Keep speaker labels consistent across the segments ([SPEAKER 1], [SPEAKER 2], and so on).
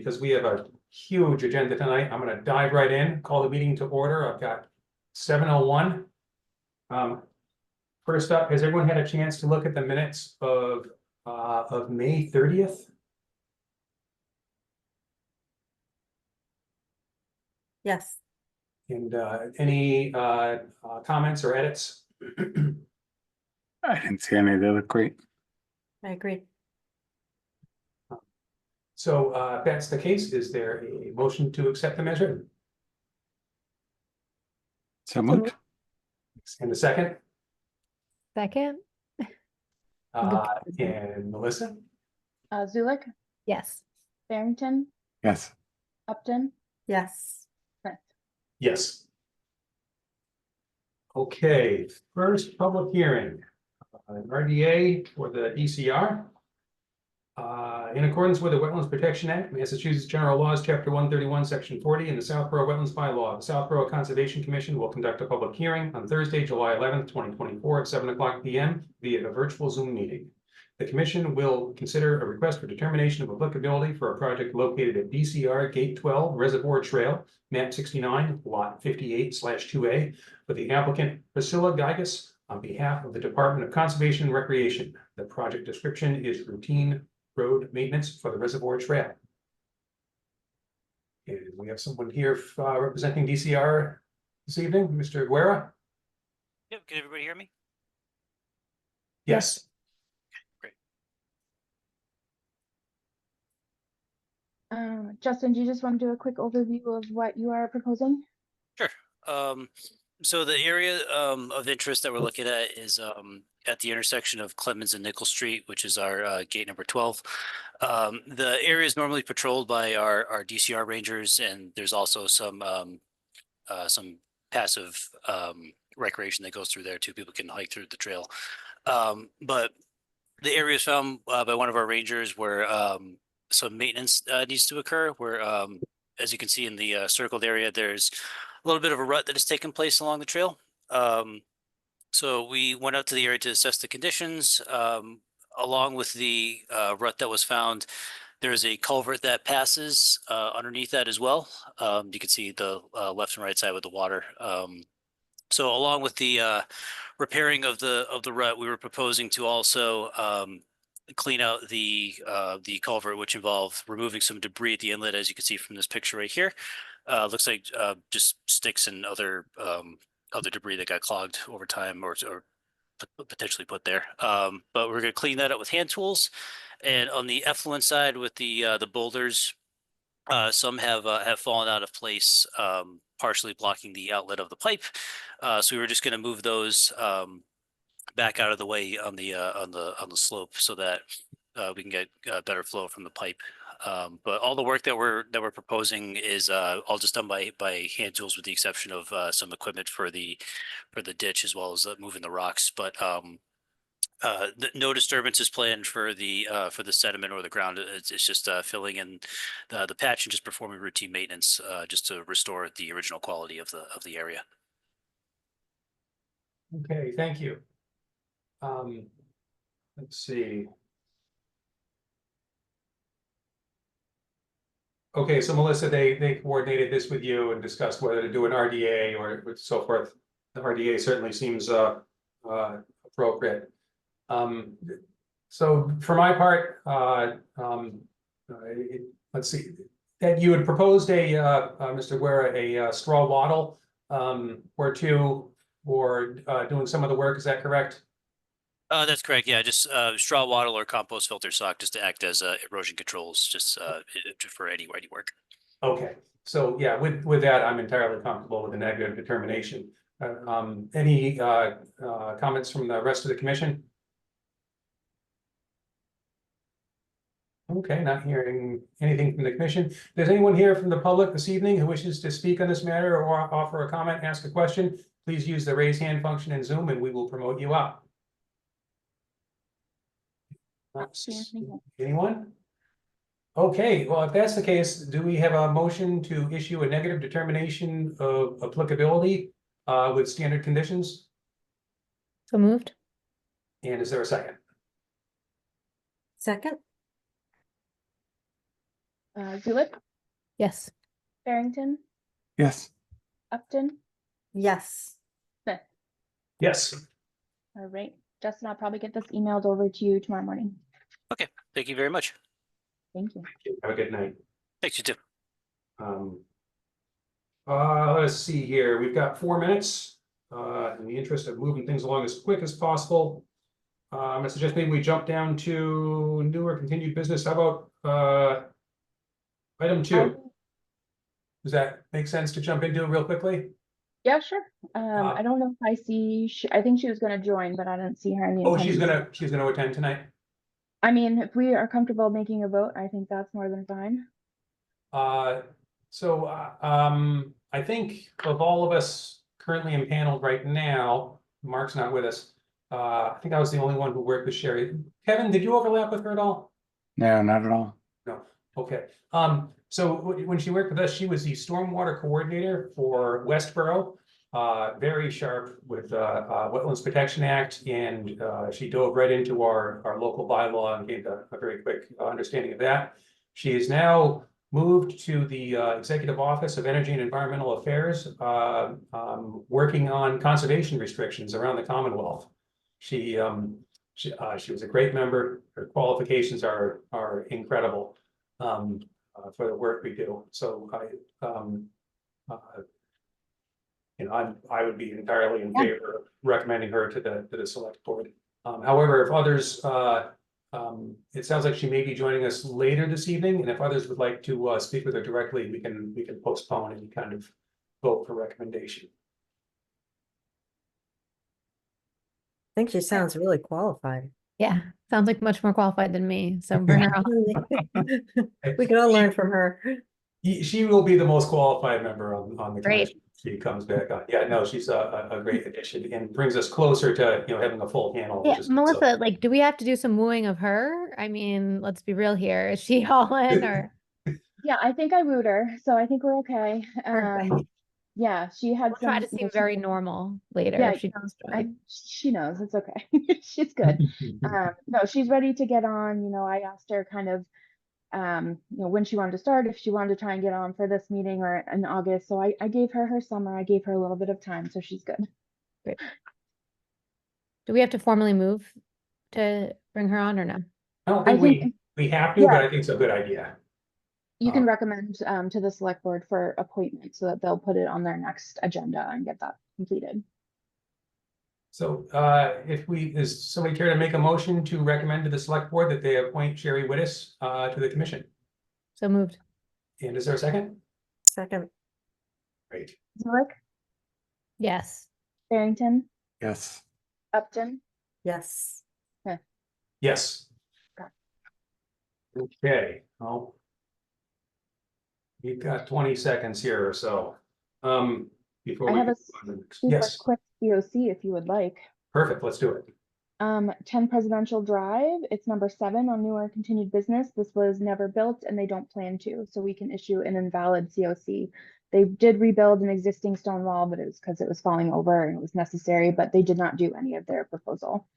[SPEAKER 1] because we have a huge agenda tonight. I'm gonna dive right in, call the meeting to order. I've got 7:01. First up, has everyone had a chance to look at the minutes of May 30th?
[SPEAKER 2] Yes.
[SPEAKER 1] And any comments or edits?
[SPEAKER 3] I didn't see any. They look great.
[SPEAKER 2] I agree.
[SPEAKER 1] So if that's the case, is there a motion to accept them as written?
[SPEAKER 3] So moved.
[SPEAKER 1] And a second?
[SPEAKER 4] Second?
[SPEAKER 1] And Melissa?
[SPEAKER 5] Zulik,
[SPEAKER 4] Yes.
[SPEAKER 5] Barrington,
[SPEAKER 3] Yes.
[SPEAKER 5] Upton,
[SPEAKER 2] Yes.
[SPEAKER 5] Smith.
[SPEAKER 1] Yes. Okay, first public hearing, an RDA for the DCR. In accordance with the Wetlands Protection Act, Massachusetts General Laws, Chapter 131, Section 40, and the Southborough Wetlands Bylaw, the Southborough Conservation Commission will conduct a public hearing on Thursday, July 11th, 2024 at 7:00 p.m. via a virtual Zoom meeting. The commission will consider a request for determination of applicability for a project located at DCR Gate 12 Reservoir Trail, map 69, lot 58/2A, with the applicant Priscilla Geigus on behalf of the Department of Conservation and Recreation. The project description is routine road maintenance for the Reservoir Trail. And we have someone here representing DCR this evening, Mr. Guerra.
[SPEAKER 6] Yep, can everybody hear me?
[SPEAKER 1] Yes.
[SPEAKER 5] Justin, do you just want to do a quick overview of what you are proposing?
[SPEAKER 6] Sure. So the area of interest that we're looking at is at the intersection of Clemens and Nickel Street, which is our gate number 12. The area is normally patrolled by our DCR rangers, and there's also some passive recreation that goes through there too. People can hike through the trail. But the area is found by one of our rangers where some maintenance needs to occur, where as you can see in the circled area, there's a little bit of a rut that has taken place along the trail. So we went out to the area to assess the conditions. Along with the rut that was found, there's a culvert that passes underneath that as well. You can see the left and right side with the water. So along with the repairing of the rut, we were proposing to also clean out the culvert, which involved removing some debris at the inlet, as you can see from this picture right here. Looks like just sticks and other debris that got clogged over time or potentially put there. But we're going to clean that up with hand tools. And on the effluent side with the boulders, some have fallen out of place, partially blocking the outlet of the pipe. So we were just going to move those back out of the way on the slope so that we can get better flow from the pipe. But all the work that we're proposing is all just done by hand tools, with the exception of some equipment for the ditch, as well as moving the rocks. But no disturbance is planned for the sediment or the ground. It's just filling in the patch and just performing routine maintenance just to restore the original quality of the area.
[SPEAKER 1] Okay, thank you. Let's see. Okay, so Melissa, they coordinated this with you and discussed whether to do an RDA or so forth. The RDA certainly seems appropriate. So for my part, let's see, that you had proposed Mr. Guerra, a straw wattle or two for doing some of the work. Is that correct?
[SPEAKER 6] That's correct. Yeah, just straw wattle or compost filter sock, just to act as erosion controls, just for any work.
[SPEAKER 1] Okay, so yeah, with that, I'm entirely comfortable with the negative determination. Any comments from the rest of the commission? Okay, not hearing anything from the commission. There's anyone here from the public this evening who wishes to speak on this matter or offer a comment, ask a question? Please use the raise hand function in Zoom and we will promote you up. Anyone? Okay, well, if that's the case, do we have a motion to issue a negative determination of applicability with standard conditions?
[SPEAKER 4] So moved.
[SPEAKER 1] And is there a second?
[SPEAKER 2] Second.
[SPEAKER 5] Zulik,
[SPEAKER 4] Yes.
[SPEAKER 5] Barrington,
[SPEAKER 3] Yes.
[SPEAKER 5] Upton,
[SPEAKER 2] Yes.
[SPEAKER 5] Smith.
[SPEAKER 1] Yes,
[SPEAKER 5] All right, Justin, I'll probably get this emailed over to you tomorrow morning.
[SPEAKER 6] Thank you very much.
[SPEAKER 5] Thank you.
[SPEAKER 1] have a good night.
[SPEAKER 6] Thanks, you too.
[SPEAKER 1] Let's see here, we've got 4 minutes, in the interest of moving things along as quick as possible. I suggest maybe we jump down to new or continued business, how about, item 2? Does that make sense to jump into it real quickly?
[SPEAKER 5] Yeah, sure. I don't know if I see, I think she was gonna join, but I didn't see her in the.
[SPEAKER 1] Oh, she's
[SPEAKER 5] attendance.
[SPEAKER 1] gonna attend tonight?
[SPEAKER 5] I mean, if we are comfortable making a vote, I think that's more than fine.
[SPEAKER 1] I think of all of us currently impaneled right now, Mark's not with us. I think I was the only one who worked with Sherry. Kevin, did you overlap with her at all?
[SPEAKER 3] No, not at all.
[SPEAKER 1] No, okay. So when she worked with us, she was the stormwater coordinator for Westboro. Very sharp with Wetlands Protection Act, and she dove right into our local bylaw and gave a very quick understanding of that. She is now moved to the Executive Office of Energy and Environmental Affairs, working on conservation restrictions around the Commonwealth. She was a great member. Her qualifications are incredible for the work we do. So I would be entirely in favor of recommending her to the select board. However, if others, it sounds like she may be joining us later this evening, and if others would like to speak with her directly, we can postpone any kind of vote for recommendation.
[SPEAKER 2] I think she sounds really qualified.
[SPEAKER 4] Yeah. Sounds like much more qualified than me. So bring her on.
[SPEAKER 2] We can all learn from her.
[SPEAKER 1] She will be the most qualified member on the
[SPEAKER 4] Great.
[SPEAKER 1] commission. She comes back on. Yeah, no, she's a great addition and brings us closer to, having a full panel.
[SPEAKER 4] Yeah,
[SPEAKER 1] which is-
[SPEAKER 4] Melissa, like, do we have to do some wooing of her? I mean, let's be real here. Is she all in or?
[SPEAKER 5] Yeah, I think I wooed her, so I think we're okay.
[SPEAKER 4] Perfect.
[SPEAKER 5] Yeah, she had
[SPEAKER 4] We'll try to
[SPEAKER 5] some.
[SPEAKER 4] seem very normal later
[SPEAKER 5] Yeah,
[SPEAKER 4] if she does join.
[SPEAKER 5] she knows it's okay. She's good. No, she's ready to get on. I asked her kind of, when she wanted to start, if she wanted to try and get on for this meeting or in August. So I gave her her summer. I gave her a little bit of time, so she's good.
[SPEAKER 4] Do we have to formally move to bring her on or no?
[SPEAKER 1] I don't
[SPEAKER 5] I
[SPEAKER 1] think
[SPEAKER 5] think-
[SPEAKER 1] we have to,
[SPEAKER 5] yeah.
[SPEAKER 1] but I think it's a good idea.
[SPEAKER 5] You can recommend to the select board for appointment so that they'll put it on their next agenda and get that completed.
[SPEAKER 1] So is somebody care to make a motion to recommend to the select board that they appoint Sherry Wittes to the commission?
[SPEAKER 4] So moved.
[SPEAKER 1] And is there a second?
[SPEAKER 2] Second.
[SPEAKER 1] Great.
[SPEAKER 5] Zulik,
[SPEAKER 4] Yes.
[SPEAKER 5] Barrington,
[SPEAKER 3] Yes.
[SPEAKER 5] Upton.
[SPEAKER 2] Yes.
[SPEAKER 1] Yes.
[SPEAKER 5] Okay.
[SPEAKER 1] Okay, well. We've got 20 seconds here or so. Before
[SPEAKER 5] I
[SPEAKER 1] we.
[SPEAKER 5] have a super
[SPEAKER 1] Yes,
[SPEAKER 5] quick COC if you would like.
[SPEAKER 1] perfect, let's do it.
[SPEAKER 5] 10 Presidential Drive, it's number 7 on newer continued business. This was never built and they don't plan to, so we can issue an invalid COC. They did rebuild an existing stone wall, but it was because it was falling over and it was necessary, but they did not do any of their proposal.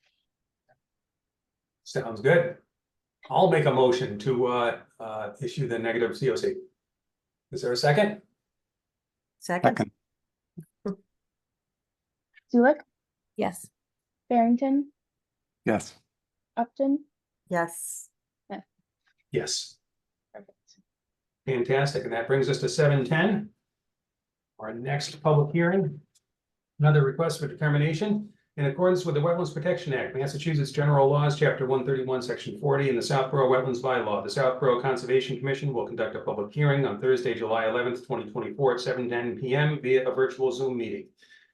[SPEAKER 1] Sounds good. I'll make a motion to issue the negative COC. Is there a second?
[SPEAKER 2] Second.
[SPEAKER 3] Second.
[SPEAKER 5] Zulik,
[SPEAKER 4] Yes.
[SPEAKER 5] Barrington,
[SPEAKER 3] Yes.
[SPEAKER 5] Upton.
[SPEAKER 2] Yes.
[SPEAKER 1] Yes.
[SPEAKER 5] Perfect.
[SPEAKER 1] Fantastic, and that brings us to 7:10. Our next public hearing. Another request for determination in accordance with the Wetlands Protection Act, Massachusetts General Laws, Chapter 131, Section 40, and the Southborough Wetlands Bylaw. The Southborough Conservation Commission will conduct a public hearing on Thursday, July 11th, 2024 at 7:10 p.m. via a virtual Zoom meeting.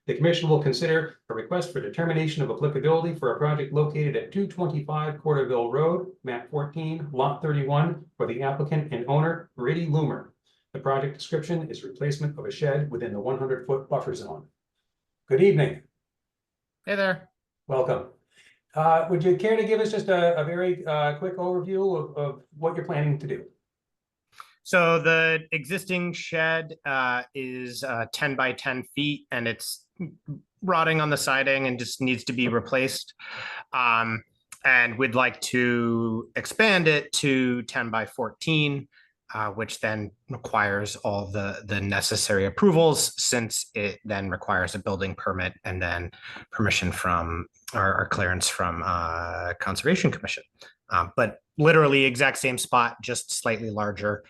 [SPEAKER 1] The commission will consider a request for determination of applicability for a project located at 225 Corderville Road, map 14, lot 31, for the applicant and owner, Brady Loomer. The project description is replacement of a shed within the 100-foot buffer zone. Good evening.
[SPEAKER 7] Hey there.
[SPEAKER 1] Welcome. Would you care to give us just a very quick overview of what you're planning to do?
[SPEAKER 7] So the existing shed is 10 by 10 feet and it's rotting on the siding and just needs to be replaced. And we'd like to expand it to 10 by 14 which then requires all the necessary approvals, since it then requires a building permit and then permission from or clearance from Conservation Commission. But literally exact same spot, just slightly larger,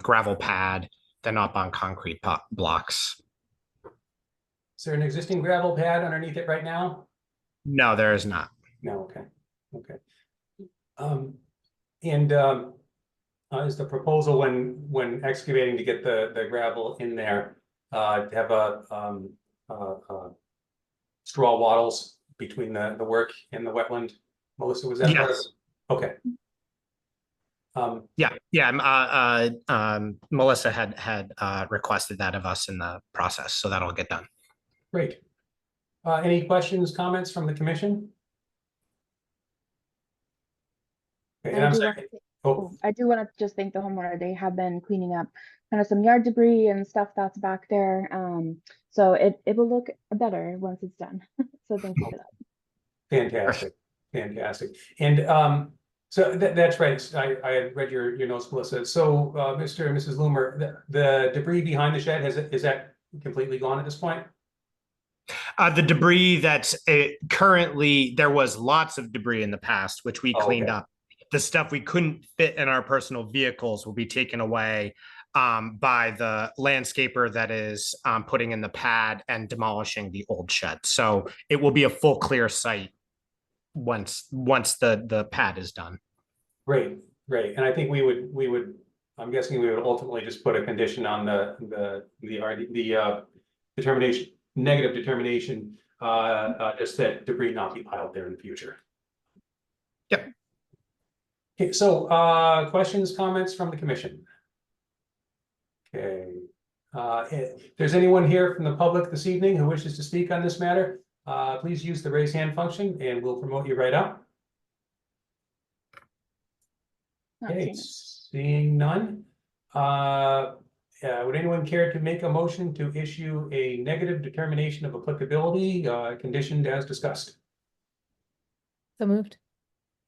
[SPEAKER 7] gravel pad, then up on concrete blocks.
[SPEAKER 1] Is there an existing gravel pad underneath it right now?
[SPEAKER 7] No, there is not.
[SPEAKER 1] No, okay, okay. Is the proposal when excavating to get the gravel in there, to have straw wattles between the work and the wetland? Melissa, was that part of
[SPEAKER 7] Yes.
[SPEAKER 1] it? Okay.
[SPEAKER 7] Melissa had requested that of us in the process, so that'll get done.
[SPEAKER 1] Great. Any questions, comments from the commission? Okay, and I'm sorry. Oh,
[SPEAKER 5] I do want to just thank the homeowner. They have been cleaning up kind of some yard debris and stuff that's back there. So it will look better once it's done. So thank you for that.
[SPEAKER 1] fantastic, fantastic. And so that's right. I had read your notes, Melissa. So Mr. and Mrs. Loomer, the debris behind the shed, is that completely gone at this point?
[SPEAKER 7] The debris that's currently, there was lots of debris in the past, which we cleaned up. The stuff we couldn't fit in our personal vehicles will be taken away by the landscaper that is putting in the pad and demolishing the old shed. So it will be a full clear site once the pad is done.
[SPEAKER 1] Great, great. And I think we would, I'm guessing we would ultimately just put a condition on the determination, negative determination, just that debris not be piled there in the future.
[SPEAKER 7] Yep.
[SPEAKER 1] Okay, so questions, comments from the commission? Okay. If there's anyone here from the public this evening who wishes to speak on this matter, please use the raise hand function and we'll promote you right up.
[SPEAKER 5] Not
[SPEAKER 1] Okay,
[SPEAKER 5] seeing it.
[SPEAKER 1] seeing none. Would anyone care to make a motion to issue a negative determination of applicability, conditioned as discussed?
[SPEAKER 4] So moved.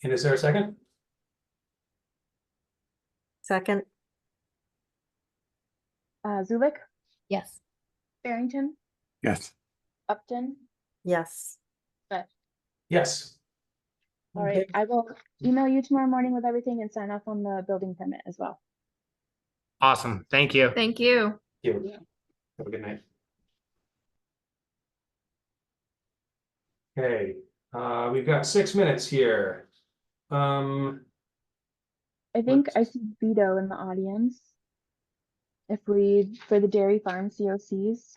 [SPEAKER 1] And is there a second?
[SPEAKER 2] Second,
[SPEAKER 5] Zulik,
[SPEAKER 4] Yes.
[SPEAKER 5] Barrington,
[SPEAKER 3] Yes.
[SPEAKER 5] Upton.
[SPEAKER 2] yes.
[SPEAKER 1] Yes.
[SPEAKER 5] All right,
[SPEAKER 1] Okay.
[SPEAKER 5] I will email you tomorrow morning with everything and sign off on the building permit as well.
[SPEAKER 7] Awesome. Thank you.
[SPEAKER 8] Thank you.
[SPEAKER 1] Thank you. Have a good night. Okay, we've got 6 minutes here.
[SPEAKER 5] I think I see Vito in the audience. If we, for the dairy farm COCs,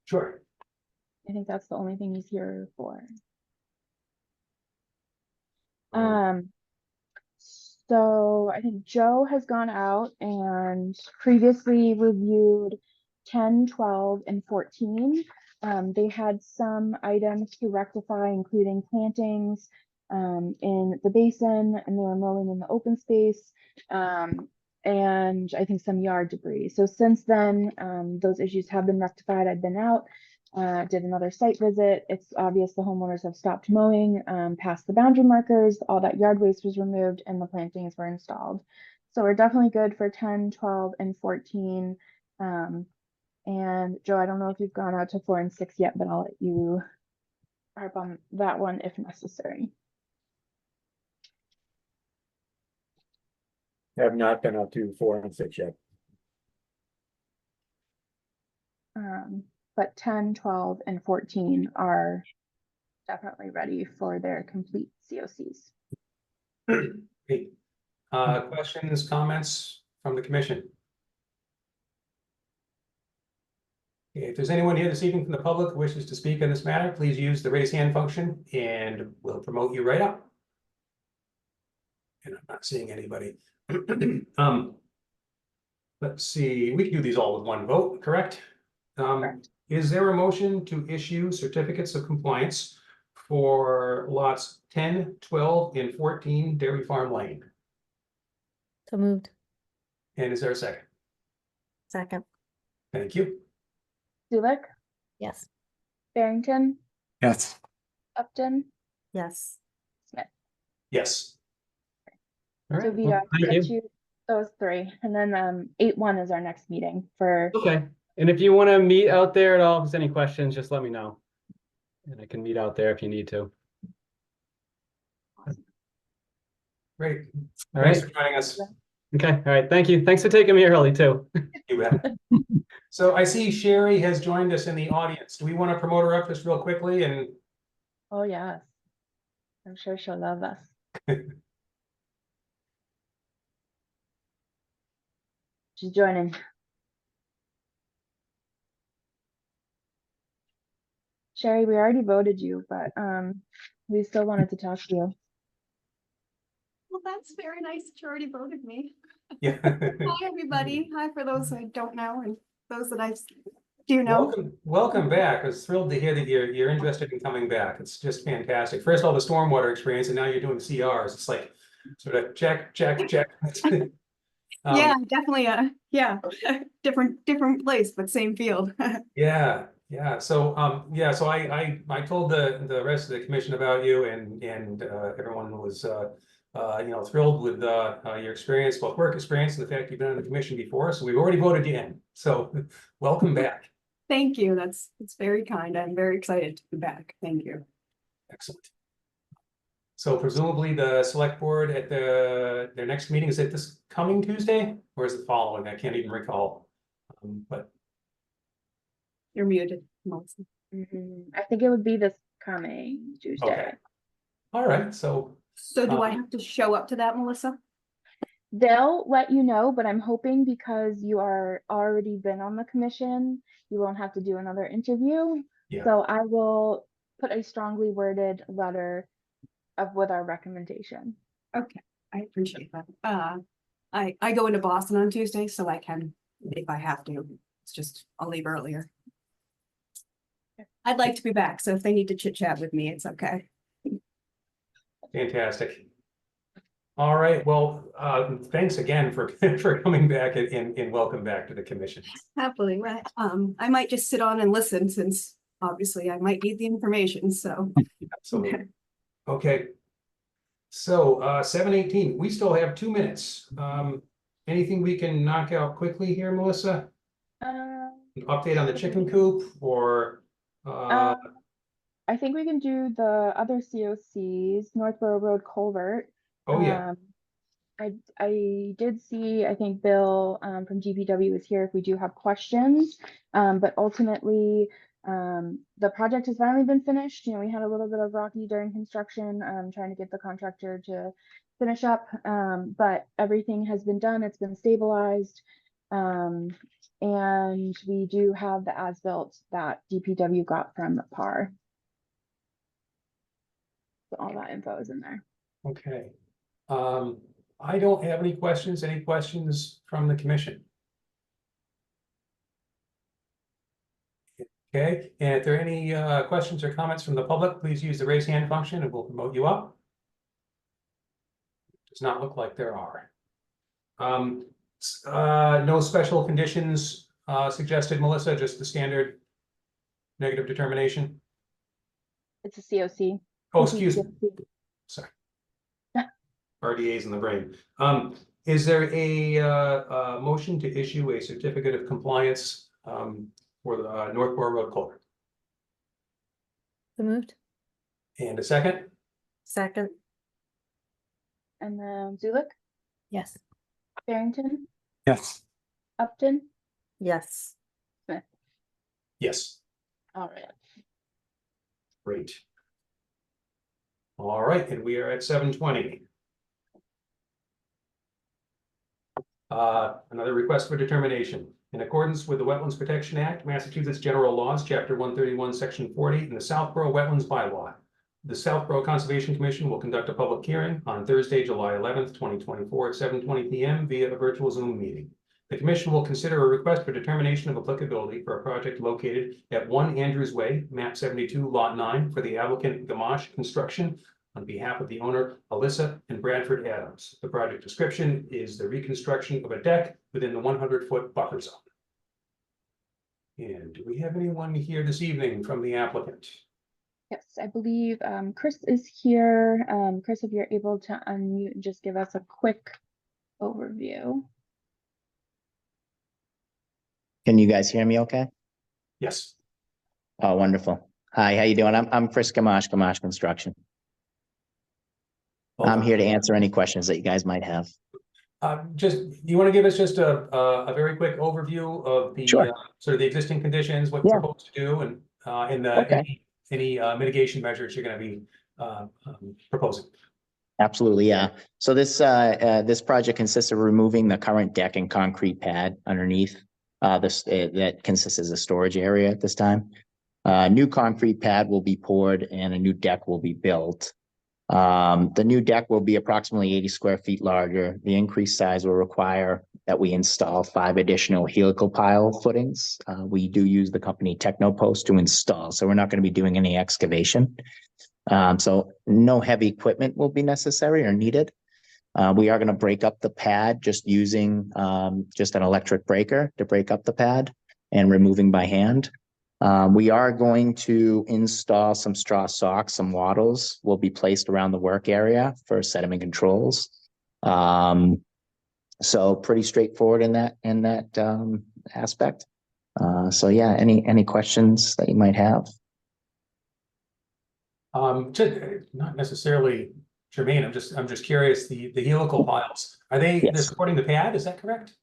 [SPEAKER 1] Sure.
[SPEAKER 5] I think that's the only thing he's here for. So I think Joe has gone out and previously reviewed 10, 12, and 14. They had some items to rectify, including plantings in the basin, and they were mowing in the open space, and I think some yard debris. So since then, those issues have been rectified. I've been out. Did another site visit. It's obvious the homeowners have stopped mowing past the boundary markers. All that yard waste was removed and the plantings were installed. So we're definitely good for 10, 12, and 14. And Joe, I don't know if you've gone out to 4 and 6 yet, but I'll let you harp on that one if necessary.
[SPEAKER 9] Have not been up to 4 and 6 yet.
[SPEAKER 5] But 10, 12, and 14 are definitely ready for their complete COCs.
[SPEAKER 1] Great. Questions, comments from the commission? Okay, if there's anyone here this evening from the public who wishes to speak on this matter, please use the raise hand function and we'll promote you right up. And I'm not seeing anybody. Let's see, we can do these all with one vote, correct?
[SPEAKER 5] Correct.
[SPEAKER 1] Is there a motion to issue certificates of compliance for lots 10, 12, and 14 Dairy Farm Lane?
[SPEAKER 4] So moved.
[SPEAKER 1] And is there a second?
[SPEAKER 2] Second,
[SPEAKER 1] Thank you.
[SPEAKER 5] Zulik,
[SPEAKER 4] Yes.
[SPEAKER 5] Barrington,
[SPEAKER 3] Yes.
[SPEAKER 5] Upton,
[SPEAKER 2] yes.
[SPEAKER 1] Yes. All
[SPEAKER 5] so
[SPEAKER 1] right,
[SPEAKER 5] Vito,
[SPEAKER 1] well,
[SPEAKER 5] I
[SPEAKER 1] thank
[SPEAKER 5] sent
[SPEAKER 1] you.
[SPEAKER 5] you Those three, and then 8-1 is our next meeting for.
[SPEAKER 8] Okay, and if you want to meet out there at all, if there's any questions, just let me know. And I can meet out there if you need to.
[SPEAKER 1] Great.
[SPEAKER 8] All
[SPEAKER 1] Thanks
[SPEAKER 8] right,
[SPEAKER 1] for joining us.
[SPEAKER 8] okay, all right, thank you. Thanks for taking me early too.
[SPEAKER 1] You bet. So I see Sherry has joined us in the audience. Do we want to promote her up just real quickly? And
[SPEAKER 5] Oh, yes. I'm sure she'll love us. She's joining. Sherry, we already voted you, but we still wanted to talk to you.
[SPEAKER 10] Well, that's very nice that you already voted me.
[SPEAKER 1] yeah.
[SPEAKER 10] Hi, everybody. Hi, for those I don't know and those that I do know.
[SPEAKER 1] Welcome back. I was thrilled to hear that you're interested in coming back. It's just fantastic. First of all, the stormwater experience, and now you're doing CRs. It's like sort of check.
[SPEAKER 10] Yeah, definitely. Yeah, different place, but same field.
[SPEAKER 1] Yeah. So so I told the rest of the commission about you, and everyone was thrilled with your experience, both work experience and the fact you've been on the commission before. So we've already voted you in. So welcome back.
[SPEAKER 10] Thank you. It's very kind. I'm very excited to be back. Thank you.
[SPEAKER 1] Excellent. So presumably the select board at their next meeting, is it this coming Tuesday or is it following? I can't even recall. But
[SPEAKER 10] You're muted, Melissa.
[SPEAKER 5] I think it would be this coming Tuesday.
[SPEAKER 1] okay. All right. So
[SPEAKER 10] So do I have to show up to that, Melissa?
[SPEAKER 5] They'll let you know, but I'm hoping because you are already been on the commission, you won't have to do another interview.
[SPEAKER 1] Yeah.
[SPEAKER 5] So I will put a strongly worded letter with our recommendation.
[SPEAKER 10] Okay, I appreciate that. I go into Boston on Tuesday, so I can, if I have to. It's just, I'll leave earlier. I'd like to be back, so if they need to chit chat with me, it's okay.
[SPEAKER 1] fantastic. All right. Well, thanks again for coming back and welcome back to the commission.
[SPEAKER 10] Happily, I might just sit on and listen since obviously I might need the information, so.
[SPEAKER 1] Absolutely. Okay. So 7:18, we still have 2 minutes. Anything we can knock out quickly here, Melissa? Update on the chicken coop or
[SPEAKER 5] I think we can do the other COCs, Northborough Road Culvert.
[SPEAKER 1] oh yeah.
[SPEAKER 5] I did see, I think Bill from DPW is here if we do have questions, but ultimately the project has finally been finished. You know, we had a little bit of rocky during construction, trying to get the contractor to finish up, but everything has been done. It's been stabilized, and we do have the as-built that DPW got from PAR. So all that info is in there.
[SPEAKER 1] Okay. I don't have any questions. Any questions from the commission? Okay, and if there are any questions or comments from the public, please use the raise hand function and we'll promote you up. Does not look like there are. No special conditions suggested, Melissa, just the standard negative determination.
[SPEAKER 5] It's a COC.
[SPEAKER 1] Oh, excuse me. Sorry. RDA's in the brain. Is there a motion to issue a certificate of compliance for the Northborough Road culvert?
[SPEAKER 2] So moved.
[SPEAKER 1] And a second?
[SPEAKER 2] Second.
[SPEAKER 5] And then Zulik,
[SPEAKER 4] Yes.
[SPEAKER 5] Barrington,
[SPEAKER 3] Yes.
[SPEAKER 5] Upton,
[SPEAKER 2] Yes.
[SPEAKER 5] Smith.
[SPEAKER 1] Yes.
[SPEAKER 5] All right.
[SPEAKER 1] Great. All right, and we are at 7:20. Another request for determination. In accordance with the Wetlands Protection Act, Massachusetts General Laws, Chapter 131, Section 40, and the Southborough Wetlands Bylaw, the Southborough Conservation Commission will conduct a public hearing on Thursday, July 11th, 2024 at 7:20 p.m. via a virtual Zoom meeting. The commission will consider a request for determination of applicability for a project located at 1 Andrews Way, map 72, lot 9, for the applicant Gamache Construction on behalf of the owner Alyssa and Bradford Adams. The project description is the reconstruction of a deck within the 100-foot buffer zone. And do we have anyone here this evening from the applicant?
[SPEAKER 5] Yes, I believe Chris is here. Chris, if you're able to unmute and just give us a quick overview.
[SPEAKER 11] Can you guys hear me okay?
[SPEAKER 1] Yes.
[SPEAKER 11] Oh, wonderful. Hi, how you doing? I'm Chris Gamache, Gamache Construction.
[SPEAKER 1] Hold
[SPEAKER 11] I'm
[SPEAKER 1] on.
[SPEAKER 11] here to answer any questions that you guys might have.
[SPEAKER 1] Just, you want to give us just a very quick overview of the
[SPEAKER 11] Sure.
[SPEAKER 1] sort of the existing conditions, what you're
[SPEAKER 11] Yeah.
[SPEAKER 1] proposed to do, and
[SPEAKER 11] Okay.
[SPEAKER 1] any mitigation measures you're going to be proposing.
[SPEAKER 11] Absolutely, yeah. So this project consists of removing the current deck and concrete pad underneath. That consists as a storage area at this time. New concrete pad will be poured and a new deck will be built. The new deck will be approximately 80 square feet larger. The increased size will require that we install 5 additional helical pile footings. We do use the company Technopost to install, so we're not going to be doing any excavation. So no heavy equipment will be necessary or needed. We are going to break up the pad just using just an electric breaker to break up the pad and removing by hand. We are going to install some straw socks, some wattles will be placed around the work area for sediment controls. So pretty straightforward in that aspect. So yeah, any questions that you might have?
[SPEAKER 1] Just not necessarily germane. I'm just curious. The helical piles, they're
[SPEAKER 11] Yes.
[SPEAKER 1] supporting the pad? Is that correct?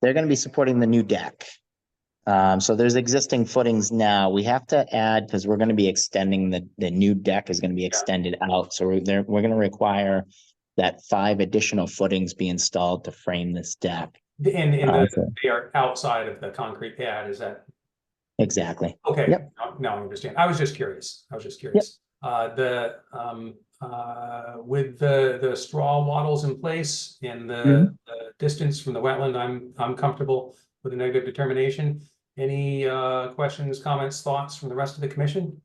[SPEAKER 11] They're going to be supporting the new deck. So there's existing footings now. We have to add, because we're going to be extending the new deck is going to be extended out. So we're going to require that 5 additional footings be installed to frame this deck.
[SPEAKER 1] And
[SPEAKER 11] So-
[SPEAKER 1] they are outside of the concrete pad. Is that
[SPEAKER 11] Exactly.
[SPEAKER 1] okay?
[SPEAKER 11] Yep.
[SPEAKER 1] Now I understand. I was just curious. With the straw wattles in place and the distance from the wetland, I'm comfortable with a negative determination. Any questions, comments, thoughts from the rest of the commission?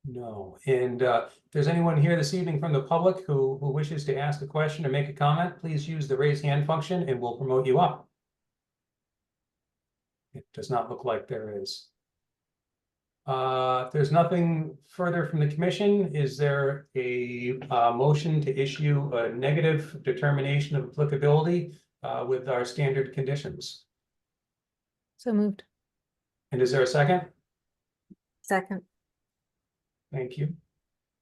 [SPEAKER 1] No. And if there's anyone here this evening from the public who wishes to ask a question or make a comment, please use the raise hand function and we'll promote you up. It does not look like there is. If there's nothing further from the commission, is there a motion to issue a negative determination of applicability with our standard conditions?
[SPEAKER 4] So moved.
[SPEAKER 1] And is there a second?
[SPEAKER 2] Second,
[SPEAKER 1] Thank you.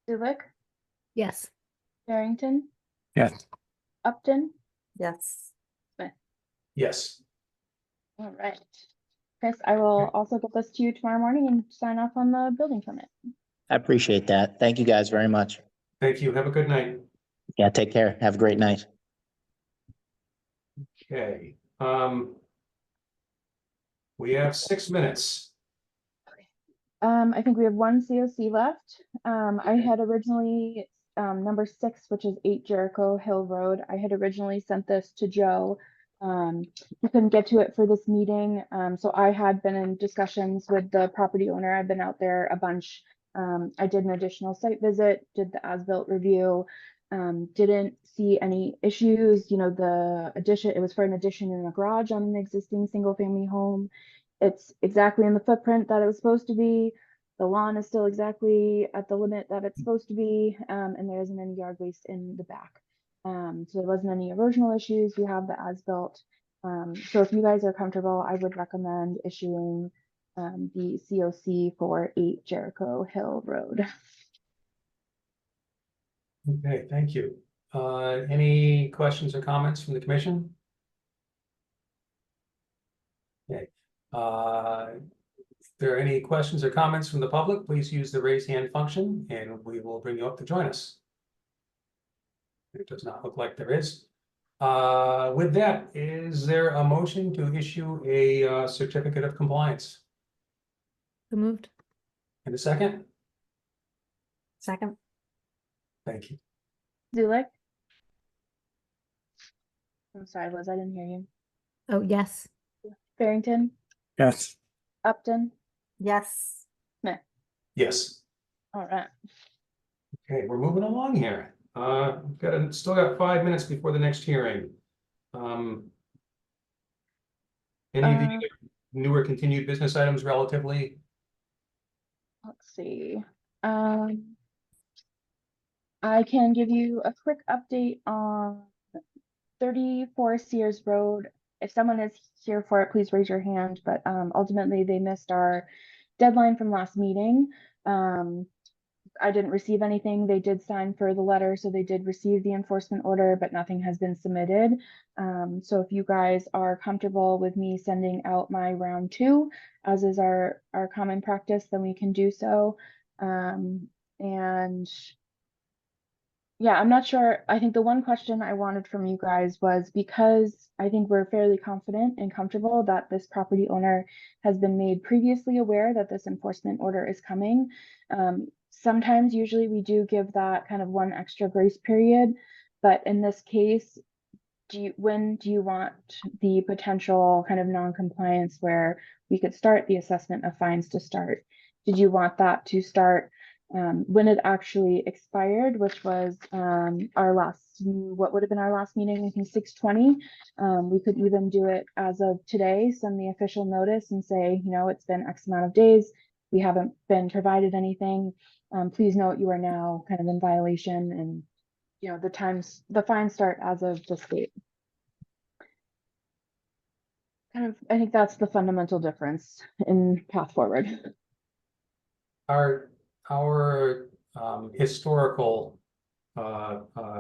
[SPEAKER 5] Zulik,
[SPEAKER 4] Yes.
[SPEAKER 5] Barrington,
[SPEAKER 3] Yes.
[SPEAKER 5] Upton.
[SPEAKER 2] yes.
[SPEAKER 1] Yes.
[SPEAKER 5] All right. Chris, I will also get this to you tomorrow morning and sign off on the building permit.
[SPEAKER 11] I appreciate that. Thank you guys very much.
[SPEAKER 1] Thank you. Have a good night.
[SPEAKER 11] Yeah, take care. Have a great night.
[SPEAKER 1] Okay. We have 6 minutes.
[SPEAKER 5] I think we have one COC left. I had originally, number 6, which is 8 Jericho Hill Road. I had originally sent this to Joe. He couldn't get to it for this meeting. So I had been in discussions with the property owner. I've been out there a bunch. I did an additional site visit, did the as-built review, didn't see any issues. You know, the addition, it was for an addition in a garage on an existing single family home. It's exactly in the footprint that it was supposed to be. The lawn is still exactly at the limit that it's supposed to be, and there isn't any yard waste in the back. So there wasn't any erosional issues. We have the as-built. So if you guys are comfortable, I would recommend issuing the COC for 8 Jericho Hill Road.
[SPEAKER 1] Okay, thank you. Any questions or comments from the commission? Okay. If there are any questions or comments from the public, please use the raise hand function and we will bring you up to join us. It does not look like there is. With that, is there a motion to issue a certificate of compliance?
[SPEAKER 4] So moved.
[SPEAKER 1] In a second?
[SPEAKER 2] Second,
[SPEAKER 1] Thank you.
[SPEAKER 5] Zulik? I'm sorry, Liz, I didn't hear you.
[SPEAKER 4] Oh, yes.
[SPEAKER 5] Barrington,
[SPEAKER 3] Yes.
[SPEAKER 5] Upton,
[SPEAKER 2] yes.
[SPEAKER 1] Yes.
[SPEAKER 5] all right.
[SPEAKER 1] Okay, we're moving along here. Still got 5 minutes before the next hearing. Any of the other newer continued business items relatively?
[SPEAKER 5] Let's see. I can give you a quick update on 34 Sears Road. If someone is here for it, please raise your hand, but ultimately they missed our deadline from last meeting. I didn't receive anything. They did sign for the letter, so they did receive the enforcement order, but nothing has been submitted. So if you guys are comfortable with me sending out my round 2, as is our common practice, then we can do so. And yeah, I'm not sure. I think the one question I wanted from you guys was, because I think we're fairly confident and comfortable that this property owner has been made previously aware that this enforcement order is coming. Sometimes, usually we do give that kind of one extra grace period, but in this case, when do you want the potential kind of non-compliance where we could start the assessment of fines to start? Did you want that to start when it actually expired, which was our last, what would have been our last meeting, I think 6/20. We could even do it as of today, send the official notice and say, you know, it's been X amount of days, we haven't been provided anything. Please note you are now kind of in violation, and you know, the fines start as of this date. Kind of, I think that's the fundamental difference in path forward.
[SPEAKER 1] Our historical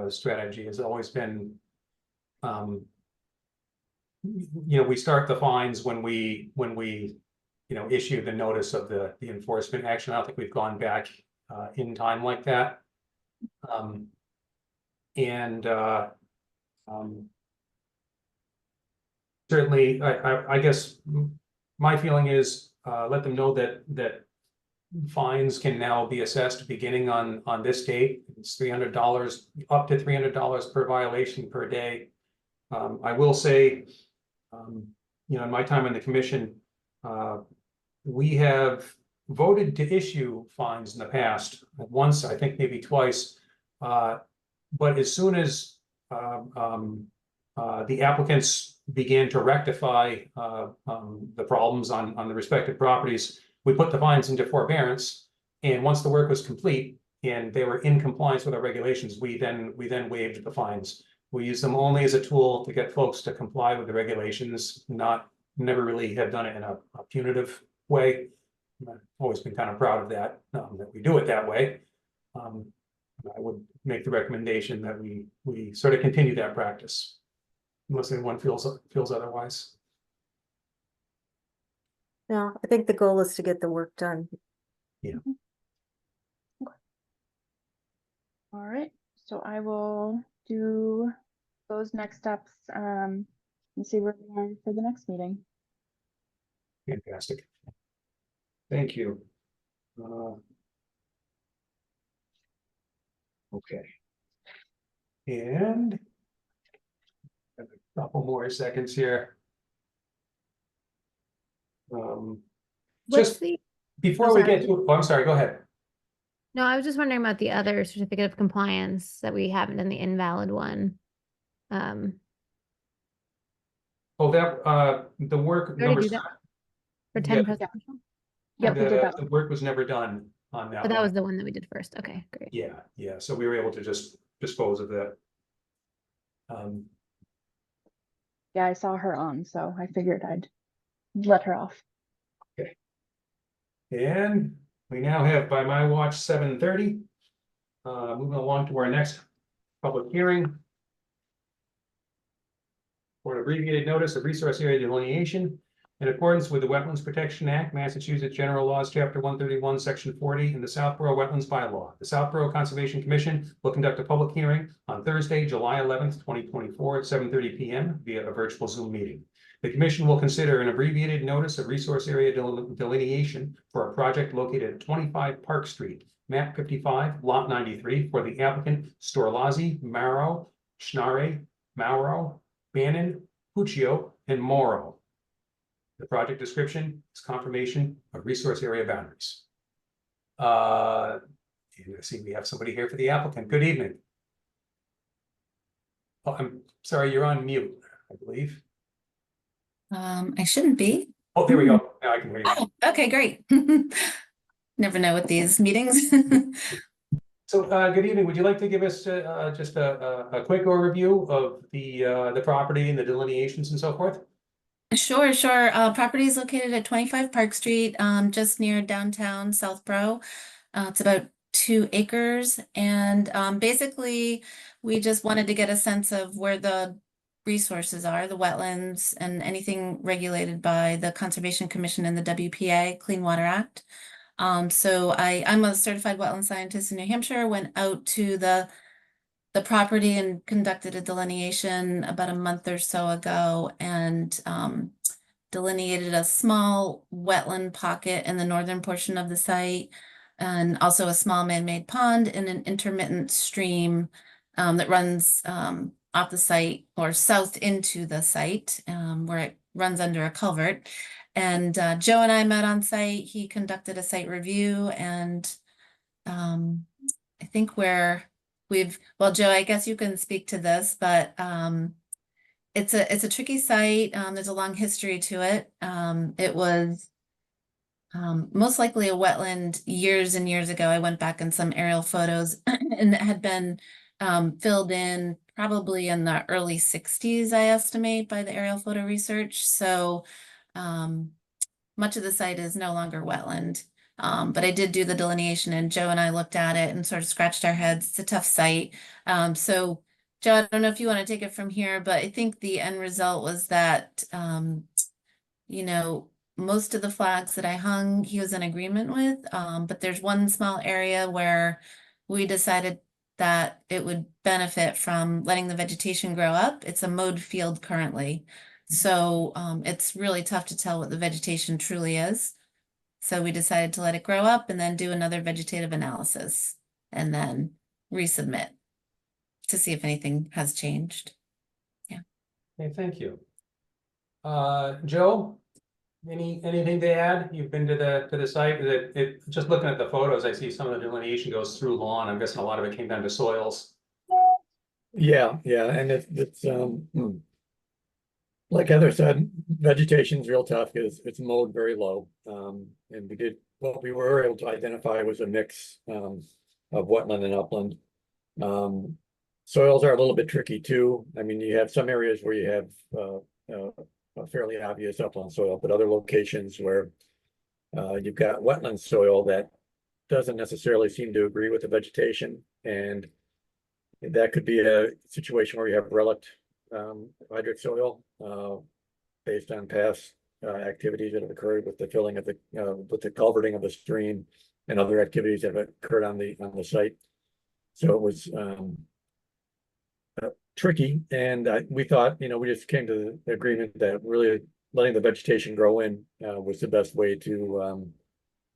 [SPEAKER 1] strategy has always been, you know, we start the fines when we you know, issue the notice of the enforcement action. I don't think we've gone back in time like that. Certainly, I guess my feeling is let them know that fines can now be assessed beginning on this date. It's $300, up to $300 per violation per day. I will say, you know, in my time on the commission, we have voted to issue fines in the past, once, I think maybe twice. But as soon as the applicants began to rectify the problems on the respective properties, we put the fines into forbearance. And once the work was complete and they were in compliance with our regulations, we then waived the fines. We use them only as a tool to get folks to comply with the regulations, never really have done it in a punitive way. I've always been kind of proud of that, that we do it that way. I would make the recommendation that we sort of continue that practice, unless anyone feels otherwise.
[SPEAKER 2] No, I think the goal is to get the work done.
[SPEAKER 1] Yeah.
[SPEAKER 5] Okay. All right, so I will do those next steps and see where we are for the next meeting.
[SPEAKER 1] Fantastic. Thank you. Okay. And a couple more seconds here.
[SPEAKER 4] What's
[SPEAKER 1] Just
[SPEAKER 4] the,
[SPEAKER 1] before
[SPEAKER 4] oh,
[SPEAKER 1] we
[SPEAKER 4] sorry.
[SPEAKER 1] get to, I'm sorry, go ahead.
[SPEAKER 4] no, I was just wondering about the other certificate of compliance that we haven't done, the invalid one.
[SPEAKER 1] Oh, that, the work
[SPEAKER 4] We already
[SPEAKER 1] number
[SPEAKER 4] do that
[SPEAKER 1] 7,
[SPEAKER 4] for
[SPEAKER 1] yeah,
[SPEAKER 4] 10 presidential?
[SPEAKER 5] Yep, we did that
[SPEAKER 1] the
[SPEAKER 5] one.
[SPEAKER 1] work was never done on that
[SPEAKER 4] But that
[SPEAKER 1] one.
[SPEAKER 4] was the one that we did first. Okay, great.
[SPEAKER 1] Yeah, so we were able to just dispose of that.
[SPEAKER 5] Yeah, I saw her on, so I figured I'd let her off.
[SPEAKER 1] And we now have, by my watch, 7:30. Moving along to our next public hearing for an abbreviated notice of resource area delineation in accordance with the Wetlands Protection Act, Massachusetts General Laws, Chapter 131, Section 40, and the Southborough Wetlands Bylaw. The Southborough Conservation Commission will conduct a public hearing on Thursday, July 11th, 2024 at 7:30 p.m. via a virtual Zoom meeting. The commission will consider an abbreviated notice of resource area delineation for a project located at 25 Park Street, map 55, lot 93, for the applicant Storlazzi, Maro, Schnare, Mauro, Bannon, Puccio, and Morrow. The project description is confirmation of resource area boundaries. And I see we have somebody here for the applicant. Good evening. Oh, I'm sorry, you're on mute, I believe.
[SPEAKER 12] I shouldn't be.
[SPEAKER 1] Oh, there we go. Now I can hear you.
[SPEAKER 12] Oh, okay, great. Never know with these meetings.
[SPEAKER 1] So, good evening. Would you like to give us just a quick overview of the property and the delineations and so forth?
[SPEAKER 12] Sure, sure. Property is located at 25 Park Street, just near downtown Southborough. It's about 2 acres, and basically, we just wanted to get a sense of where the resources are, the wetlands, and anything regulated by the Conservation Commission and the WPA, Clean Water Act. So I'm a certified wetland scientist in New Hampshire, went out to the property and conducted a delineation about a month or so ago, and delineated a small wetland pocket in the northern portion of the site, and also a small man-made pond and an intermittent stream that runs off the site or south into the site, where it runs under a culvert. And Joe and I met on site. He conducted a site review, and I think well, Joe, I guess you can speak to this, but it's a tricky site. There's a long history to it. It was most likely a wetland years and years ago. I went back in some aerial photos and it had been filled in probably in the early 60s, I estimate, by the aerial photo research. So much of the site is no longer wetland. But I did do the delineation, and Joe and I looked at it and sort of scratched our heads. It's a tough site. So Joe, I don't know if you want to take it from here, but I think the end result was that, you know, most of the flags that I hung, he was in agreement with. But there's one small area where we decided that it would benefit from letting the vegetation grow up. It's a mowed field currently. So it's really tough to tell what the vegetation truly is. So we decided to let it grow up and then do another vegetative analysis and then resubmit to see if anything has changed. Yeah.
[SPEAKER 1] Okay, thank you. Joe, anything to add? You've been to the site. Just looking at the photos, I see some of the delineation goes through lawn. I'm guessing a lot of it came down to soils.
[SPEAKER 9] Yeah, and it's like Heather said, vegetation's real tough because it's mowed very low. And what we were able to identify was a mix of wetland and upland. Soils are a little bit tricky too. I mean, you have some areas where you have a fairly obvious upland soil, but other locations where you've got wetland soil that doesn't necessarily seem to agree with the vegetation. And that could be a situation where you have relict hydric soil based on past activities that have occurred with the filling of with the culverting of the stream and other activities that have occurred on the site. So it was tricky, and we thought, we just came to the agreement that really letting the vegetation grow in was the best way to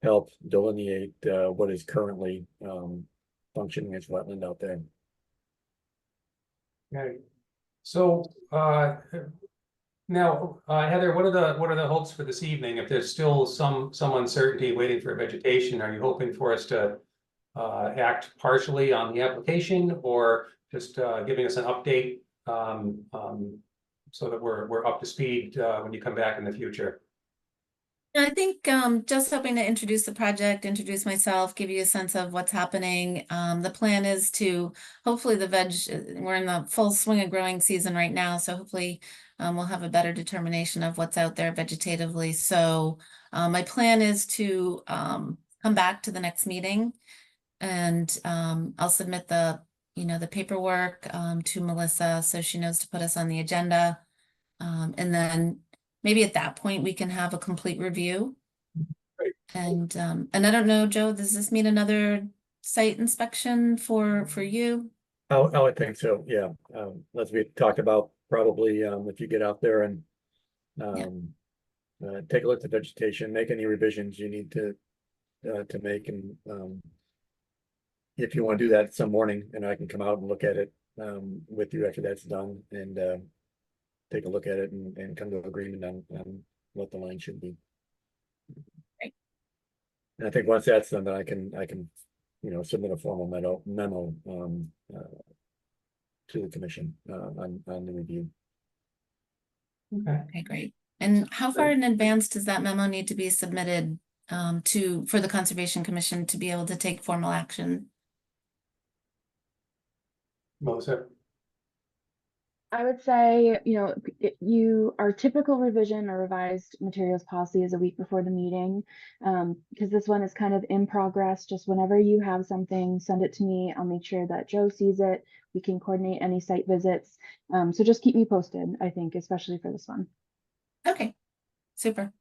[SPEAKER 9] help delineate what is currently functioning as wetland out there.
[SPEAKER 1] Okay. So now, Heather, what are the hopes for this evening? If there's still some uncertainty waiting for vegetation, are you hoping for us to act partially on the application, or just giving us an update so that we're up to speed when you come back in the future?
[SPEAKER 12] I think just hoping to introduce the project, introduce myself, give you a sense of what's happening. The plan is to hopefully we're in the full swing of growing season right now, so hopefully we'll have a better determination of what's out there vegetatively. So my plan is to come back to the next meeting, and I'll submit the paperwork to Melissa so she knows to put us on the agenda, and then maybe at that point we can have a complete review.
[SPEAKER 1] Great.
[SPEAKER 12] And I don't know, Joe, does this mean another site inspection for you?
[SPEAKER 9] I would think so, yeah. As we talked about, probably if you get out there and take a look at the vegetation, make any revisions you need to make, and if you want to do that some morning, and I can come out and look at it with you after that's done, and take a look at it and come to agreement on what the line should be.
[SPEAKER 12] Great.
[SPEAKER 9] And I think once that's done, then I can submit a formal memo to the commission on the review.
[SPEAKER 12] Okay, great. And how far in advance does that memo need to be submitted for the Conservation Commission to be able to take formal action?
[SPEAKER 1] Melissa?
[SPEAKER 5] I would say, our typical revision or revised materials policy is a week before the meeting. Because this one is kind of in progress, just whenever you have something, send it to me. I'll make sure that Joe sees it. We can coordinate any site visits. So just keep me posted, I think, especially for this one.
[SPEAKER 12] Okay, super.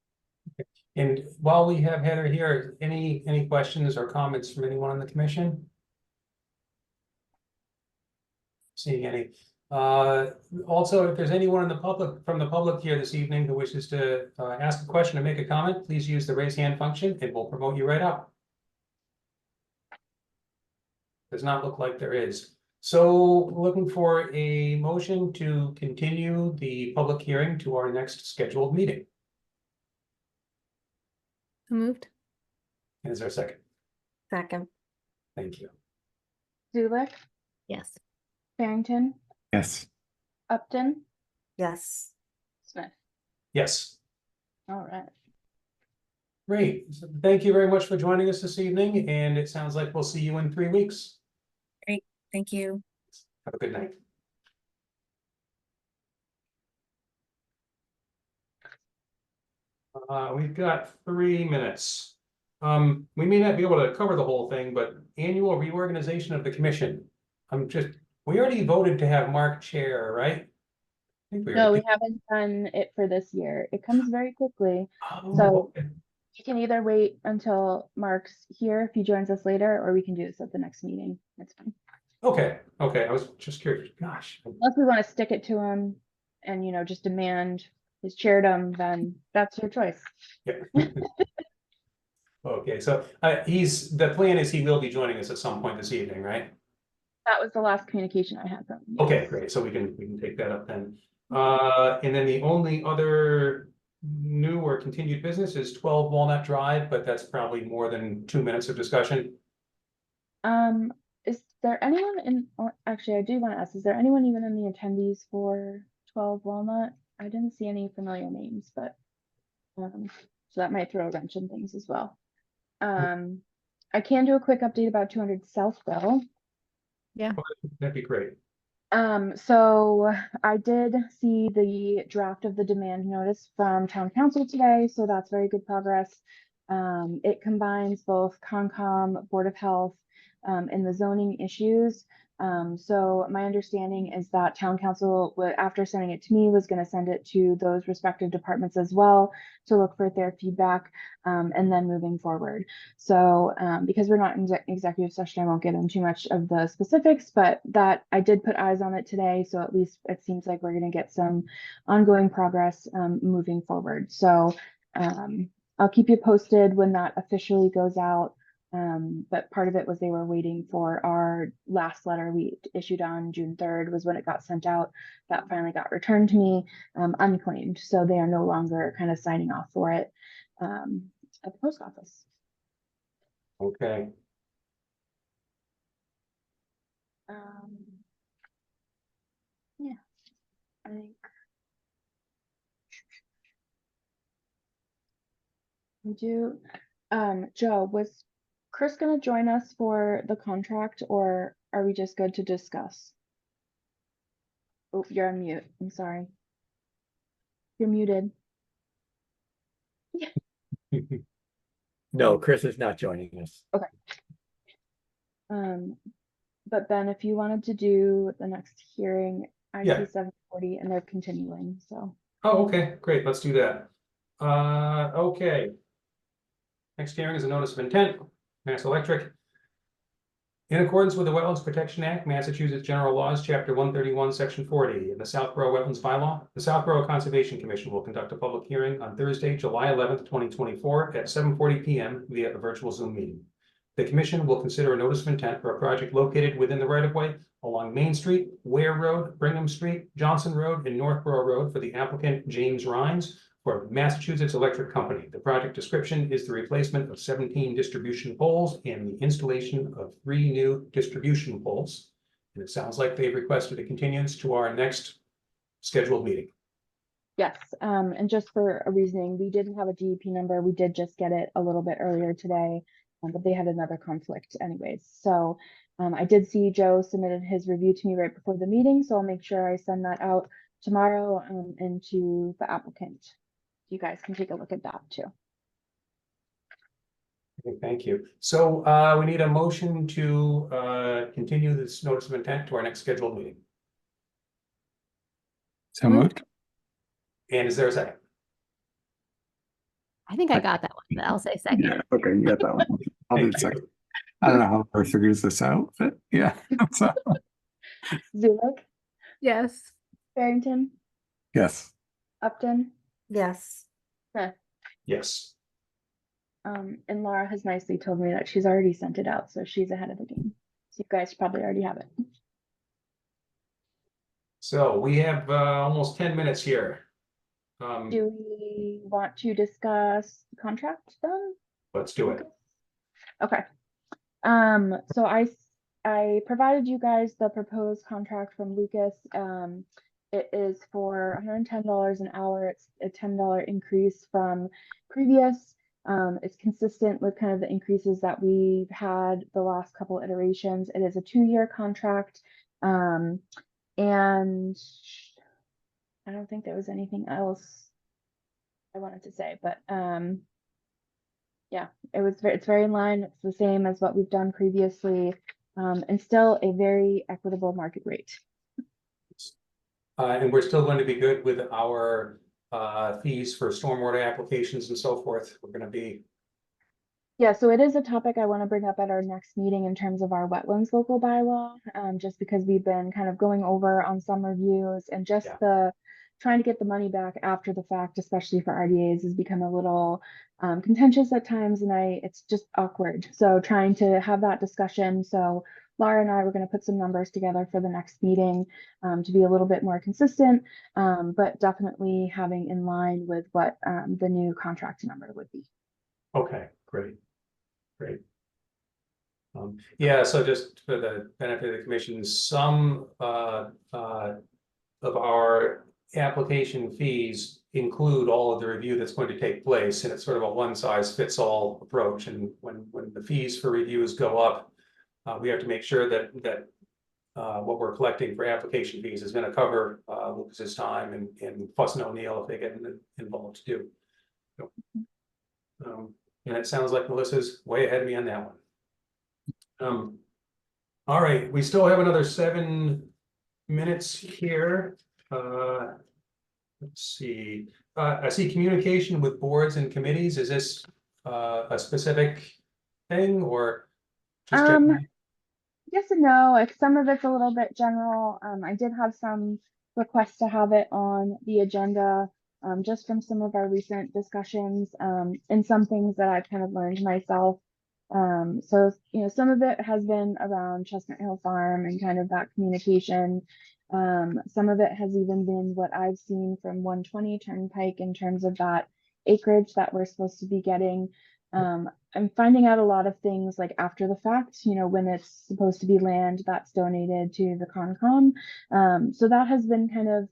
[SPEAKER 1] And while we have Heather here, any questions or comments from anyone on the commission? Seeing any. Also, if there's anyone in the public, from the public here this evening who wishes to ask a question or make a comment, please use the raise hand function and we'll promote you right up. Does not look like there is. So looking for a motion to continue the public hearing to our next scheduled meeting.
[SPEAKER 4] So moved.
[SPEAKER 1] And is there a second?
[SPEAKER 2] Second.
[SPEAKER 1] Thank you.
[SPEAKER 5] Zulik,
[SPEAKER 4] Yes.
[SPEAKER 5] Barrington,
[SPEAKER 3] Yes.
[SPEAKER 5] Upton,
[SPEAKER 2] Yes.
[SPEAKER 5] Smith.
[SPEAKER 1] Yes.
[SPEAKER 5] All right.
[SPEAKER 1] Great. So thank you very much for joining us this evening, and it sounds like we'll see you in 3 weeks.
[SPEAKER 12] Great. Thank you.
[SPEAKER 1] Have a good night. We've got 3 minutes. We may not be able to cover the whole thing, but annual reorganization of the commission. We already voted to have Mark chair, right? I think we
[SPEAKER 5] No,
[SPEAKER 1] already-
[SPEAKER 5] we haven't done it for this year. It comes very quickly.
[SPEAKER 1] Oh,
[SPEAKER 5] So
[SPEAKER 1] okay.
[SPEAKER 5] you can either wait until Mark's here if he joins us later, or we can do this at the next meeting. That's fine.
[SPEAKER 1] Okay, I was just curious. Gosh.
[SPEAKER 5] Unless we want to stick it to him and, just demand his chairdom, then that's your choice.
[SPEAKER 1] Yeah. Okay, so the plan is he will be joining us at some point this evening, right?
[SPEAKER 5] That was the last communication I had from him.
[SPEAKER 1] Okay, great. So we can take that up then. And then the only other new or continued business is 12 Walnut Drive, but that's probably more than 2 minutes of discussion.
[SPEAKER 5] Is there anyone actually, I do want to ask, is there anyone even in the attendees for 12 Walnut? I didn't see any familiar names, but so that might throw a wrench in things as well. I can do a quick update about 200 Southville.
[SPEAKER 4] Yeah.
[SPEAKER 1] That'd be great.
[SPEAKER 5] So I did see the draft of the demand notice from town council today, so that's very good progress. It combines both Concom, Board of Health, and the zoning issues. So my understanding is that town council, after sending it to me, was going to send it to those respective departments as well to look for their feedback, and then moving forward. So because we're not in executive session, I won't get into too much of the specifics, but that I did put eyes on it today. So at least it seems like we're going to get some ongoing progress moving forward. So I'll keep you posted when that officially goes out. But part of it was they were waiting for our last letter we issued on June 3rd was when it got sent out. That finally got returned to me unclaimed. So they are no longer kind of signing off for it at the post office.
[SPEAKER 1] Okay.
[SPEAKER 5] Yeah, I think we do. Joe, was Chris gonna join us for the contract, or are we just good to discuss? Oh, you're on mute. I'm sorry. You're muted.
[SPEAKER 9] No, Chris is not joining us.
[SPEAKER 5] Okay. But Ben, if you wanted to do the next hearing, I
[SPEAKER 1] Yeah.
[SPEAKER 5] see 7:40 and they're continuing, so.
[SPEAKER 1] Oh, okay, great. Let's do that. Okay. Next hearing is a notice of intent, Mass Electric. In accordance with the Wetlands Protection Act, Massachusetts General Laws, Chapter 131, Section 40, and the Southborough Wetlands Bylaw, the Southborough Conservation Commission will conduct a public hearing on Thursday, July 11th, 2024 at 7:40 p.m. via a virtual Zoom meeting. The commission will consider a notice of intent for a project located within the right-of-way along Main Street, Ware Road, Brigham Street, Johnson Road, and Northborough Road for the applicant James Rhines for Massachusetts Electric Company. The project description is the replacement of 17 distribution poles and the installation of 3 new distribution poles. And it sounds like they've requested a continuance to our next scheduled meeting.
[SPEAKER 5] Yes, and just for a reasoning, we didn't have a DEP number. We did just get it a little bit earlier today. but they had another conflict anyways. So I did see Joe submitted his review to me right before the meeting, so I'll make sure I send that out tomorrow and to the applicant. You guys can take a look at that too.
[SPEAKER 1] Okay, thank you. So we need a motion to continue this notice of intent to our next scheduled meeting.
[SPEAKER 3] So moved.
[SPEAKER 1] And is there a second?
[SPEAKER 4] I think I got that one, but I'll say second.
[SPEAKER 3] Yeah, okay, you got that one. I'll do
[SPEAKER 1] Thank
[SPEAKER 3] the
[SPEAKER 1] you.
[SPEAKER 3] second. I don't know how Laura figures this out, but yeah. So,
[SPEAKER 5] Zulik,
[SPEAKER 4] Yes.
[SPEAKER 5] Barrington,
[SPEAKER 3] yes.
[SPEAKER 5] Upton,
[SPEAKER 2] Yes.
[SPEAKER 5] Smith.
[SPEAKER 1] Yes.
[SPEAKER 5] And Laura has nicely told me that she's already sent it out, so she's ahead of the game. So you guys probably already have it.
[SPEAKER 1] So we have almost 10 minutes here.
[SPEAKER 5] Do we want to discuss the contract then?
[SPEAKER 1] Let's do it.
[SPEAKER 5] Okay. So I provided you guys the proposed contract from Lucas. It is for $110 an hour. It's a $10 increase from previous. It's consistent with kind of the increases that we've had the last couple iterations. It is a 2-year contract. And I don't think there was anything else I wanted to say, but yeah, it's very in line. It's the same as what we've done previously, and still a very equitable market rate.
[SPEAKER 1] And we're still going to be good with our fees for stormwater applications and so forth. We're going to be.
[SPEAKER 5] Yeah, so it is a topic I want to bring up at our next meeting in terms of our wetlands local bylaw, just because we've been kind of going over on some reviews and just
[SPEAKER 1] Yeah.
[SPEAKER 5] Trying to get the money back after the fact, especially for RDAs, has become a little contentious at times, and it's just awkward. So trying to have that discussion. So Laura and I were going to put some numbers together for the next meeting to be a little bit more consistent, but definitely having in line with what the new contract number would be.
[SPEAKER 1] Okay, great. Great. Yeah, so just for the benefit of the commission, some of our application fees include all of the review that's going to take place, and it's sort of a one-size-fits-all approach. And when the fees for reviews go up, we have to make sure that what we're collecting for application fees is going to cover Lucas's time and Fuss and O'Neill if they get involved too. So, and it sounds like Melissa's way ahead of me on that one. All right, we still have another 7 minutes here. Let's see. I see communication with boards and committees. Is this a specific thing or just general?
[SPEAKER 5] Yes and no. Some of it's a little bit general. I did have some requests to have it on the agenda, just from some of our recent discussions, and some things that I've kind of learned myself. So, you know, some of it has been around Chestnut Hill Farm and kind of that communication. Some of it has even been what I've seen from 120 Turnpike in terms of that acreage that we're supposed to be getting. I'm finding out a lot of things like after the fact, you know, when it's supposed to be land that's donated to the Concom. So that has been kind of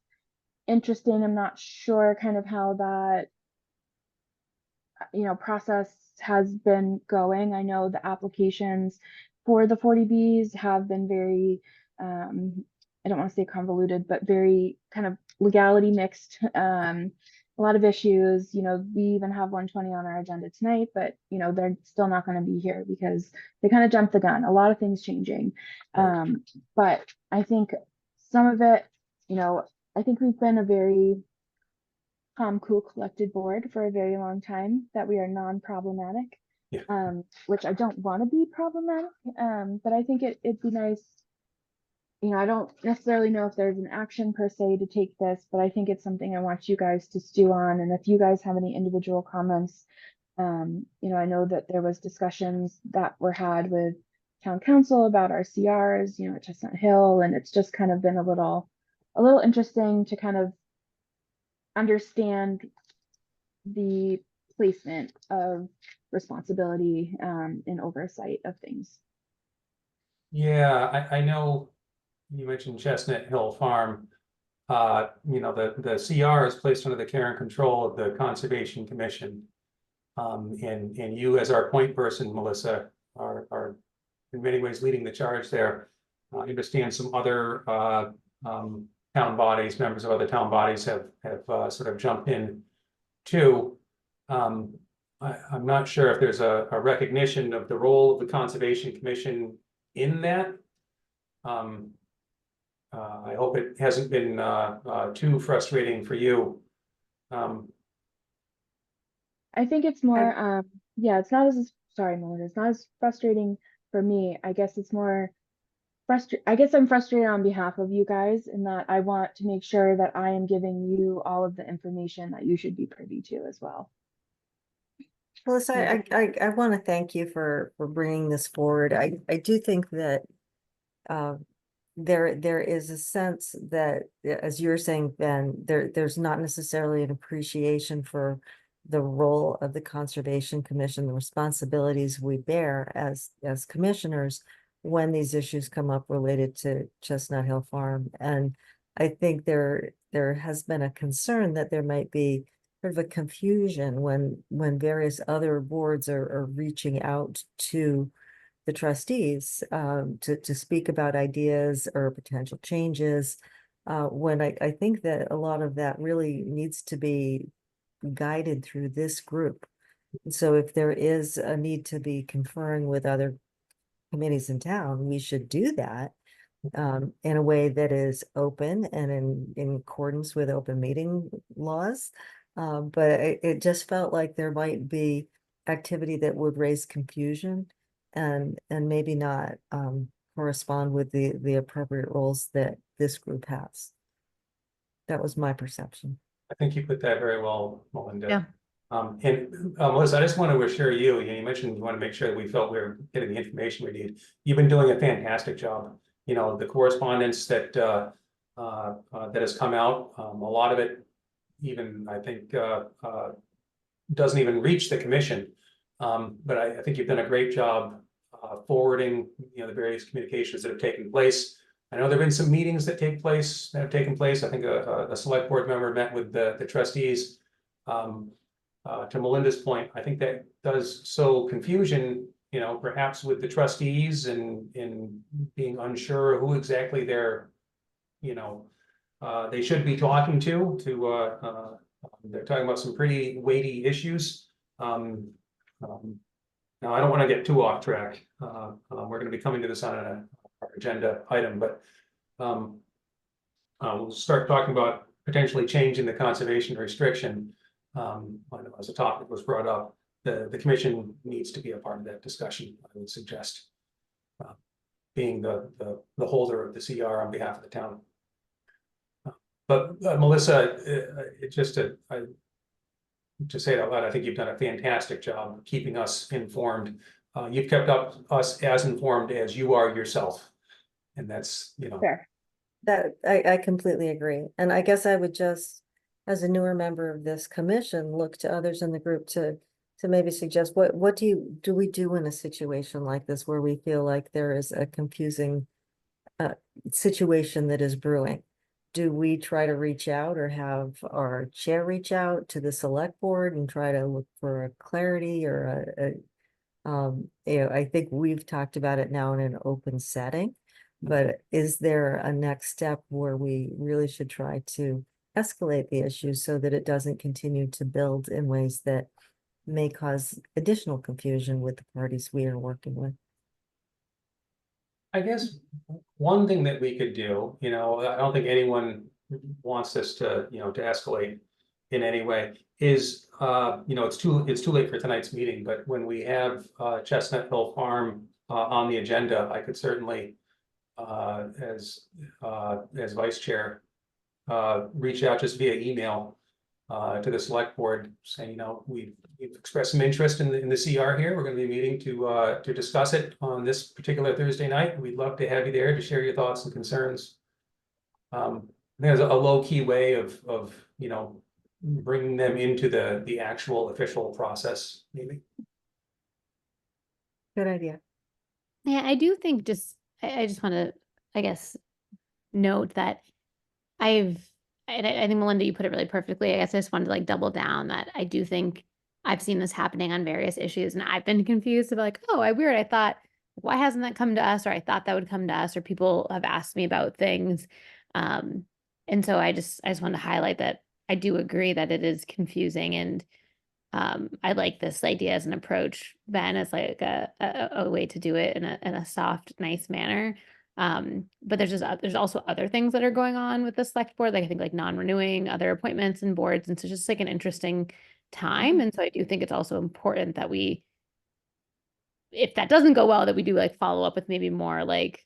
[SPEAKER 5] interesting. I'm not sure kind of how that, you know, process has been going. I know the applications for the 40Bs have been very, I don't want to say convoluted, but very kind of legality mixed. A lot of issues, you know, we even have 120 on our agenda tonight, but, you know, they're still not going to be here because they kind of jumped the gun. A lot of things changing. But I think some of it, you know, I think we've been a very calm, cool, collected board for a very long time, that we are non-problematic, which I don't want to be problematic, but I think it'd be nice. You know, I don't necessarily know if there's an action per se to take this, but I think it's something I want you guys to stew on. And if you guys have any individual comments, you know, I know that there was discussions that were had with town council about our CRs, you know, at Chestnut Hill, and it's just kind of been a little interesting to kind of understand the placement of responsibility and oversight of things.
[SPEAKER 1] Yeah, I know you mentioned Chestnut Hill Farm. You know, the CR is placed under the care and control of the Conservation Commission. And you as our point person, Melissa, are in many ways leading the charge there. I understand some other town bodies, members of other town bodies have sort of jumped in too. I'm not sure if there's a recognition of the role of the Conservation Commission in that. I hope it hasn't been too frustrating for you.
[SPEAKER 5] I think it's more, yeah, it's not as, sorry, Melinda, it's not as frustrating for me. I guess it's more I guess I'm frustrated on behalf of you guys in that I want to make sure that I am giving you all of the information that you should be privy to as well.
[SPEAKER 2] Melissa, I want to thank you for bringing this forward. I do think that there is a sense that, as you're saying, Ben, there's not necessarily an appreciation for the role of the Conservation Commission, the responsibilities we bear as commissioners when these issues come up related to Chestnut Hill Farm. And I think there has been a concern that there might be sort of a confusion when various other boards are reaching out to the trustees to speak about ideas or potential changes. When I think that a lot of that really needs to be guided through this group. So if there is a need to be conferring with other committees in town, we should do that in a way that is open and in accordance with open meeting laws. But it just felt like there might be activity that would raise confusion and maybe not correspond with the appropriate roles that this group has. That was my perception.
[SPEAKER 1] I think you put that very well, Melinda.
[SPEAKER 4] Yeah.
[SPEAKER 1] And Melissa, I just want to assure you, you mentioned you want to make sure that we felt we were getting the information we need. You've been doing a fantastic job. You know, the correspondence that that has come out, a lot of it even, I think, doesn't even reach the commission. But I think you've done a great job forwarding, the various communications that have taken place. I know there've been some meetings that have taken place. I think a select board member met with the trustees. To Melinda's point, I think that does sow confusion, perhaps with the trustees and being unsure who exactly they're, they should be talking to. They're talking about some pretty weighty issues. Now, I don't want to get too off track. We're going to be coming to this on our agenda item, but we'll start talking about potentially changing the conservation restriction. As a topic was brought up, the commission needs to be a part of that discussion. I would suggest being the holder of the CR on behalf of the town. But Melissa, to say it out loud, I think you've done a fantastic job keeping us informed. You've kept us as informed as you are yourself, and that's
[SPEAKER 5] Fair.
[SPEAKER 2] That I completely agree. And I guess I would just, as a newer member of this commission, look to others in the group to maybe suggest what do we do in a situation like this where we feel like there is a confusing situation that is brewing. Do we try to reach out or have our chair reach out to the select board and try to look for a clarity or I think we've talked about it now in an open setting, but is there a next step where we really should try to escalate the issue so that it doesn't continue to build in ways that may cause additional confusion with the parties we are working with?
[SPEAKER 1] I guess one thing that we could do, I don't think anyone wants this to, to escalate in any way, is, it's too late for tonight's meeting, but when we have Chestnut Hill Farm on the agenda, I could certainly, as vice chair, reach out just via email to the select board saying, we've expressed some interest in the CR here. We're going to be meeting to discuss it on this particular Thursday night. We'd love to have you there to share your thoughts and concerns. There's a low-key way of bringing them into the actual official process, maybe.
[SPEAKER 2] Good idea.
[SPEAKER 4] Yeah, I do think I just want to, I guess, note that I think Melinda, you put it really perfectly. I guess I just wanted to double down that I do think I've seen this happening on various issues and I've been confused about like, oh, weird. I thought, why hasn't that come to us? Or I thought that would come to us, or people have asked me about things. And so I just wanted to highlight that I do agree that it is confusing, and I like this idea as an approach, Ben, as like a way to do it in a soft, nice manner. But there's also other things that are going on with the select board, like I think like non-renewing other appointments and boards, and so just like an interesting time. And so I do think it's also important that we, if that doesn't go well, that we do like follow up with maybe more like,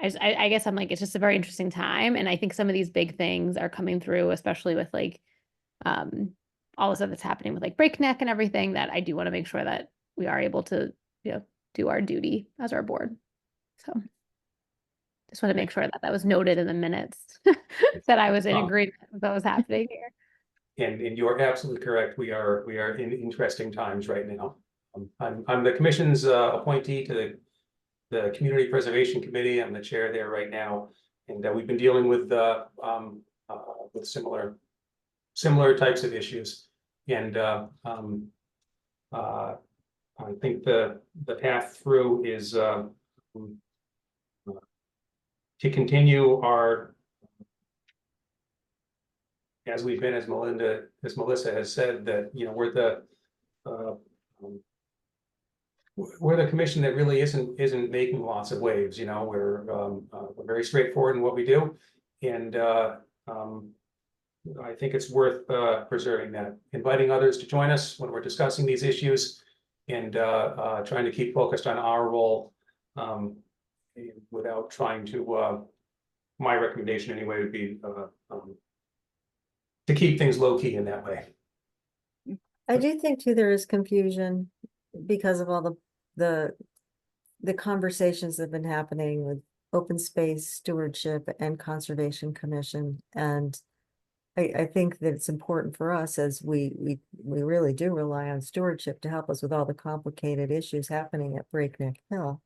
[SPEAKER 4] I guess I'm like, it's just a very interesting time. And I think some of these big things are coming through, especially with like all the stuff that's happening with like Breakneck and everything, that I do want to make sure that we are able to, do our duty as our board. So just want to make sure that that was noted in the minutes, that I was in agreement with what was happening here.
[SPEAKER 1] And you're absolutely correct. We are in interesting times right now. I'm the commission's appointee to the Community Preservation Committee. I'm the chair there right now, and we've been dealing with similar types of issues. And I think the path through is to continue our, as we've been, as Melissa has said, that we're the commission that really isn't making lots of waves. We're very straightforward in what we do, and I think it's worth preserving that, inviting others to join us when we're discussing these issues, and trying to keep focused on our role without trying to. My recommendation anyway would be to keep things low key in that way.
[SPEAKER 2] I do think too, there is confusion because of all the conversations that have been happening with open space stewardship and conservation commission. And I think that it's important for us, as we really do rely on stewardship to help us with all the complicated issues happening at Breakneck Hill.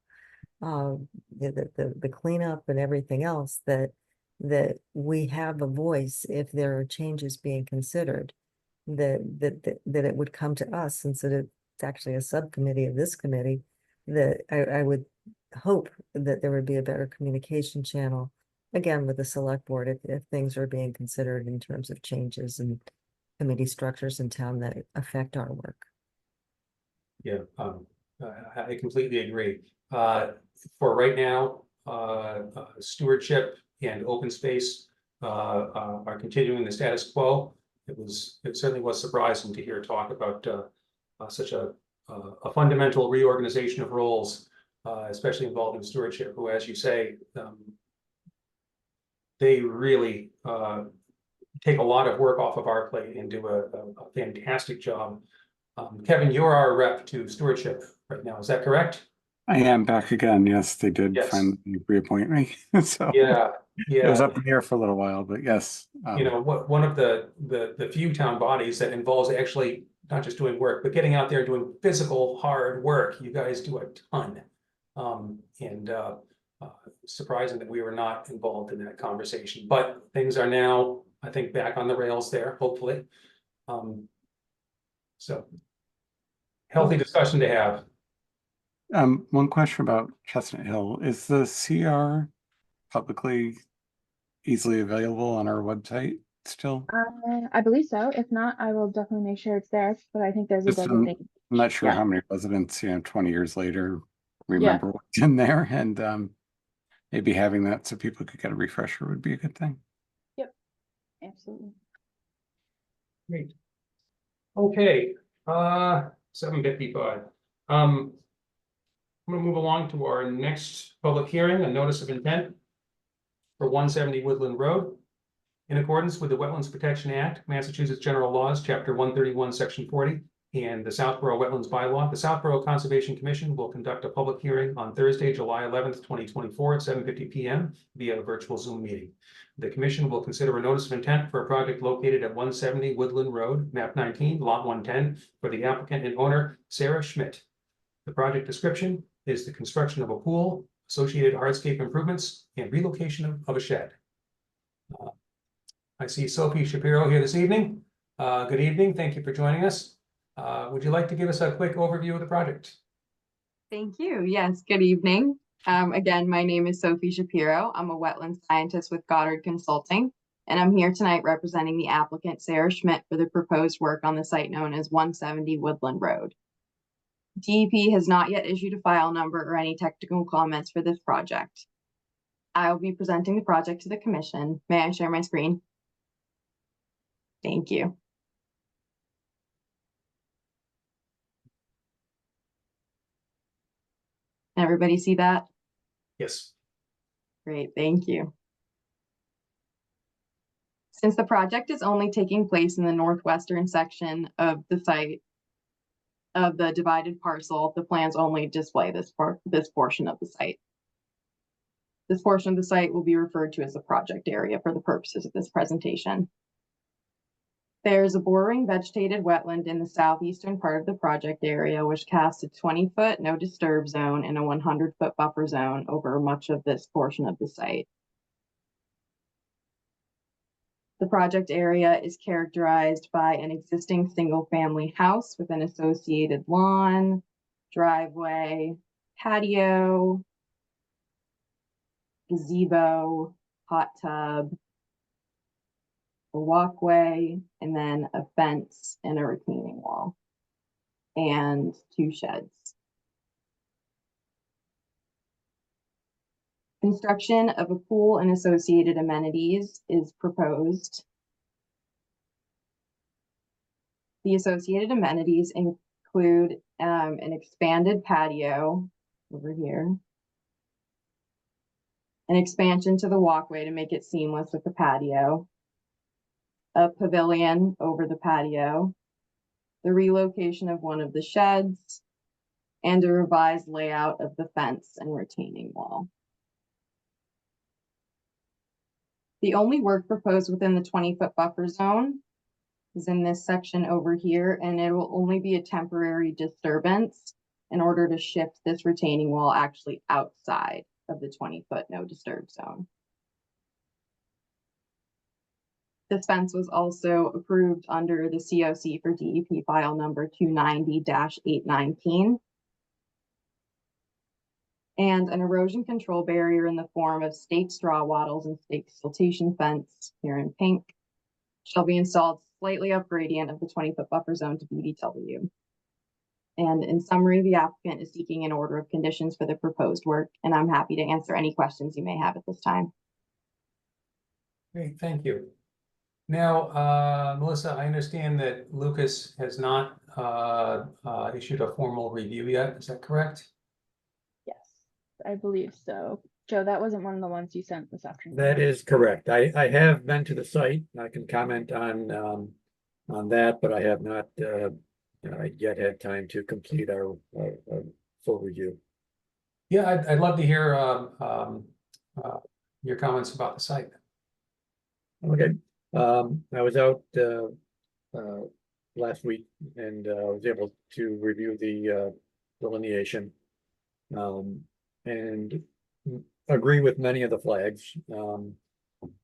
[SPEAKER 2] The cleanup and everything else, that we have a voice if there are changes being considered, that it would come to us, since it's actually a subcommittee of this committee, that I would hope that there would be a better communication channel, again, with the select board, if things are being considered in terms of changes and committee structures in town that affect our work.
[SPEAKER 1] Yeah, I completely agree. For right now, stewardship and open space are continuing the status quo. It certainly was surprising to hear talk about such a fundamental reorganization of roles, especially involving stewardship, who, as you say, they really take a lot of work off of our plate and do a fantastic job. Kevin, you're our rep to stewardship right now, is that correct?
[SPEAKER 3] I am back again. Yes, they did
[SPEAKER 1] Yes.
[SPEAKER 3] finally reappoint me. So
[SPEAKER 1] Yeah.
[SPEAKER 3] it was up in the air for a little while, but yes.
[SPEAKER 1] One of the few town bodies that involves actually not just doing work, but getting out there and doing physical hard work. You guys do a ton. Surprising that we were not involved in that conversation, but things are now, I think, back on the rails there, hopefully. So healthy discussion to have.
[SPEAKER 3] One question about Chestnut Hill. Is the CR publicly easily available on our website still?
[SPEAKER 5] I believe so. If not, I will definitely make sure it's there, but I think there's a
[SPEAKER 3] Just,
[SPEAKER 5] designation.
[SPEAKER 3] I'm not sure
[SPEAKER 5] Yeah.
[SPEAKER 3] how many residents, 20 years later, remember what's in there, and maybe having that so people could get a refresher would be a good thing.
[SPEAKER 5] Yep, absolutely.
[SPEAKER 1] Great. Okay, 7:55. I'm gonna move along to our next public hearing, a notice of intent for 170 Woodland Road. In accordance with the Wetlands Protection Act, Massachusetts General Laws, Chapter 131, Section 40, and the Southborough Wetlands Bylaw, the Southborough Conservation Commission will conduct a public hearing on Thursday, July 11th, 2024 at 7:50 p.m. via a virtual Zoom meeting. The commission will consider a notice of intent for a project located at 170 Woodland Road, map 19, lot 110, for the applicant and owner, Sarah Schmidt. The project description is the construction of a pool, associated hardscape improvements, and relocation of a shed. I see Sophie Shapiro here this evening. Good evening. Thank you for joining us. Would you like to give us a quick overview of the project?
[SPEAKER 13] Thank you. Yes, good evening. Again, my name is Sophie Shapiro. I'm a wetland scientist with Goddard Consulting, and I'm here tonight representing the applicant Sarah Schmidt for the proposed work on the site known as 170 Woodland Road. DEP has not yet issued a file number or any technical comments for this project. I will be presenting the project to the commission. May I share my screen? Thank you. Everybody see that?
[SPEAKER 1] Yes.
[SPEAKER 13] Great, thank you. Since the project is only taking place in the northwestern section of the site of the divided parcel, the plans only display this portion of the site. This portion of the site will be referred to as the project area for the purposes of this presentation. There's a bordering vegetated wetland in the southeastern part of the project area, which casts a 20-foot no disturb zone and a 100-foot buffer zone over much of this portion of the site. The project area is characterized by an existing single-family house with an associated lawn, driveway, patio, gazebo, hot tub, a walkway, and then a fence and a retaining wall, and 2 sheds. Construction of a pool and associated amenities is proposed. The associated amenities include an expanded patio over here, an expansion to the walkway to make it seamless with the patio, a pavilion over the patio, the relocation of one of the sheds, and a revised layout of the fence and retaining wall. The only work proposed within the 20-foot buffer zone is in this section over here, and it will only be a temporary disturbance in order to shift this retaining wall actually outside of the 20-foot no disturb zone. This fence was also approved under the COC for DEP file number 290-819. And an erosion control barrier in the form of staked straw wattles and staked siltation fence, here in pink, shall be installed slightly up gradient of the 20-foot buffer zone to BBW. And in summary, the applicant is seeking an order of conditions for the proposed work, and I'm happy to answer any questions you may have at this time.
[SPEAKER 1] Great, thank you. Now, Melissa, I understand that Lucas has not issued a formal review yet. Is that correct?
[SPEAKER 5] Yes, I believe so. Joe, that wasn't one of the ones you sent this afternoon.
[SPEAKER 9] That is correct. I have been to the site. I can comment on that, but I have not yet had time to complete our full review.
[SPEAKER 1] Yeah, I'd love to hear your comments about the site.
[SPEAKER 9] Okay. I was out last week and was able to review the delineation and agree with many of the flags.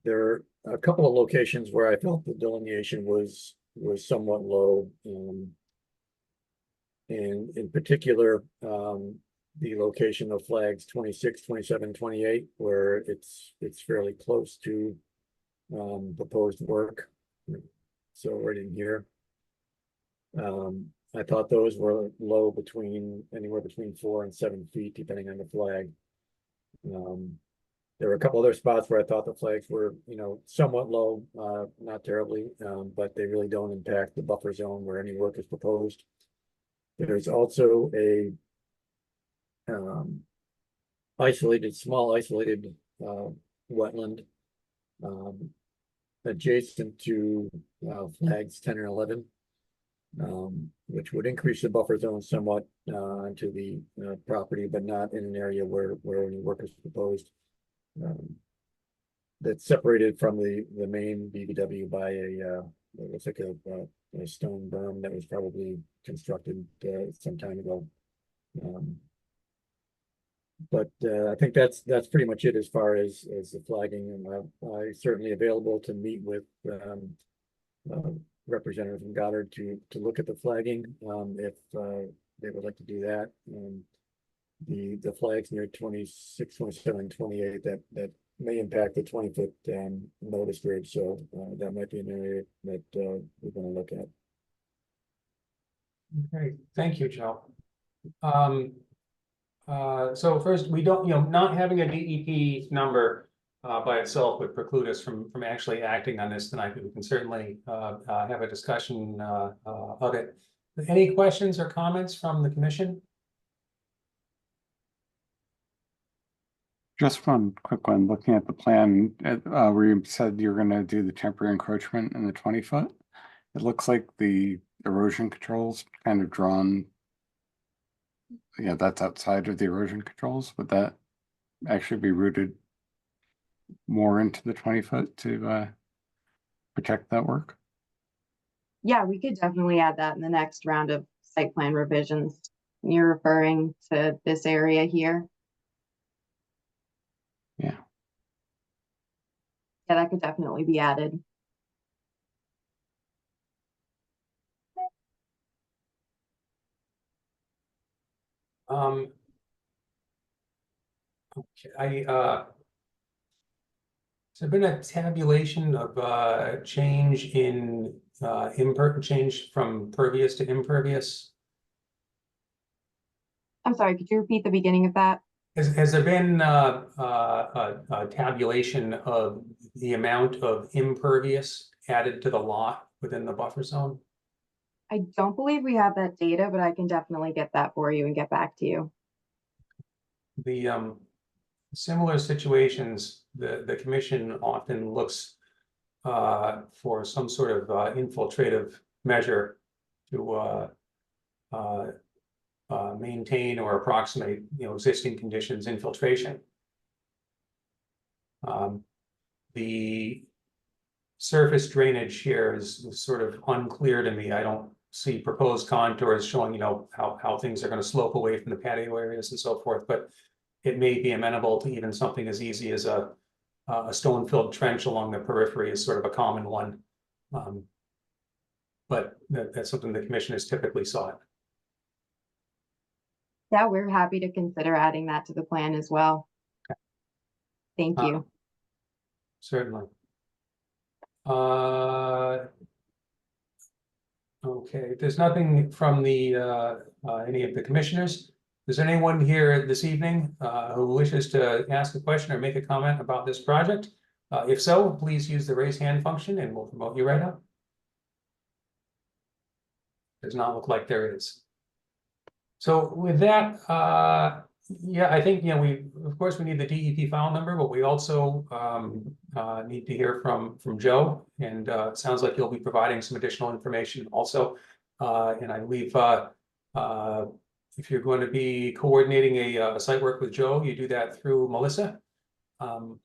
[SPEAKER 9] There are a couple of locations where I felt the delineation was somewhat low, and in particular, the location of flags 26, 27, 28, where it's fairly close to proposed work. So right in here. I thought those were low, between anywhere between 4 and 7 feet, depending on the flag. There were a couple other spots where I thought the flags were, somewhat low, not terribly, but they really don't impact the buffer zone where any work is proposed. There's also a small isolated wetland adjacent to flags 10 and 11, which would increase the buffer zone somewhat onto the property, but not in an area where any work is proposed. That's separated from the main BBW by it looks like a stone berm that was probably constructed some time ago. But I think that's pretty much it as far as the flagging, and I certainly available to meet with representative from Goddard to look at the flagging, if they would like to do that. The flags near 26, 27, 28 that may impact the 20-foot notice grid. So that might be an area that we're going to look at.
[SPEAKER 1] Okay, thank you, Joe. So first, we don't, not having a DEP number by itself would preclude us from actually acting on this tonight, but we can certainly have a discussion of it. Any questions or comments from the commission?
[SPEAKER 3] Just one quick one, looking at the plan, where you said you're gonna do the temporary encroachment in the 20-foot. It looks like the erosion controls kind of drawn. Yeah, that's outside of the erosion controls. Would that actually be rooted more into the 20-foot to protect that work?
[SPEAKER 13] Yeah, we could definitely add that in the next round of site plan revisions. You're referring to this area here?
[SPEAKER 3] Yeah.
[SPEAKER 13] Yeah, that could definitely be added.
[SPEAKER 1] Okay, has there been a tabulation of change in change from pervious to impervious?
[SPEAKER 13] I'm sorry, could you repeat the beginning of that?
[SPEAKER 1] Has there been a tabulation of the amount of impervious added to the lot within the buffer zone?
[SPEAKER 13] I don't believe we have that data, but I can definitely get that for you and get back to you.
[SPEAKER 1] The similar situations, the commission often looks for some sort of infiltrative measure to maintain or approximate, existing conditions, infiltration. The surface drainage here is sort of unclear to me. I don't see proposed contours showing, how things are going to slope away from the patio areas and so forth, but it may be amenable to even something as easy as a stone-filled trench along the periphery is sort of a common one. But that's something the commission has typically sought.
[SPEAKER 13] Yeah, we're happy to consider adding that to the plan as well.
[SPEAKER 1] Okay.
[SPEAKER 13] Thank you.
[SPEAKER 1] Certainly. Okay, there's nothing from the any of the commissioners. Is there anyone here this evening who wishes to ask a question or make a comment about this project? If so, please use the raise hand function and we'll promote you right up. Does not look like there is. So with that, yeah, I think, of course we need the DEP file number, but we also need to hear from Joe, and it sounds like you'll be providing some additional information also. And I believe if you're going to be coordinating a site work with Joe, you do that through Melissa. And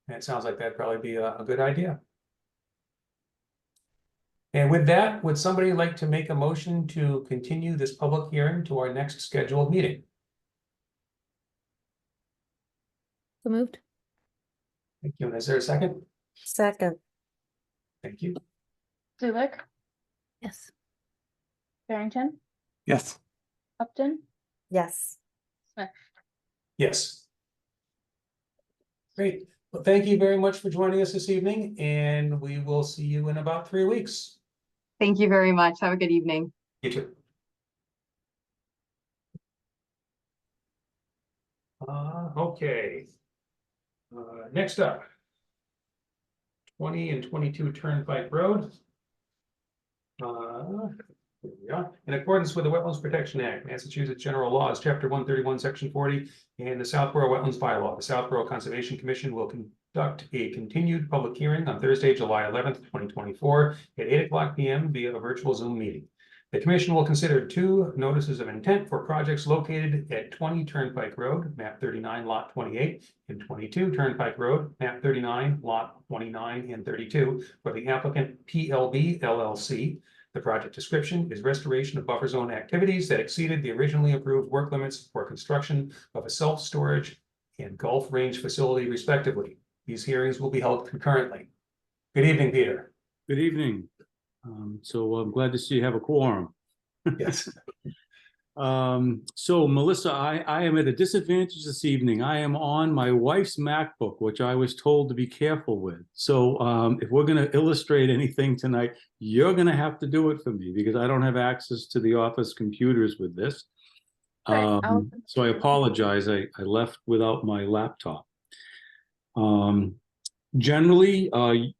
[SPEAKER 1] it sounds like that'd probably be a good idea. And with that, would somebody like to make a motion to continue this public hearing to our next scheduled meeting?
[SPEAKER 4] So moved.
[SPEAKER 1] Thank you. And is there a second?
[SPEAKER 2] Second.
[SPEAKER 1] Thank you.
[SPEAKER 5] Zulik,
[SPEAKER 4] Yes.
[SPEAKER 5] Barrington,
[SPEAKER 3] Yes.
[SPEAKER 5] Upton,
[SPEAKER 2] Yes.
[SPEAKER 5] Smith.
[SPEAKER 1] Yes. Great. Well, thank you very much for joining us this evening, and we will see you in about 3 weeks.
[SPEAKER 13] Thank you very much. Have a good evening.
[SPEAKER 1] You too. Okay. Next up. 20 and 22 Turnpike Road. Here we are. In accordance with the Wetlands Protection Act, Massachusetts General Laws, Chapter 131, Section 40, and the Southborough Wetlands Bylaw, the Southborough Conservation Commission will conduct a continued public hearing on Thursday, July 11th, 2024 at 8:00 p.m. via a virtual Zoom meeting. The commission will consider 2 notices of intent for projects located at 20 Turnpike Road, map 39, lot 28, and 22 Turnpike Road, map 39, lot 29 and 32 for the applicant PLB LLC. The project description is restoration of buffer zone activities that exceeded the originally approved work limits for construction of a self-storage and golf range facility respectively. These hearings will be held concurrently. Good evening, Peter.
[SPEAKER 3] Good evening.
[SPEAKER 14] So I'm glad to see you have a quorum.
[SPEAKER 1] Yes.
[SPEAKER 14] So Melissa, I am at a disadvantage this evening. I am on my wife's MacBook, which I was told to be careful with. So if we're going to illustrate anything tonight, you're going to have to do it for me because I don't have access to the office computers with this.
[SPEAKER 5] Right,
[SPEAKER 14] So I apologize. I left without my laptop. Generally,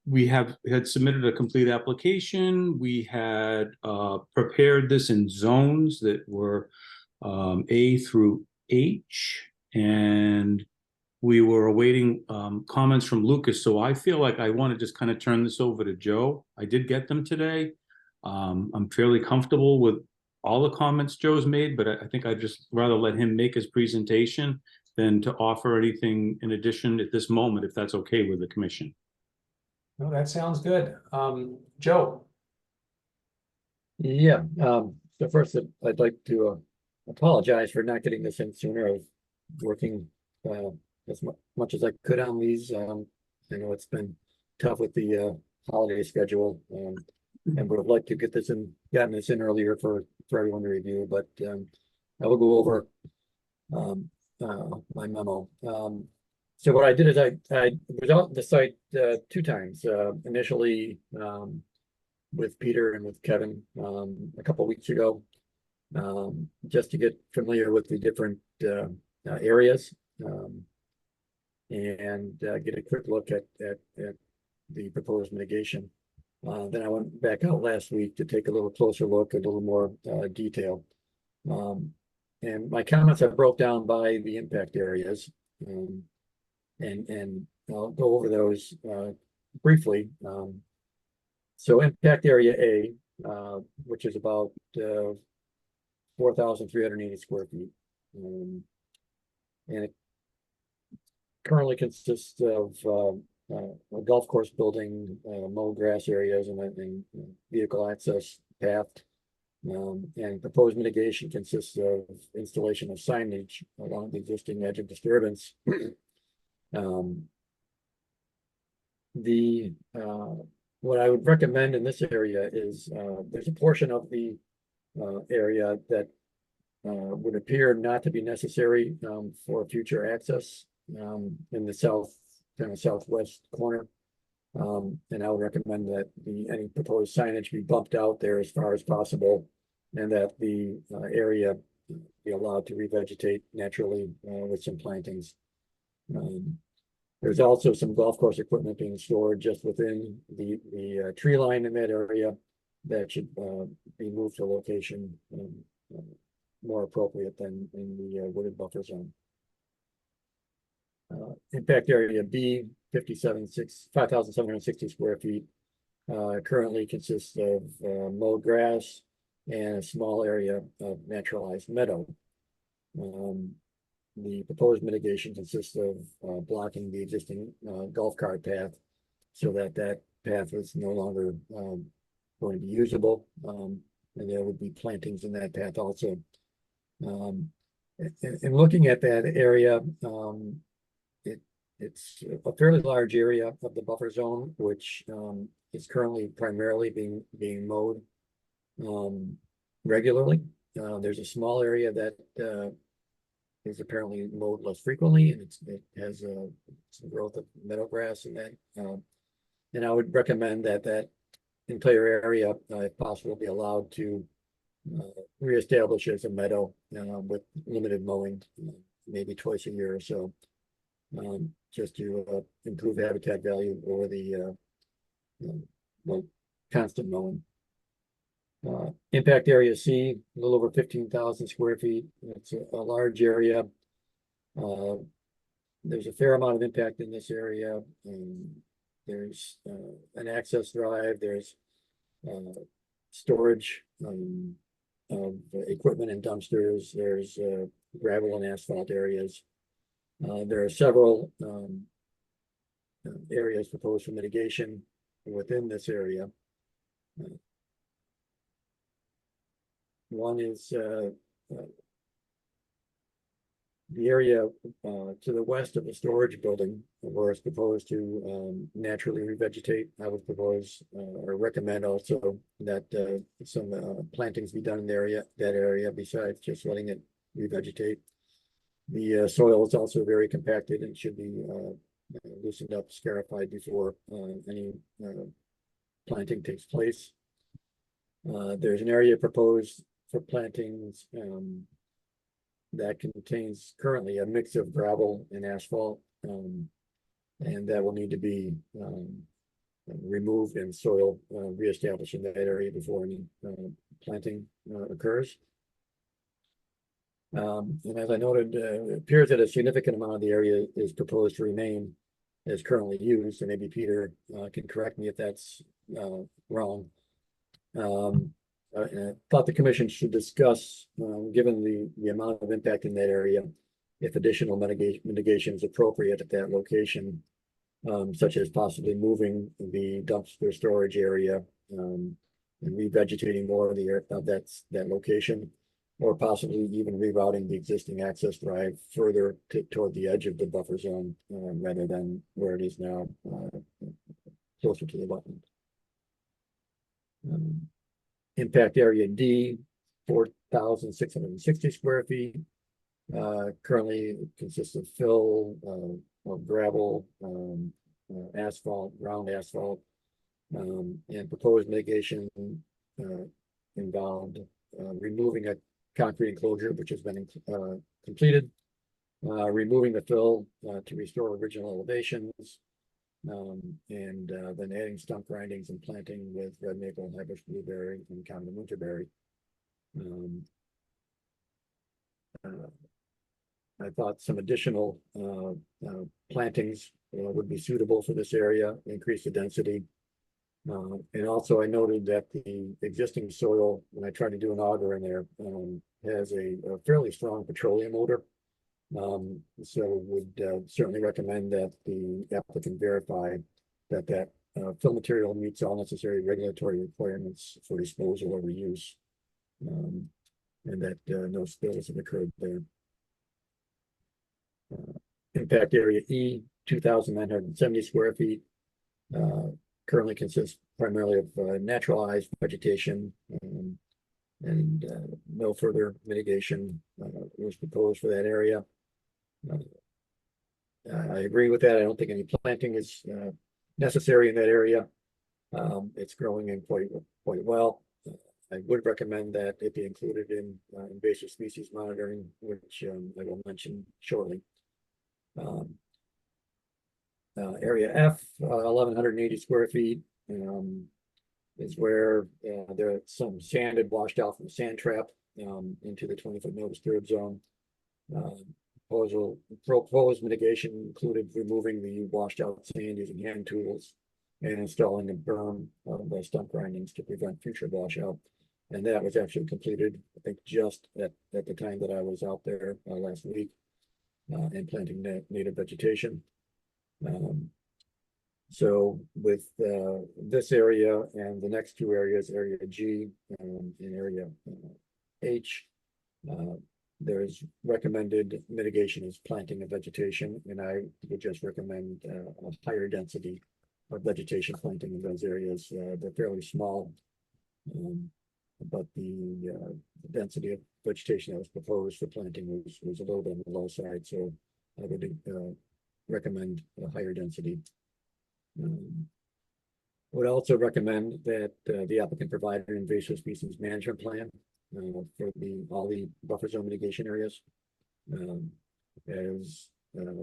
[SPEAKER 14] we had submitted a complete application. We had prepared this in zones that were A through H, and we were awaiting comments from Lucas. So I feel like I want to just kind of turn this over to Joe. I did get them today. I'm fairly comfortable with all the comments Joe's made, but I think I'd just rather let him make his presentation than to offer anything in addition at this moment, if that's okay with the commission.
[SPEAKER 1] No, that sounds good. Joe.
[SPEAKER 9] Yeah, so first I'd like to apologize for not getting this in sooner. I was working as much as I could on these. I know it's been tough with the holiday schedule, and would have liked to get this in, gotten this in earlier for everyone to review, but I will go over my memo. So what I did is I was out the site 2 times, initially with Peter and with Kevin a couple of weeks ago, just to get familiar with the different areas and get a quick look at the proposed mitigation. Then I went back out last week to take a little closer look, a little more detail. And my comments are broke down by the impact areas. And I'll go over those briefly. So impact area A, which is about 4,380 square feet. And it currently consists of a golf course building, mowed grass areas, and vehicle access path. And proposed mitigation consists of installation of signage along the existing edge of disturbance. What I would recommend in this area is there's a portion of the area that would appear not to be necessary for future access in the southwest corner. And I would recommend that any proposed signage be bumped out there as far as possible, and that the area be allowed to revegetate naturally with some plantings. There's also some golf course equipment being stored just within the tree line in that area that should be moved to a location more appropriate than in the wooded buffer zone. Impact area B, 5,760 square feet, currently consists of mowed grass and a small area of naturalized meadow. The proposed mitigation consists of blocking the existing golf cart path so that path is no longer going to be usable, and there would be plantings in that path also. And looking at that area, it's a fairly large area of the buffer zone, which is currently primarily being mowed regularly. There's a small area that is apparently mowed less frequently, and it has some growth of meadow grass in that. And I would recommend that entire area, if possible, be allowed to reestablish as a meadow with limited mowing, maybe twice a year or so, just to improve habitat value over the constant mowing. Impact area C, a little over 15,000 square feet. It's a large area. There's a fair amount of impact in this area. There's an access drive. There's storage of equipment and dumpsters. There's gravel and asphalt areas. There are several areas proposed for mitigation within this area. One is the area to the west of the storage building, where it's proposed to naturally revegetate, I would propose or recommend also that some plantings be done in that area besides just letting it revegetate. The soil is also very compacted and should be loosened up, scarified before any planting takes place. There's an area proposed for plantings that contains currently a mix of gravel and asphalt, and that will need to be removed and soil reestablished in that area before any planting occurs. And as I noted, it appears that a significant amount of the area is proposed to remain as currently used, and maybe Peter can correct me if that's wrong. I thought the commission should discuss, given the amount of impact in that area, if additional mitigation is appropriate at that location, such as possibly moving the dumpster storage area and revegetating more of that location, or possibly even rerouting the existing access drive further toward the edge of the buffer zone rather than where it is now, closer to the wetland. Impact area D, 4,660 square feet. Currently consists of fill, of gravel, asphalt, ground asphalt, and proposed mitigation involved removing a concrete enclosure which has been completed, removing the fill to restore original elevations, and then adding stump grindings and planting with red maple, hibiscus blueberry, and common winterberry. I thought some additional plantings would be suitable for this area, increase the density. And also I noted that the existing soil, when I tried to do an auger in there, has a fairly strong petroleum odor. So would certainly recommend that the applicant verify that fill material meets all necessary regulatory requirements for disposal or reuse, and that no spills have occurred there. Impact area E, 2,970 square feet. Currently consists primarily of naturalized vegetation, and no further mitigation was proposed for that area. I agree with that. I don't think any planting is necessary in that area. It's growing in quite well. I would recommend that it be included in invasive species monitoring, which I will mention shortly. Area F, 1,180 square feet, is where there's some sand had washed out from the sand trap into the 20-foot no disturb zone. Proposed mitigation included removing the washed out sand using hand tools and installing a berm by stump grindings to prevent future washout. And that was actually completed, I think, just at the time that I was out there last week and planting native vegetation. So with this area and the next two areas, area G and area H, there's recommended mitigation is planting of vegetation, and I would just recommend a higher density of vegetation planting in those areas. They're fairly small, but the density of vegetation that was proposed for planting was a little bit on the low side, so I would recommend a higher density. Would also recommend that the applicant provide an invasive species management plan for all the buffer zone mitigation areas, as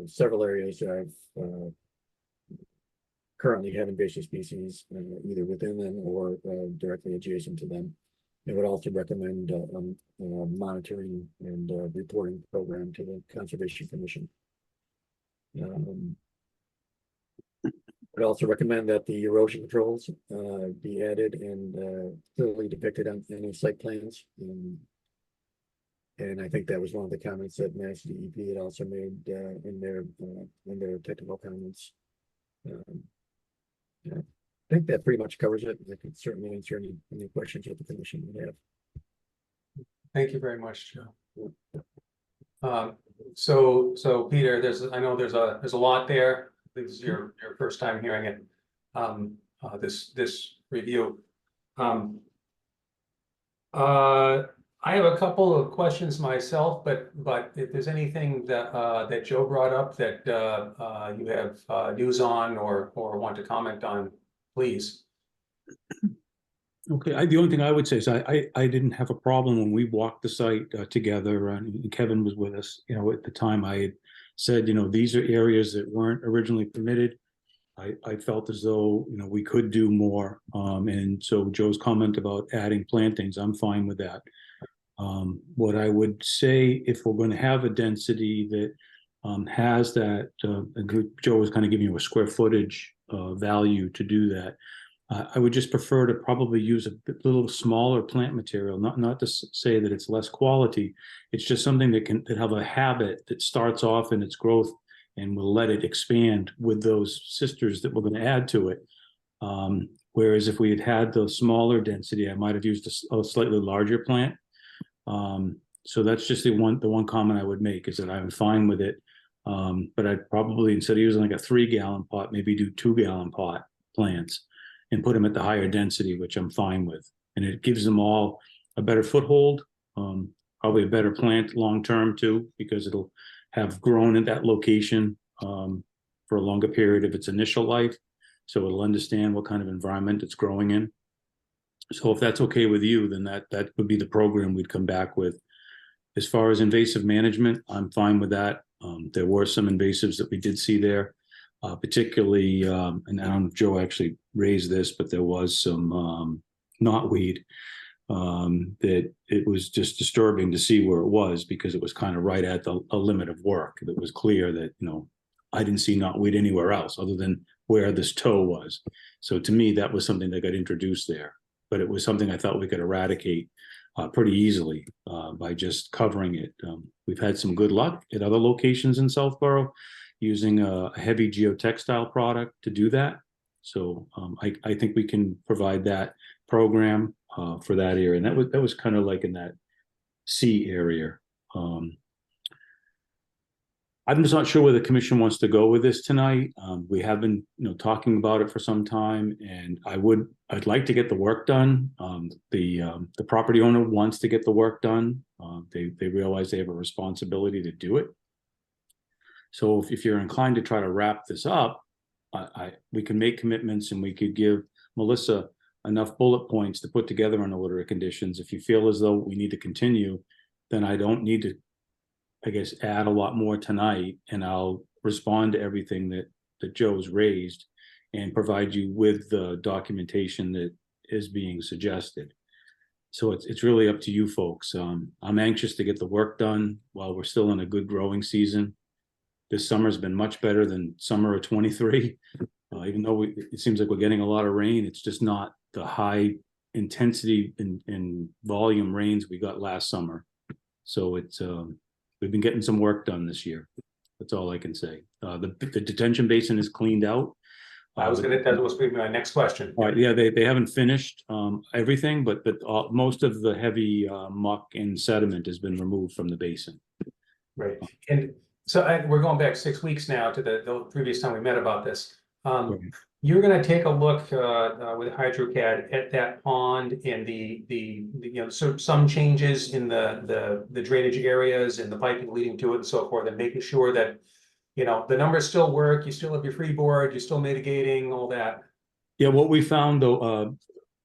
[SPEAKER 9] several areas have currently have invasive species either within them or directly adjacent to them. It would also recommend monitoring and reporting program to the Conservation Commission. I'd also recommend that the erosion controls be added and clearly depicted on any site plans. And I think that was one of the comments that Mass DEP had also made in their technical comments. I think that pretty much covers it. I could certainly answer any questions that the commission would have.
[SPEAKER 1] Thank you very much, Joe. So Peter, I know there's a lot there. This is your first time hearing it. This review. I have a couple of questions myself, but if there's anything that Joe brought up that you have news on or want to comment on, please.
[SPEAKER 14] Okay, the only thing I would say is I didn't have a problem when we walked the site together, and Kevin was with us. You know, at the time I had said, you know, these are areas that weren't originally permitted. I felt as though, you know, we could do more. And so Joe's comment about adding plantings, I'm fine with that. What I would say, if we're going to have a density that has that, Joe was kind of giving you a square footage value to do that. I would just prefer to probably use a little smaller plant material, not to say that it's less quality. It's just something that can have a habit that starts off in its growth and we'll let it expand with those sisters that we're going to add to it. Whereas if we had had the smaller density, I might have used a slightly larger plant. So that's just the one comment I would make, is that I'm fine with it. But I'd probably, instead of using like a 3-gallon pot, maybe do 2-gallon pot plants and put them at the higher density, which I'm fine with. And it gives them all a better foothold, probably a better plant long-term too, because it'll have grown at that location for a longer period of its initial life. So it'll understand what kind of environment it's growing in. So if that's okay with you, then that would be the program we'd come back with. As far as invasive management, I'm fine with that. There were some invasives that we did see there, particularly, and I don't know if Joe actually raised this, but there was some knotweed that it was just disturbing to see where it was, because it was kind of right at a limit of work. It was clear that, you know, I didn't see knotweed anywhere else other than where this toe was. So to me, that was something that got introduced there, but it was something I thought we could eradicate pretty easily by just covering it. We've had some good luck at other locations in Southborough using a heavy geotextile product to do that. So I think we can provide that program for that area. And that was kind of like in that C area. I'm just not sure where the commission wants to go with this tonight. We have been, you know, talking about it for some time, and I'd like to get the work done. The property owner wants to get the work done. They realize they have a responsibility to do it. So if you're inclined to try to wrap this up, we can make commitments, and we could give Melissa enough bullet points to put together an order of conditions. If you feel as though we need to continue, then I don't need to, I guess, add a lot more tonight, and I'll respond to everything that Joe's raised and provide you with the documentation that is being suggested. So it's really up to you folks. I'm anxious to get the work done while we're still in a good growing season. This summer's been much better than summer of 23. Even though it seems like we're getting a lot of rain, it's just not the high intensity and volume rains we got last summer. So it's we've been getting some work done this year. That's all I can say. The detention basin is cleaned out.
[SPEAKER 1] That was going to be my next question.
[SPEAKER 14] All right, yeah, they haven't finished everything, but most of the heavy muck and sediment has been removed from the basin.
[SPEAKER 1] Right, and so we're going back 6 weeks now to the previous time we met about this. You're going to take a look with HydroCAD at that pond and the you know, so some changes in the drainage areas and the piping leading to it and so forth, and making sure that, you know, the numbers still work, you still have your freeboard, you're still mitigating all that.
[SPEAKER 14] Yeah, what we found though,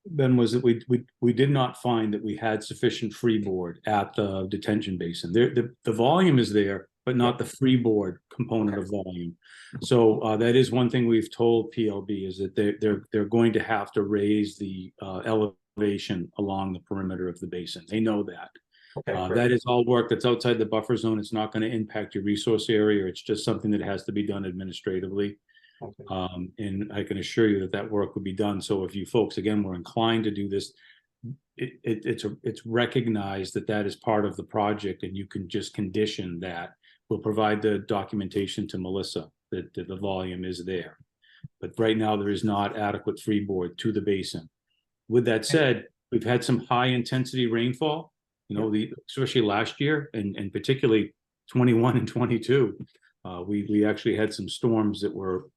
[SPEAKER 14] Ben, was that we did not find that we had sufficient freeboard at the detention basin. The volume is there, but not the freeboard component of volume. So that is one thing we've told PLB, is that they're going to have to raise the elevation along the perimeter of the basin. They know that. Okay, that is all work that's outside the buffer zone. It's not going to impact your resource area. It's just something that has to be done administratively. Okay. And I can assure you that work will be done. So if you folks, again, were inclined to do this, it's recognized that is part of the project, and you can just condition that. We'll provide the documentation to Melissa that the volume is there. But right now there is not adequate freeboard to the basin. With that said, we've had some high intensity rainfall, you know, especially last year, and particularly 21 and 22. We actually had some storms that were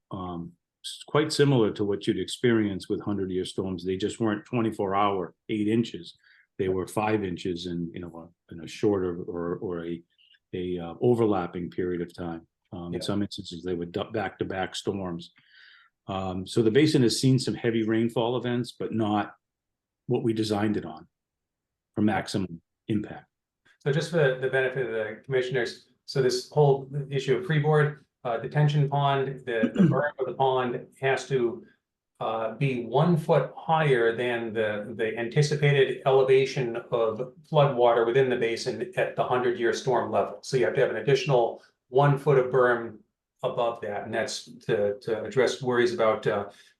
[SPEAKER 14] quite similar to what you'd experience with 100-year storms. They just weren't 24-hour 8 inches. They were 5 inches in a shorter or a overlapping period of time. In some instances, they were back-to-back storms. So the basin has seen some heavy rainfall events, but not what we designed it on for maximum impact.
[SPEAKER 1] So just for the benefit of the commissioners, so this whole issue of freeboard, detention pond, the berm of the pond has to be 1 foot higher than the anticipated elevation of flood water within the basin at the 100-year storm level. So you have to have an additional 1 foot of berm above that, and that's to address worries about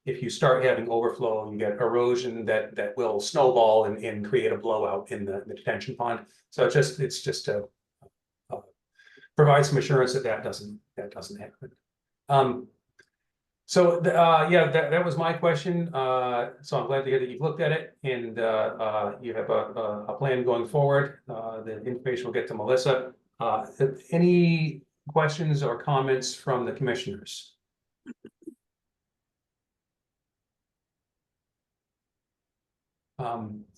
[SPEAKER 1] if you start having overflow, you get erosion that will snowball and create a blowout in the detention pond. So it's just to provide some assurance that doesn't happen. So that was my question. So I'm glad to hear that you've looked at it and you have a plan going forward. The information will get to Melissa. Any questions or comments from the commissioners?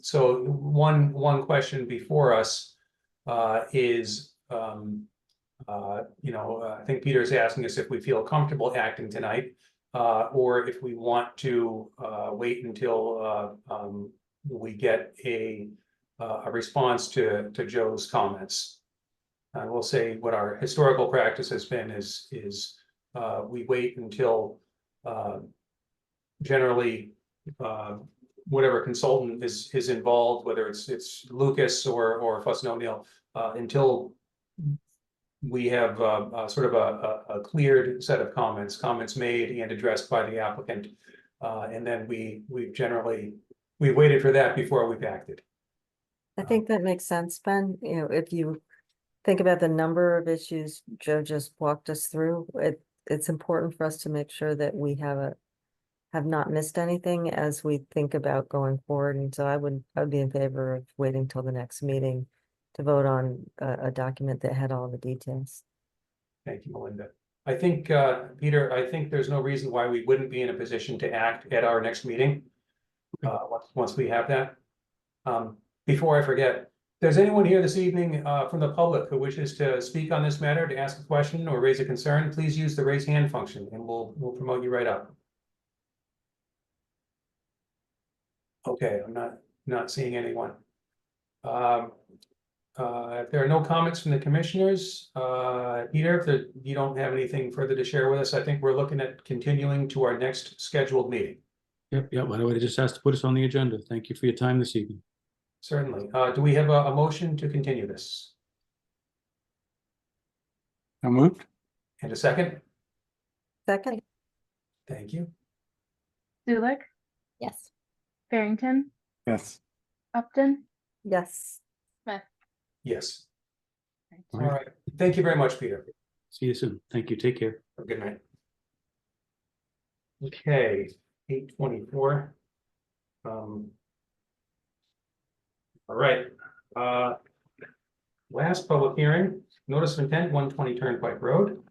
[SPEAKER 1] So one question before us is, I think Peter's asking us if we feel comfortable acting tonight, or if we want to wait until we get a response to Joe's comments. I will say what our historical practice has been is we wait until generally whatever consultant is involved, whether it's Lucas or Fuss and O'Neill, until we have sort of a cleared set of comments made and addressed by the applicant, and then we've waited for that before we've acted.
[SPEAKER 2] I think that makes sense, Ben. If you think about the number of issues Joe just walked us through, it's important for us to make sure that we have not missed anything as we think about going forward. And so I would be in favor of waiting till the next meeting to vote on a document that had all the details.
[SPEAKER 1] Thank you, Melinda. I think, Peter, I think there's no reason why we wouldn't be in a position to act at our next meeting. Once we have that. Before I forget, there's anyone here this evening from the public who wishes to speak on this matter, to ask a question or raise a concern, please use the raise hand function and we'll promote you right up. Okay, I'm not seeing anyone. If there are no comments from the commissioners, Peter, if you don't have anything further to share with us, I think we're looking at continuing to our next scheduled meeting.
[SPEAKER 14] Yep. I would have just asked to put us on the agenda. Thank you for your time this evening.
[SPEAKER 1] Certainly. Do we have a motion to continue this?
[SPEAKER 3] I moved.
[SPEAKER 1] And a second?
[SPEAKER 2] Second.
[SPEAKER 1] Thank you.
[SPEAKER 5] Zulik,
[SPEAKER 4] Yes.
[SPEAKER 5] Barrington,
[SPEAKER 3] Yes.
[SPEAKER 5] Upton,
[SPEAKER 2] Yes.
[SPEAKER 5] Smith.
[SPEAKER 1] Yes.
[SPEAKER 14] All
[SPEAKER 1] All right. Thank you very much, Peter.
[SPEAKER 14] See you soon. Thank you. Take care.
[SPEAKER 1] Have a good night. Okay, 8:24. All right. Last public hearing, notice of intent, 120 Turnpike Road.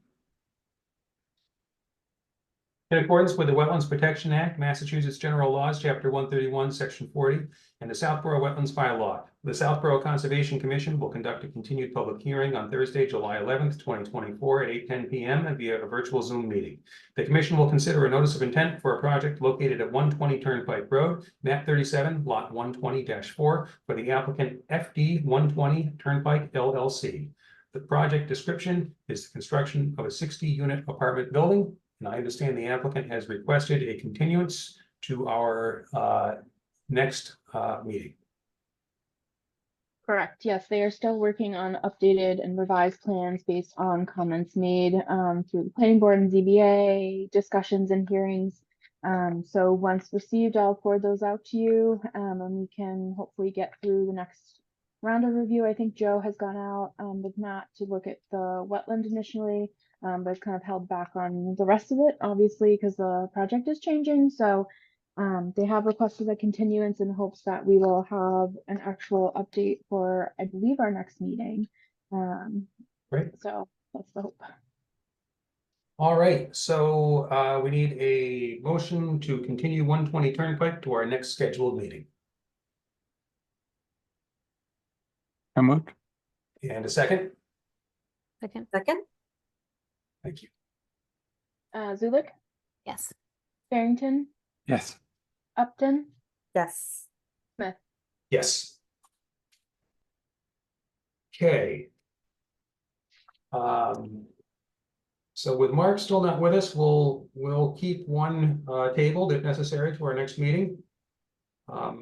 [SPEAKER 1] In accordance with the Wetlands Protection Act, Massachusetts General Laws, Chapter 131, Section 40, and the Southborough Wetlands Bylaw, the Southborough Conservation Commission will conduct a continued public hearing on Thursday, July 11th, 2024 at 8:10 p.m. and via a virtual Zoom meeting. The commission will consider a notice of intent for a project located at 120 Turnpike Road, map 37, lot 120-4, for the applicant FD 120 Turnpike LLC. The project description is the construction of a 60-unit apartment building. And I understand the applicant has requested a continuance to our next meeting.
[SPEAKER 5] Correct. Yes, they are still working on updated and revised plans based on comments made through the planning board and ZBA discussions and hearings. So once received, I'll forward those out to you, and we can hopefully get through the next round of review. I think Joe has gone out with Matt to look at the wetland initially, but kind of held back on the rest of it, obviously, because the project is changing. So they have requested a continuance in hopes that we will have an actual update for, I believe, our next meeting.
[SPEAKER 1] Great.
[SPEAKER 5] So that's the hope.
[SPEAKER 1] All right, so we need a motion to continue 120 Turnpike to our next scheduled meeting.
[SPEAKER 3] I moved.
[SPEAKER 1] And a second?
[SPEAKER 4] Second.
[SPEAKER 2] Second?
[SPEAKER 1] Thank you.
[SPEAKER 5] Zulik,
[SPEAKER 4] Yes.
[SPEAKER 5] Barrington,
[SPEAKER 3] Yes.
[SPEAKER 5] Upton,
[SPEAKER 2] Yes.
[SPEAKER 5] Smith.
[SPEAKER 1] Yes. Okay. So with Mark still not with us, we'll keep one tabled if necessary to our next meeting.
[SPEAKER 5] I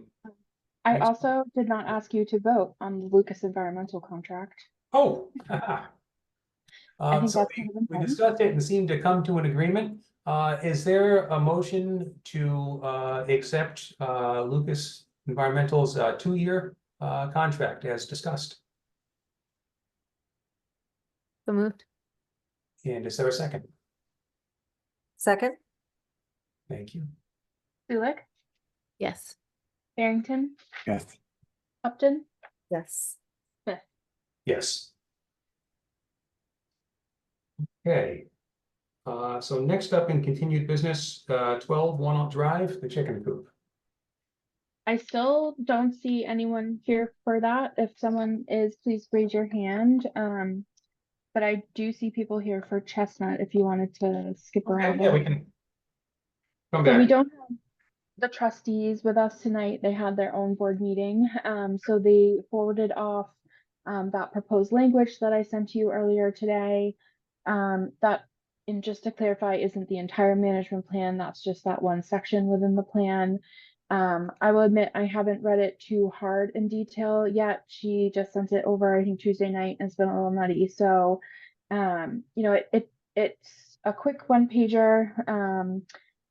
[SPEAKER 1] Next-
[SPEAKER 5] also did not ask you to vote on the Lucas environmental contract.
[SPEAKER 1] Oh.
[SPEAKER 5] I think
[SPEAKER 1] So
[SPEAKER 5] that's kind of
[SPEAKER 1] we
[SPEAKER 5] important.
[SPEAKER 1] discussed it and seemed to come to an agreement. Is there a motion to accept Lucas Environmental's 2-year contract as discussed?
[SPEAKER 4] So moved.
[SPEAKER 1] And is there a second?
[SPEAKER 2] Second?
[SPEAKER 1] Thank you.
[SPEAKER 5] Zulik,
[SPEAKER 4] Yes.
[SPEAKER 5] Barrington,
[SPEAKER 3] Yes.
[SPEAKER 5] Upton,
[SPEAKER 2] Yes.
[SPEAKER 5] Smith.
[SPEAKER 1] Yes. Okay. So next up in continued business, 12 Walnut Drive, the chicken coop.
[SPEAKER 5] I still don't see anyone here for that. If someone is, please raise your hand. But I do see people here for Chestnut if you wanted to skip around.
[SPEAKER 1] Yeah, we can come
[SPEAKER 5] So we
[SPEAKER 1] back.
[SPEAKER 5] don't have the trustees with us tonight. They had their own board meeting. So they forwarded off that proposed language that I sent to you earlier today. That, and just to clarify, isn't the entire management plan. That's just that one section within the plan. I will admit I haven't read it too hard in detail yet. She just sent it over, I think, Tuesday night, and it's been a little nutty. So, you know, it's a quick one pager.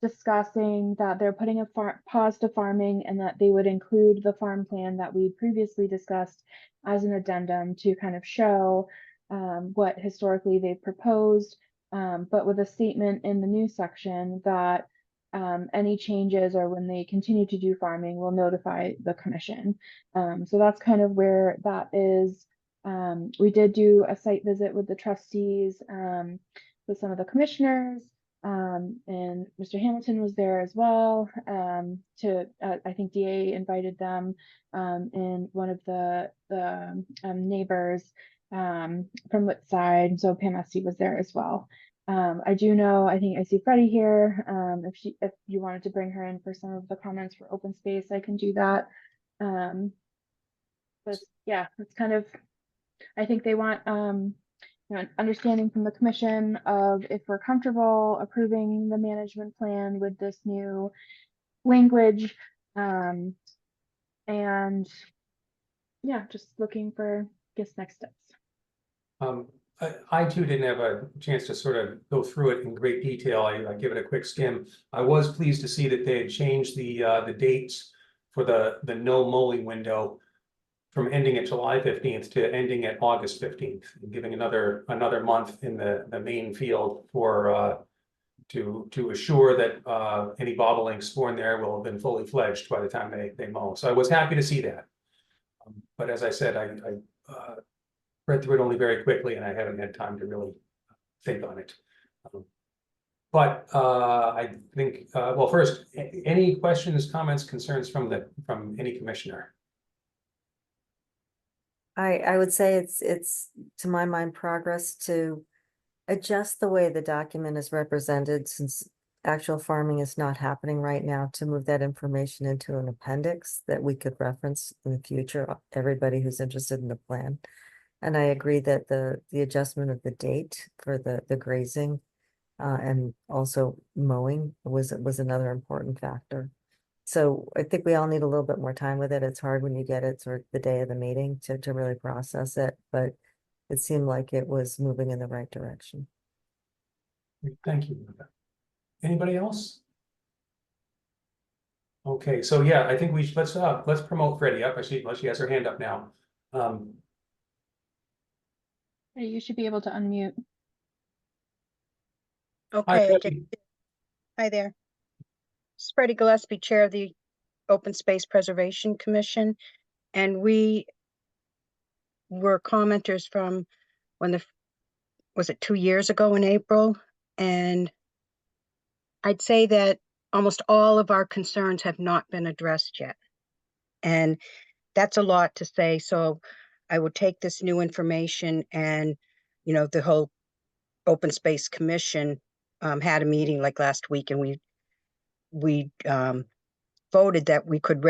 [SPEAKER 5] Discussing that they're putting a pause to farming and that they would include the farm plan that we previously discussed as an addendum to kind of show what historically they've proposed, but with a statement in the new section that any changes or when they continue to do farming will notify the commission. So that's kind of where that is. We did do a site visit with the trustees, with some of the commissioners. And Mr. Hamilton was there as well. I think DA invited them, and one of the neighbors from Woodside. So Pam Esty was there as well. I do know, I think I see Freddie here. If you wanted to bring her in for some of the comments for open space, I can do that. But yeah, it's kind of, I think they want you know, understanding from the commission of if we're comfortable approving the management plan with this new language. And yeah, just looking for, I guess, next steps.
[SPEAKER 1] I too didn't have a chance to sort of go through it in great detail. I give it a quick skim. I was pleased to see that they had changed the dates for the no mowing window from ending at July 15th to ending at August 15th, giving another month in the main field for to assure that any bobolinks born there will have been fully fledged by the time they mow. So I was happy to see that. But as I said, I read through it only very quickly and I haven't had time to really think on it. But I think, well, first, any questions, comments, concerns from any commissioner?
[SPEAKER 2] I would say it's to my mind progress to adjust the way the document is represented, since actual farming is not happening right now, to move that information into an appendix that we could reference in the future, everybody who's interested in the plan. And I agree that the adjustment of the date for the grazing and also mowing was another important factor. So I think we all need a little bit more time with it. It's hard when you get it sort of the day of the meeting to really process it, but it seemed like it was moving in the right direction.
[SPEAKER 1] Thank you. Anybody else? Okay, so yeah, I think we should, let's promote Freddie up. I see she has her hand up now.
[SPEAKER 5] You should be able to unmute.
[SPEAKER 1] Hi,
[SPEAKER 15] Okay,
[SPEAKER 1] Freddie.
[SPEAKER 15] hi there. Freddie Gillespie, Chair of the Open Space Preservation Commission, and we were commenters from when the was it 2 years ago in April? And I'd say that almost all of our concerns have not been addressed yet. And that's a lot to say. So I would take this new information and, the whole Open Space Commission had a meeting like last week, and we voted that we could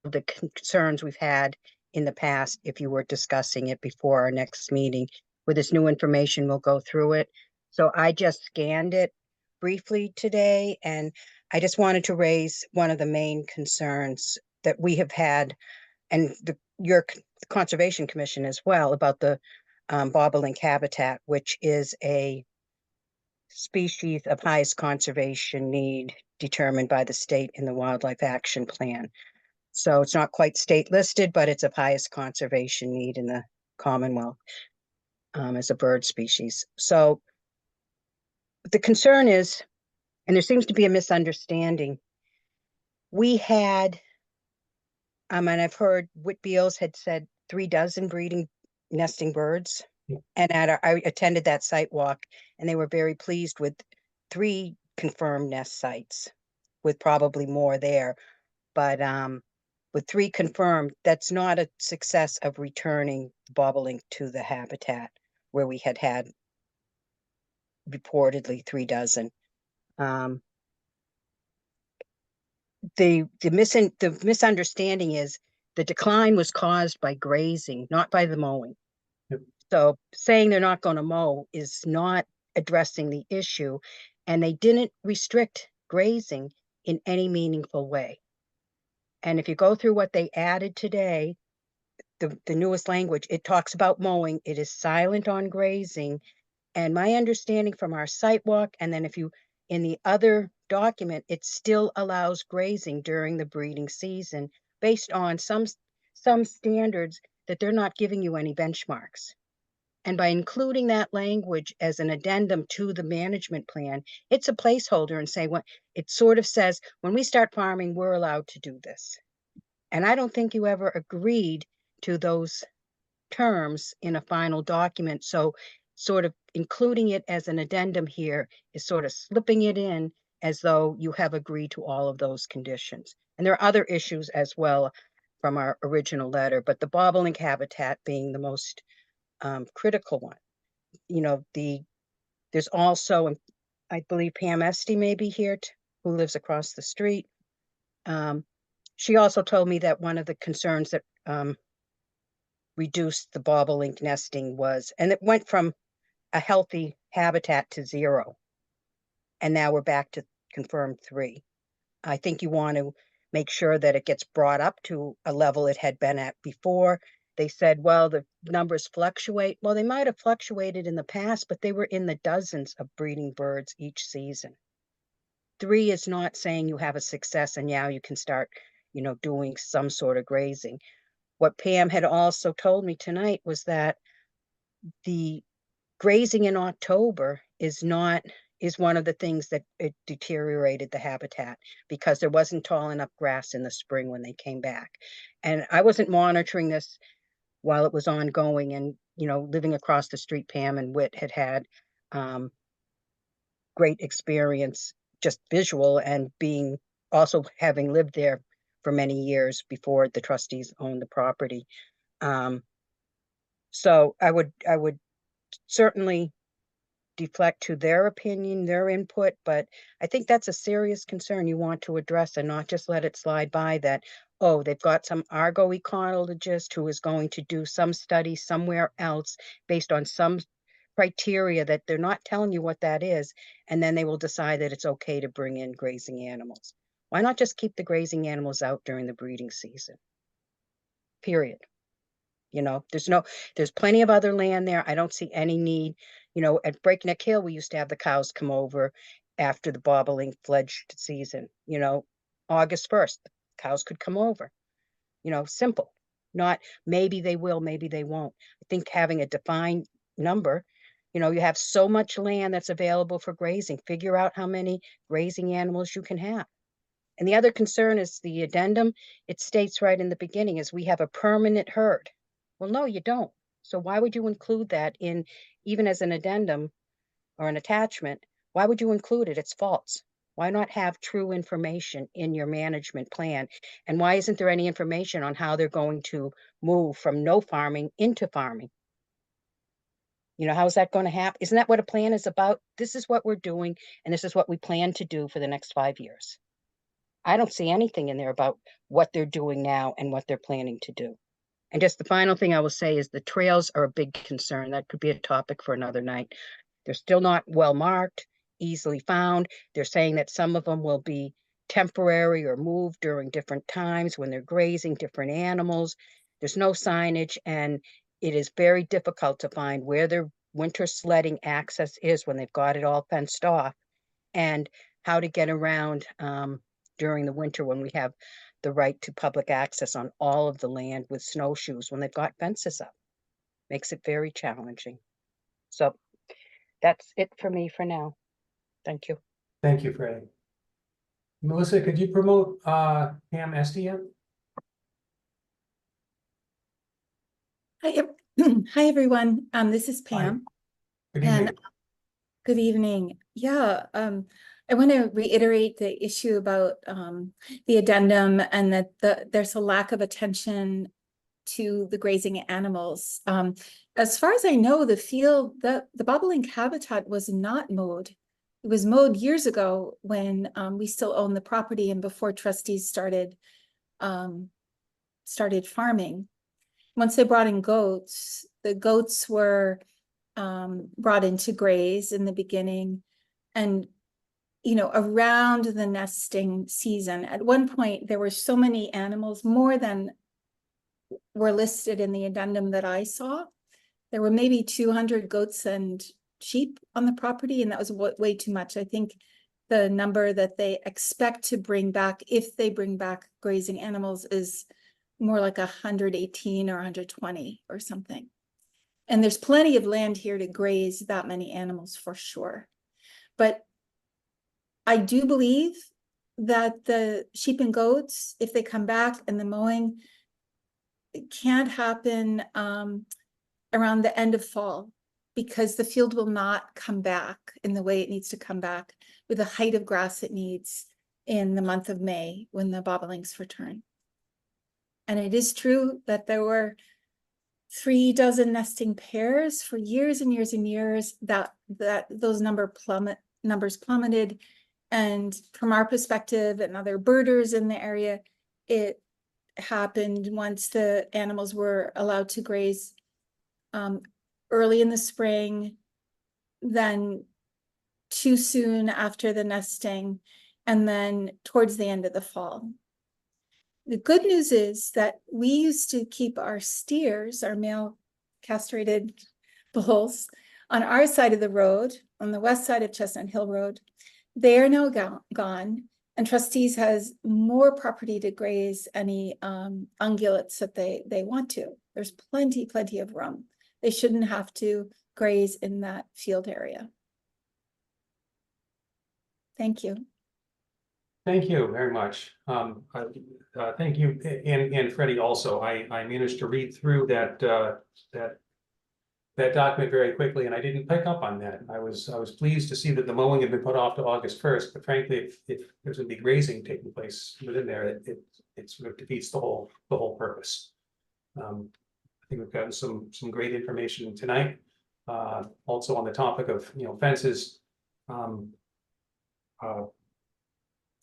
[SPEAKER 15] the concerns we've had in the past if you were discussing it before our next meeting. With this new information, we'll go through it. So I just scanned it briefly today, and I just wanted to raise one of the main concerns that we have had, and your Conservation Commission as well, about the bobolink habitat, which is a species of highest conservation need determined by the state in the Wildlife Action Plan. So it's not quite state listed, but it's of highest conservation need in the Commonwealth as a bird species. So the concern is, and there seems to be a misunderstanding, we had, and I've heard Whitbeals had said 36 breeding nesting birds. And I attended that site walk, and they were very pleased with 3 confirmed nest sites, with probably more there. But with 3 confirmed, that's not a success of returning the bobolink to the habitat where we had reportedly 36. The misunderstanding is the decline was caused by grazing, not by the mowing. So saying they're not going to mow is not addressing the issue, and they didn't restrict grazing in any meaningful way. And if you go through what they added today, the newest language, it talks about mowing. It is silent on grazing. And my understanding from our site walk, and then if you, in the other document, it still allows grazing during the breeding season based on some standards that they're not giving you any benchmarks. And by including that language as an addendum to the management plan, it's a placeholder and say what it sort of says, when we start farming, we're allowed to do this. And I don't think you ever agreed to those terms in a final document. So sort of including it as an addendum here is sort of slipping it in as though you have agreed to all of those conditions. And there are other issues as well from our original letter, but the bobolink habitat being the most critical one. There's also, I believe Pam Esty may be here, who lives across the street. She also told me that one of the concerns that reduced the bobolink nesting was, and it went from a healthy habitat to 0. And now we're back to confirmed 3. I think you want to make sure that it gets brought up to a level it had been at before. They said, well, the numbers fluctuate. Well, they might have fluctuated in the past, but they were in the dozens of breeding birds each season. 3 is not saying you have a success and now you can start, doing some sort of grazing. What Pam had also told me tonight was that the grazing in October is one of the things that it deteriorated the habitat, because there wasn't tall enough grass in the spring when they came back. And I wasn't monitoring this while it was ongoing, and living across the street, Pam and Whit had great experience, just visual, and also having lived there for many years before the trustees owned the property. So I would certainly deflect to their opinion, their input, but I think that's a serious concern you want to address and not just let it slide by that, oh, they've got some Argo ecologist who is going to do some study somewhere else based on some criteria that they're not telling you what that is, and then they will decide that it's okay to bring in grazing animals. Why not just keep the grazing animals out during the breeding season? Period. There's plenty of other land there. I don't see any need. At Breakneck Hill, we used to have the cows come over after the bobolink fledged season. August 1st, cows could come over. Simple. Not maybe they will, maybe they won't. I think having a defined number, you have so much land that's available for grazing. Figure out how many grazing animals you can have. And the other concern is the addendum. It states right in the beginning is we have a permanent herd. Well, no, you don't. So why would you include that in, even as an addendum or an attachment? Why would you include it? It's false. Why not have true information in your management plan? And why isn't there any information on how they're going to move from no farming into farming? You know, how's that going to happen? Isn't that what a plan is about? This is what we're doing, and this is what we plan to do for the next 5 years. I don't see anything in there about what they're doing now and what they're planning to do. And just the final thing I will say is the trails are a big concern. That could be a topic for another night. They're still not well marked, easily found. They're saying that some of them will be temporary or moved during different times when they're grazing different animals. There's no signage, and it is very difficult to find where their winter sledding access is when they've got it all fenced off, and how to get around during the winter when we have the right to public access on all of the land with snowshoes when they've got fences up. Makes it very challenging. So that's it for me for now. Thank you.
[SPEAKER 1] Thank you, Freddie. Melissa, could you promote Pam Estia?
[SPEAKER 16] Hi, hi everyone. This is Pam.
[SPEAKER 1] Good
[SPEAKER 16] And
[SPEAKER 1] evening.
[SPEAKER 16] good evening. Yeah, I want to reiterate the issue about the addendum and that there's a lack of attention to the grazing animals. As far as I know, the field, the bobolink habitat was not mowed. It was mowed years ago when we still owned the property and before trustees started farming. Once they brought in goats, the goats were brought in to graze in the beginning. And, you know, around the nesting season, at one point, there were so many animals, more than were listed in the addendum that I saw. There were maybe 200 goats and sheep on the property, and that was way too much. I think the number that they expect to bring back, if they bring back grazing animals, is more like 118 or 120 or something. And there's plenty of land here to graze that many animals for sure. But I do believe that the sheep and goats, if they come back and the mowing, it can't happen around the end of fall, because the field will not come back in the way it needs to come back with the height of grass it needs in the month of May when the bobolinks return. And it is true that there were 3 dozen nesting pairs for years and years and years, that those numbers plummeted. And from our perspective and other birders in the area, it happened once the animals were allowed to graze early in the spring, then too soon after the nesting, and then towards the end of the fall. The good news is that we used to keep our steers, our male castrated bulls, on our side of the road, on the west side of Chestnut Hill Road. They are now gone, and trustees has more property to graze any ungulates that they want to. There's plenty of room. They shouldn't have to graze in that field area. Thank you.
[SPEAKER 1] Thank you very much. Thank you, and Freddie also. I managed to read through that document very quickly, and I didn't pick up on that. I was pleased to see that the mowing had been put off to August 1st, but frankly, if there's going to be grazing taking place within there, it sort of defeats the whole purpose. I think we've gotten some great information tonight. Also on the topic of fences.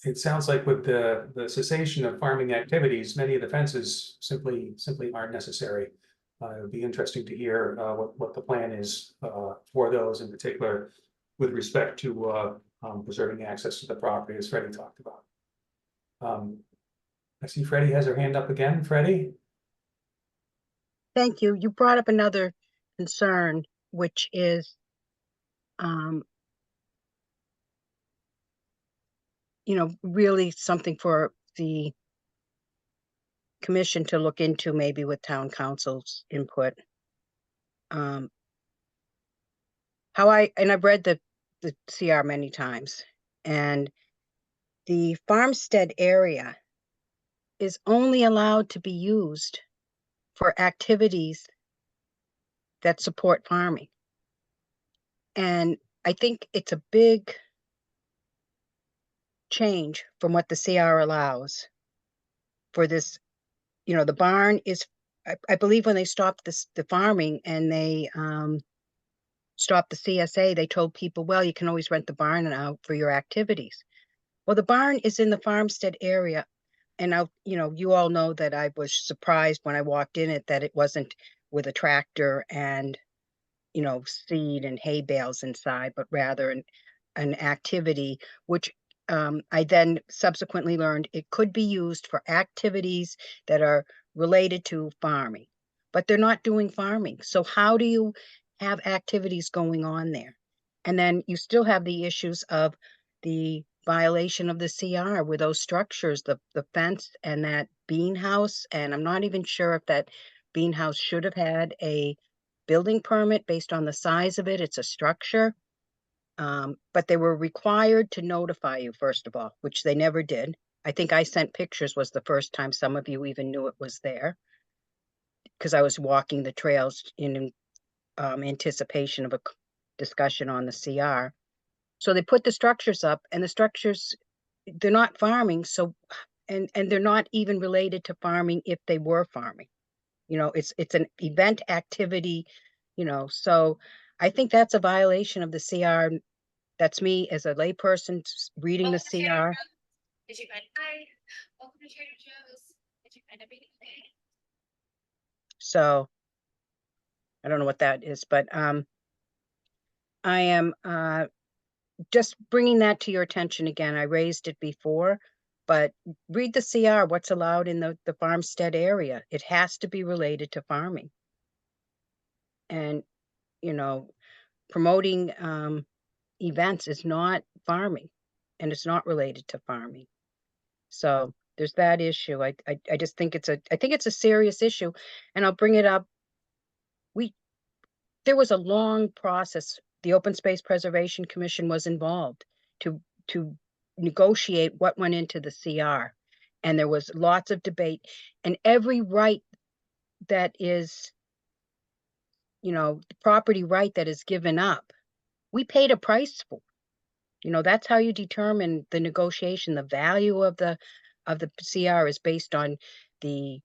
[SPEAKER 1] It sounds like with the cessation of farming activities, many of the fences simply aren't necessary. It would be interesting to hear what the plan is for those, in particular with respect to preserving access to the property, as Freddie talked about. I see Freddie has her hand up again. Freddie?
[SPEAKER 15] Thank you. You brought up another concern, which is, really something for the commission to look into, maybe with town council's input. I've read the CR many times, and the farmstead area is only allowed to be used for activities that support farming. And I think it's a big change from what the CR allows for this. You know, the barn is, I believe when they stopped the farming and they stopped the CSA, they told people, well, you can always rent the barn out for your activities. Well, the barn is in the farmstead area. And you all know that I was surprised when I walked in it that it wasn't with a tractor and, seed and hay bales inside, but rather an activity, which I then subsequently learned it could be used for activities that are related to farming, but they're not doing farming. So how do you have activities going on there? And then you still have the issues of the violation of the CR with those structures, the fence and that bean house. And I'm not even sure if that bean house should have had a building permit based on the size of it. It's a structure. But they were required to notify you, first of all, which they never did. I think I sent pictures was the first time some of you even knew it was there, because I was walking the trails in anticipation of a discussion on the CR. So they put the structures up, and the structures, they're not farming. So, and they're not even related to farming if they were farming. It's an event activity, so I think that's a violation of the CR. That's me as a layperson reading the CR.
[SPEAKER 4] Did you find hi? Welcome to Trader Joe's. Did you find a baby?
[SPEAKER 15] So I don't know what that is, but I am just bringing that to your attention again. I raised it before, but read the CR, what's allowed in the farmstead area. It has to be related to farming. And, promoting events is not farming, and it's not related to farming. So there's that issue. I just think it's a serious issue, and I'll bring it up. There was a long process. The Open Space Preservation Commission was involved to negotiate what went into the CR, and there was lots of debate, and every right that is, the property right that is given up, we paid a price for. That's how you determine the negotiation. The value of the CR is based on the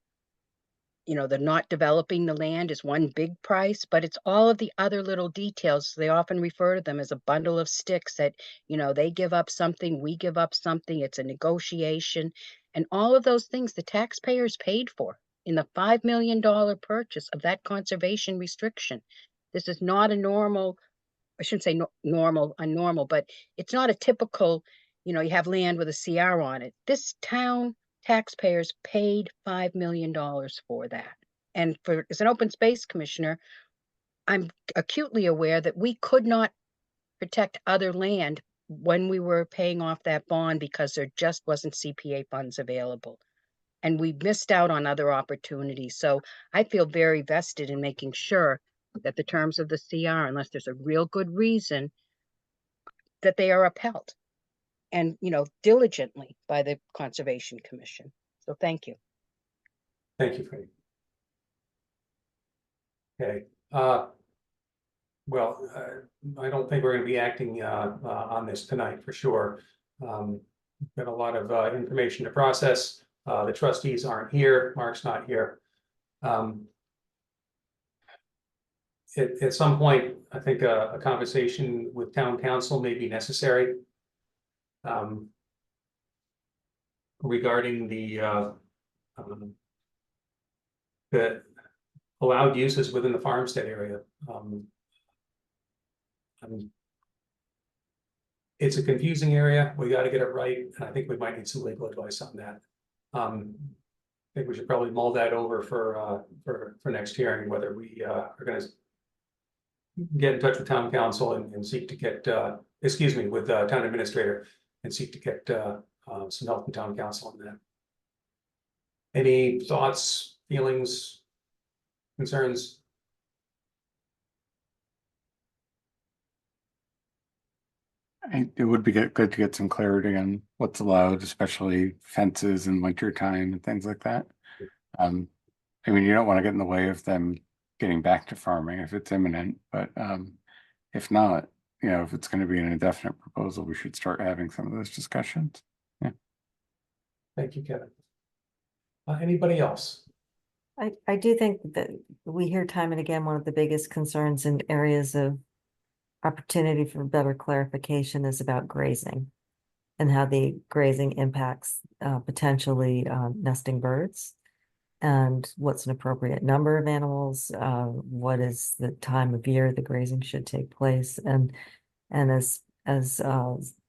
[SPEAKER 15] not developing the land is one big price, but it's all of the other little details. They often refer to them as a bundle of sticks that, they give up something, we give up something. It's a negotiation, and all of those things the taxpayers paid for in the $5 million purchase of that conservation restriction. This is not a normal, I shouldn't say normal, but it's not a typical, you have land with a CR on it. This town taxpayers paid $5 million for that. And as an open space commissioner, I'm acutely aware that we could not protect other land when we were paying off that bond because there just wasn't CPA funds available. And we missed out on other opportunities. So I feel very vested in making sure that the terms of the CR, unless there's a real good reason, that they are upheld and, diligently by the Conservation Commission. So thank you.
[SPEAKER 1] Thank you, Freddie. Okay. Well, I don't think we're going to be acting on this tonight for sure. We've got a lot of information to process. The trustees aren't here. Mark's not here. At some point, I think a conversation with town council may be necessary regarding the allowed uses within the farmstead area. It's a confusing area. We got to get it right, and I think we might need some legal advice on that. I think we should probably mull that over for next hearing, whether we are going to get in touch with town council and seek to get, with town administrator and seek to get some help from town council on that. Any thoughts, feelings, concerns?
[SPEAKER 3] It would be good to get some clarity on what's allowed, especially fences in winter time and things like that. You don't want to get in the way of them getting back to farming if it's imminent, but if not, you know, if it's going to be an indefinite proposal, we should start having some of those discussions.
[SPEAKER 1] Thank you, Kevin. Anybody else?
[SPEAKER 2] I do think that we hear time and again, one of the biggest concerns in areas of opportunity for better clarification is about grazing and how the grazing impacts potentially nesting birds, and what's an appropriate number of animals, what is the time of year the grazing should take place, and as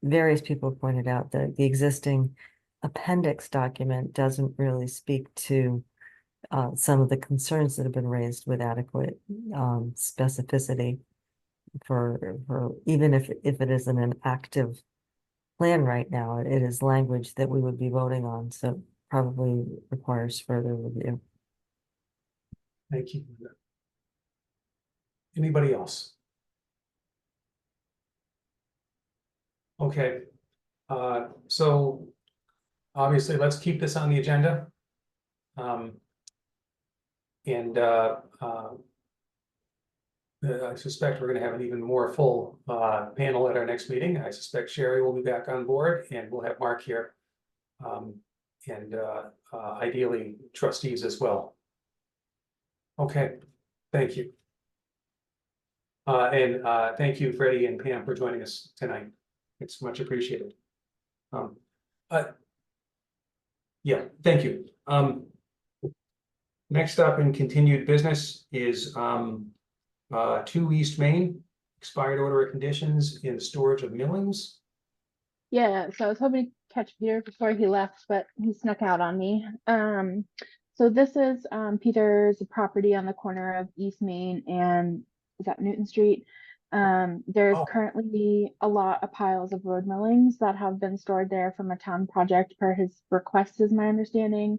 [SPEAKER 2] various people have pointed out, the existing appendix document doesn't really speak to some of the concerns that have been raised with adequate specificity for even if it isn't an active plan right now, it is language that we would be voting on, so probably requires further review.
[SPEAKER 1] Thank you. Anybody else? Okay, so obviously, let's keep this on the agenda. I suspect we're going to have an even more full panel at our next meeting. I suspect Sherry will be back on board, and we'll have Mark here, and ideally trustees as well. Okay, thank you. Thank you, Freddie and Pam, for joining us tonight. It's much appreciated. Yeah, thank you. Next up in continued business is 2 East Main, expired order of conditions in storage of millings.
[SPEAKER 5] Yeah, so I was hoping to catch Peter before he left, but he snuck out on me. So this is Peter's property on the corner of East Main and is that Newton Street. There's currently a lot of piles of road millings that have been stored there from a town project per his request, is my understanding.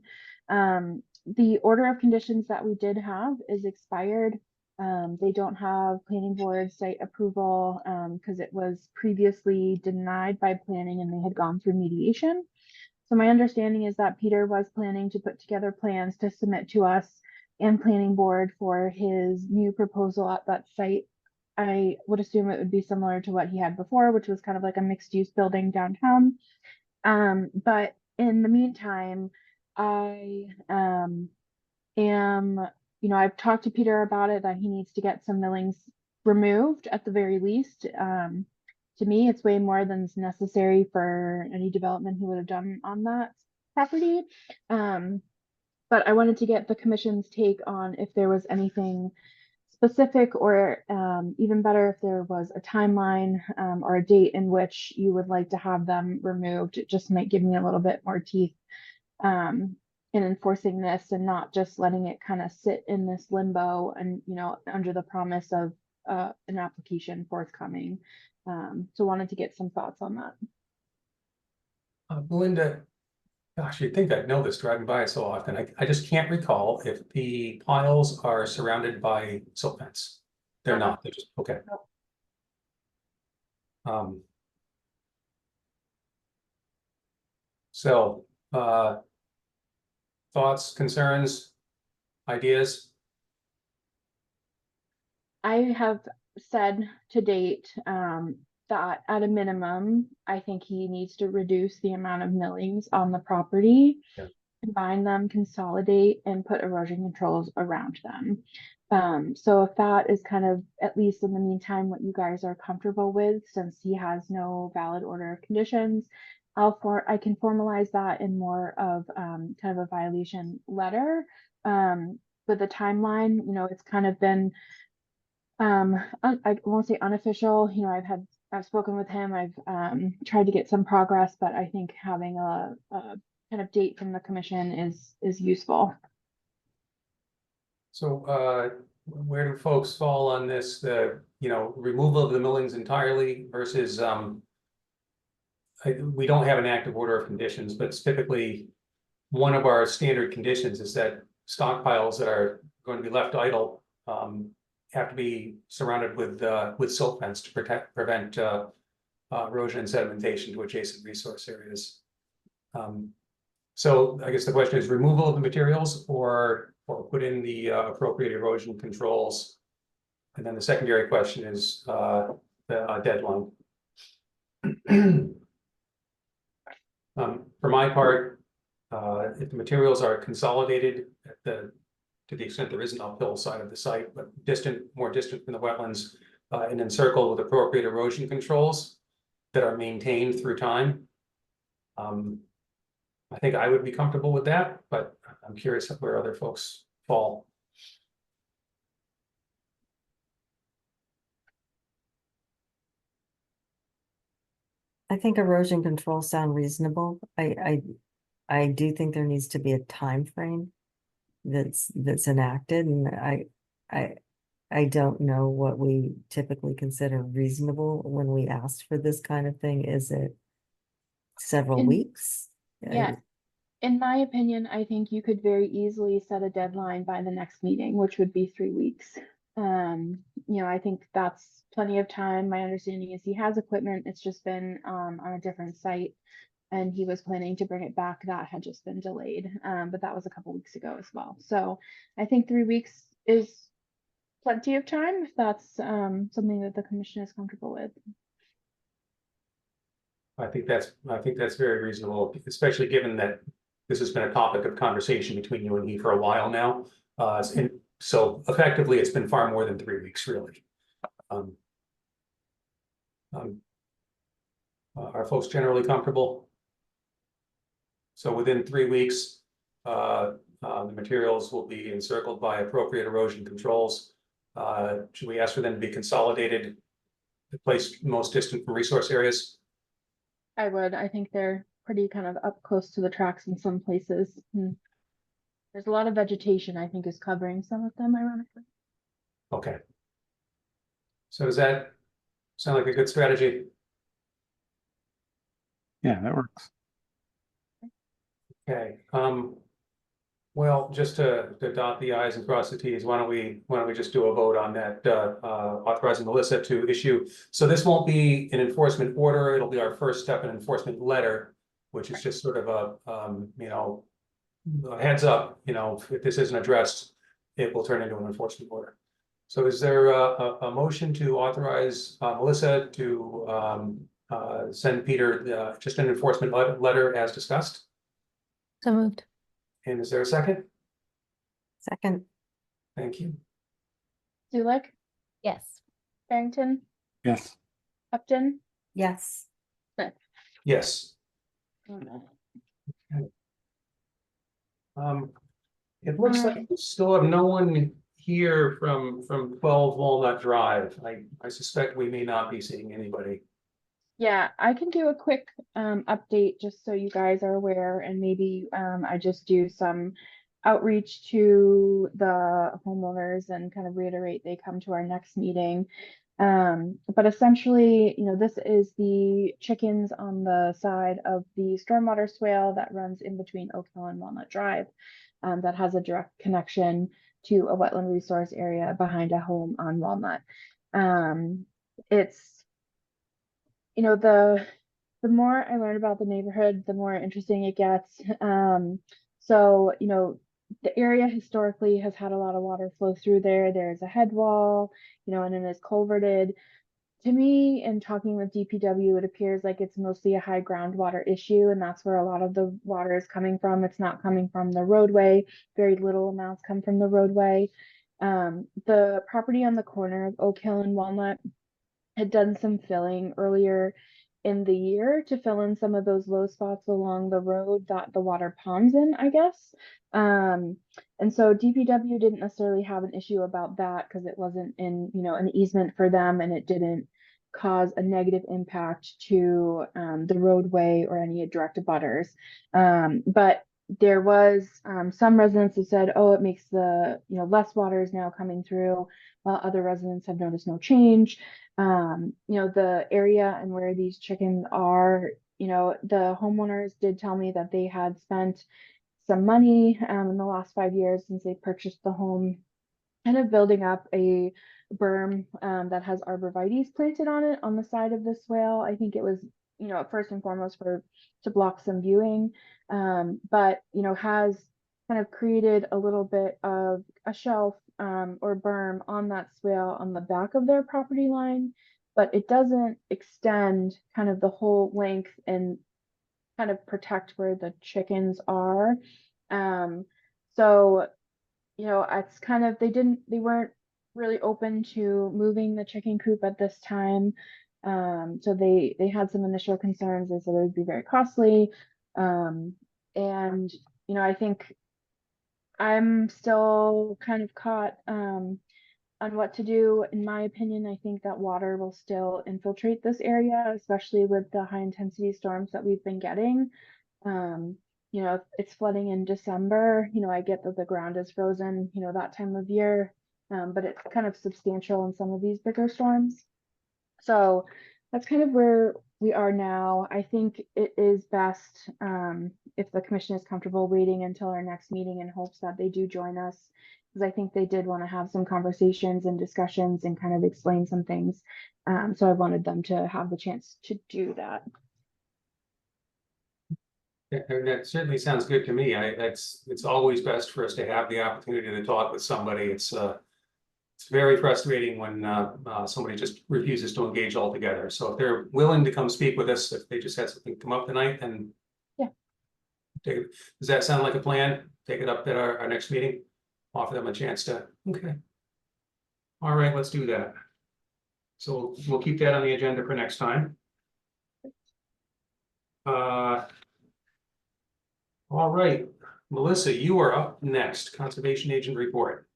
[SPEAKER 5] The order of conditions that we did have is expired. They don't have planning board site approval because it was previously denied by planning and they had gone through mediation. So my understanding is that Peter was planning to put together plans to submit to us and planning board for his new proposal at that site. I would assume it would be similar to what he had before, which was kind of like a mixed use building downtown. But in the meantime, I am, you know, I've talked to Peter about it, that he needs to get some millings removed at the very least. To me, it's way more than is necessary for any development he would have done on that property. But I wanted to get the commission's take on if there was anything specific, or even better, if there was a timeline or a date in which you would like to have them removed. It just might give me a little bit more teeth in enforcing this and not just letting it kind of sit in this limbo and, you know, under the promise of an application forthcoming. So wanted to get some thoughts on that.
[SPEAKER 1] Belinda, gosh, you'd think I'd know this driving by it so often. I just can't recall if the piles are surrounded by silt fence. They're not, they're just, okay. So, thoughts, concerns, ideas?
[SPEAKER 5] I have said to date that at a minimum, I think he needs to reduce the amount of millings on the property, combine them, consolidate, and put erosion controls around them. So if that is kind of, at least in the meantime, what you guys are comfortable with, since he has no valid order of conditions, I can formalize that in more of kind of a violation letter. With the timeline, you know, it's kind of been, I won't say unofficial, you know, I've spoken with him, I've tried to get some progress, but I think having a kind of date from the commission is useful.
[SPEAKER 1] So where do folks fall on this, the, you know, removal of the millings entirely versus we don't have an active order of conditions, but it's typically one of our standard conditions is that stockpiles that are going to be left idle have to be surrounded with silt fence to prevent erosion and sedimentation to adjacent resource areas. So I guess the question is removal of the materials or put in the appropriate erosion controls. And then the secondary question is the deadline. For my part, if the materials are consolidated to the extent there is an uphill side of the site, but more distant from the wetlands, and encircled with appropriate erosion controls that are maintained through time. I think I would be comfortable with that, but I'm curious where other folks fall.
[SPEAKER 2] I think erosion controls sound reasonable. I do think there needs to be a time frame that's enacted, and I don't know what we typically consider reasonable when we ask for this kind of thing. Is it several weeks?
[SPEAKER 5] Yeah, in my opinion, I think you could very easily set a deadline by the next meeting, which would be 3 weeks. You know, I think that's plenty of time. My understanding is he has equipment. It's just been on a different site, and he was planning to bring it back. That had just been delayed, but that was a couple weeks ago as well. So I think 3 weeks is plenty of time if that's something that the commission is comfortable with.
[SPEAKER 1] I think that's very reasonable, especially given that this has been a topic of conversation between you and me for a while now. And so effectively, it's been far more than 3 weeks, really. Are folks generally comfortable? So within 3 weeks, the materials will be encircled by appropriate erosion controls. Should we ask for them to be consolidated, the place most distant from resource areas?
[SPEAKER 5] I would. I think they're pretty kind of up close to the tracks in some places. There's a lot of vegetation, I think, is covering some of them, ironically.
[SPEAKER 1] Okay. So does that sound like a good strategy?
[SPEAKER 3] Yeah, that works.
[SPEAKER 1] Okay, well, just to dot the i's and cross the t's, why don't we just do a vote on that, authorizing Melissa to issue. So this won't be an enforcement order, it'll be our first step in enforcement letter, which is just sort of a, you know, a heads up, you know, if this isn't addressed, it will turn into an enforcement order. So is there a motion to authorize Melissa to send Peter just an enforcement letter as discussed?
[SPEAKER 4] So moved.
[SPEAKER 1] And is there a second?
[SPEAKER 2] Second.
[SPEAKER 1] Thank you.
[SPEAKER 5] Zulik,
[SPEAKER 4] Yes.
[SPEAKER 5] Barrington,
[SPEAKER 3] Yes.
[SPEAKER 5] Upton,
[SPEAKER 2] Yes.
[SPEAKER 5] Smith.
[SPEAKER 1] Yes. It looks like we still have no one here from 12 Walnut Drive. I suspect we may not be seeing anybody.
[SPEAKER 5] Yeah, I can do a quick update just so you guys are aware, and maybe I just do some outreach to the homeowners and kind of reiterate they come to our next meeting. But essentially, you know, this is the chickens on the side of the stormwater swale that runs in between Oak Hill and Walnut Drive, that has a direct connection to a wetland resource area behind a home on Walnut. It's, you know, the more I learn about the neighborhood, the more interesting it gets. So, you know, the area historically has had a lot of water flow through there. There's a head wall, you know, and then it's culverted. To me, in talking with DPW, it appears like it's mostly a high groundwater issue, and that's where a lot of the water is coming from. It's not coming from the roadway. Very little amounts come from the roadway. The property on the corner of Oak Hill and Walnut had done some filling earlier in the year to fill in some of those low spots along the road that the water ponds in, I guess. And so DPW didn't necessarily have an issue about that because it wasn't in, you know, an easement for them, and it didn't cause a negative impact to the roadway or any direct abutters. But there was some residents who said, oh, it makes the, you know, less water is now coming through, while other residents have noticed no change. You know, the area and where these chickens are, you know, the homeowners did tell me that they had spent some money in the last 5 years since they purchased the home, kind of building up a berm that has arborvitaes planted on it on the side of the swale. I think it was you know, first and foremost to block some viewing, but, you know, has kind of created a little bit of a shelf or berm on that swale on the back of their property line, but it doesn't extend kind of the whole length and kind of protect where the chickens are. So, you know, it's kind of, they weren't really open to moving the chicken coop at this time. So they had some initial concerns. They said it would be very costly. And, you know, I think I'm still kind of caught on what to do. In my opinion, I think that water will still infiltrate this area, especially with the high intensity storms that we've been getting. You know, if it's flooding in December, you know, I get that the ground is frozen, you know, that time of year, but it's kind of substantial in some of these bigger storms. So that's kind of where we are now. I think it is best if the commission is comfortable waiting until our next meeting in hopes that they do join us, because I think they did want to have some conversations and discussions and kind of explain some things. So I wanted them to have the chance to do that.
[SPEAKER 1] That certainly sounds good to me. It's always best for us to have the opportunity to talk with somebody. It's very frustrating when somebody just refuses to engage altogether. So if they're willing to come speak with us, if they just had something come up tonight, then
[SPEAKER 5] yeah.
[SPEAKER 1] Does that sound like a plan? Take it up at our next meeting, offer them a chance to, okay. All right, let's do that. So we'll keep that on the agenda for next time. All right, Melissa, you are up next. Conservation agent report.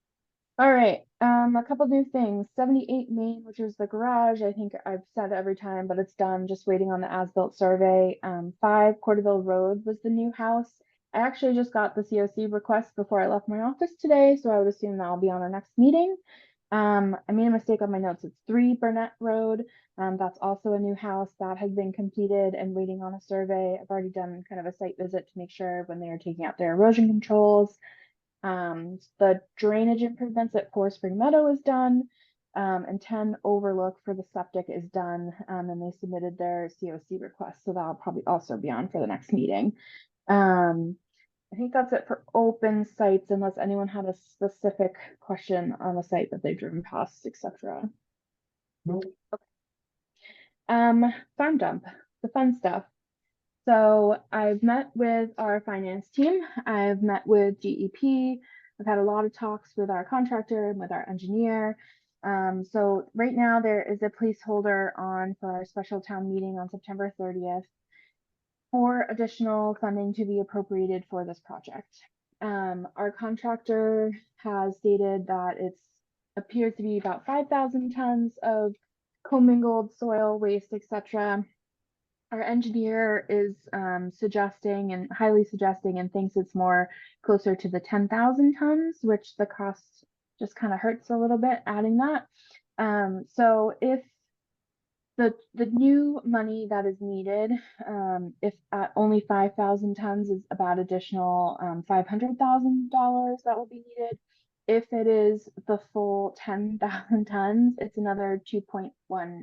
[SPEAKER 5] All right, a couple new things. 78 Main, which is the garage. I think I've said every time, but it's done. Just waiting on the as-built survey. 5 Porterville Road was the new house. I actually just got the COC request before I left my office today, so I would assume that'll be on our next meeting. I made a mistake on my notes. It's 3 Burnett Road. That's also a new house that has been completed and waiting on a survey. I've already done kind of a site visit to make sure when they are taking out their erosion controls. The drainage improvements at Forest Spring Meadow is done, and 10 Overlook for the septic is done, and they submitted their COC request, so that'll probably also be on for the next meeting. I think that's it for open sites, unless anyone had a specific question on the site that they've driven past, etc.
[SPEAKER 1] Nope.
[SPEAKER 5] Okay. Farm dump, the fun stuff. So I've met with our finance team. I've met with GEP. I've had a lot of talks with our contractor and with our engineer. So right now there is a placeholder on for our special town meeting on September 30th for additional funding to be appropriated for this project. Our contractor has stated that it appears to be about 5,000 tons of commingled soil waste, etc. Our engineer is suggesting and highly suggesting and thinks it's more closer to the 10,000 tons, which the cost just kind of hurts a little bit adding that. So if the new money that is needed, if at only 5,000 tons is about additional $500,000 that will be needed. If it is the full 10,000 tons, it's another 2.1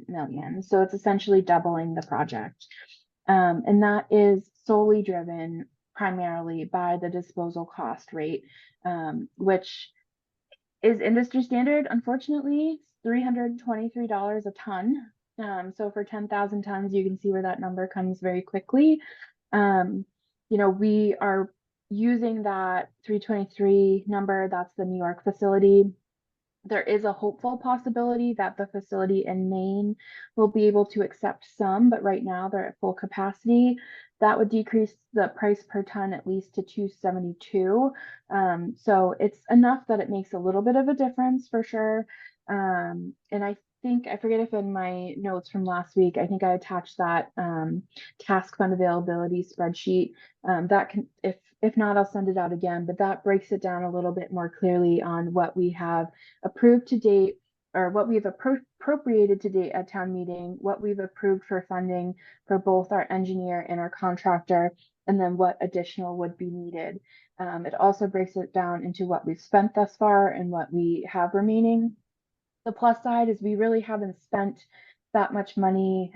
[SPEAKER 5] million. So it's essentially doubling the project. And that is solely driven primarily by the disposal cost rate, which is industry standard, unfortunately, $323 a ton. So for 10,000 tons, you can see where that number comes very quickly. You know, we are using that 323 number, that's the New York facility. There is a hopeful possibility that the facility in Maine will be able to accept some, but right now they're at full capacity. That would decrease the price per ton at least to $272. So it's enough that it makes a little bit of a difference for sure. And I think, I forget if in my notes from last week, I think I attached that task fund availability spreadsheet. That can, if not, I'll send it out again, but that breaks it down a little bit more clearly on what we have approved to date, or what we've appropriated to date at town meeting, what we've approved for funding for both our engineer and our contractor, and then what additional would be needed. It also breaks it down into what we've spent thus far and what we have remaining. The plus side is we really haven't spent that much money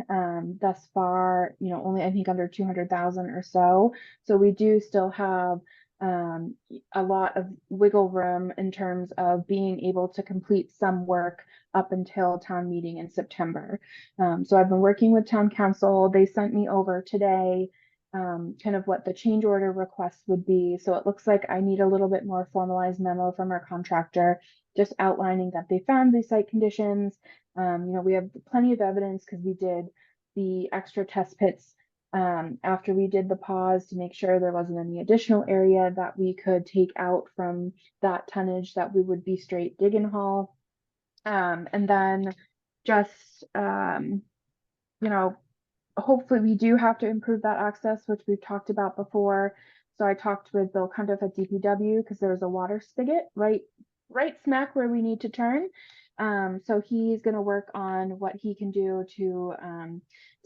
[SPEAKER 5] thus far, you know, only I think under 200,000 or so. So we do still have a lot of wiggle room in terms of being able to complete some work up until town meeting in September. So I've been working with town council. They sent me over today kind of what the change order request would be. So it looks like I need a little bit more formalized memo from our contractor, just outlining that they found these site conditions. You know, we have plenty of evidence because we did the extra test pits after we did the pause to make sure there wasn't any additional area that we could take out from that tonnage that we would be straight dig and haul. And then just, you know, hopefully we do have to improve that access, which we've talked about before. So I talked with Bill Cundiff at DPW because there's a water spigot right smack where we need to turn. So he's going to work on what he can do to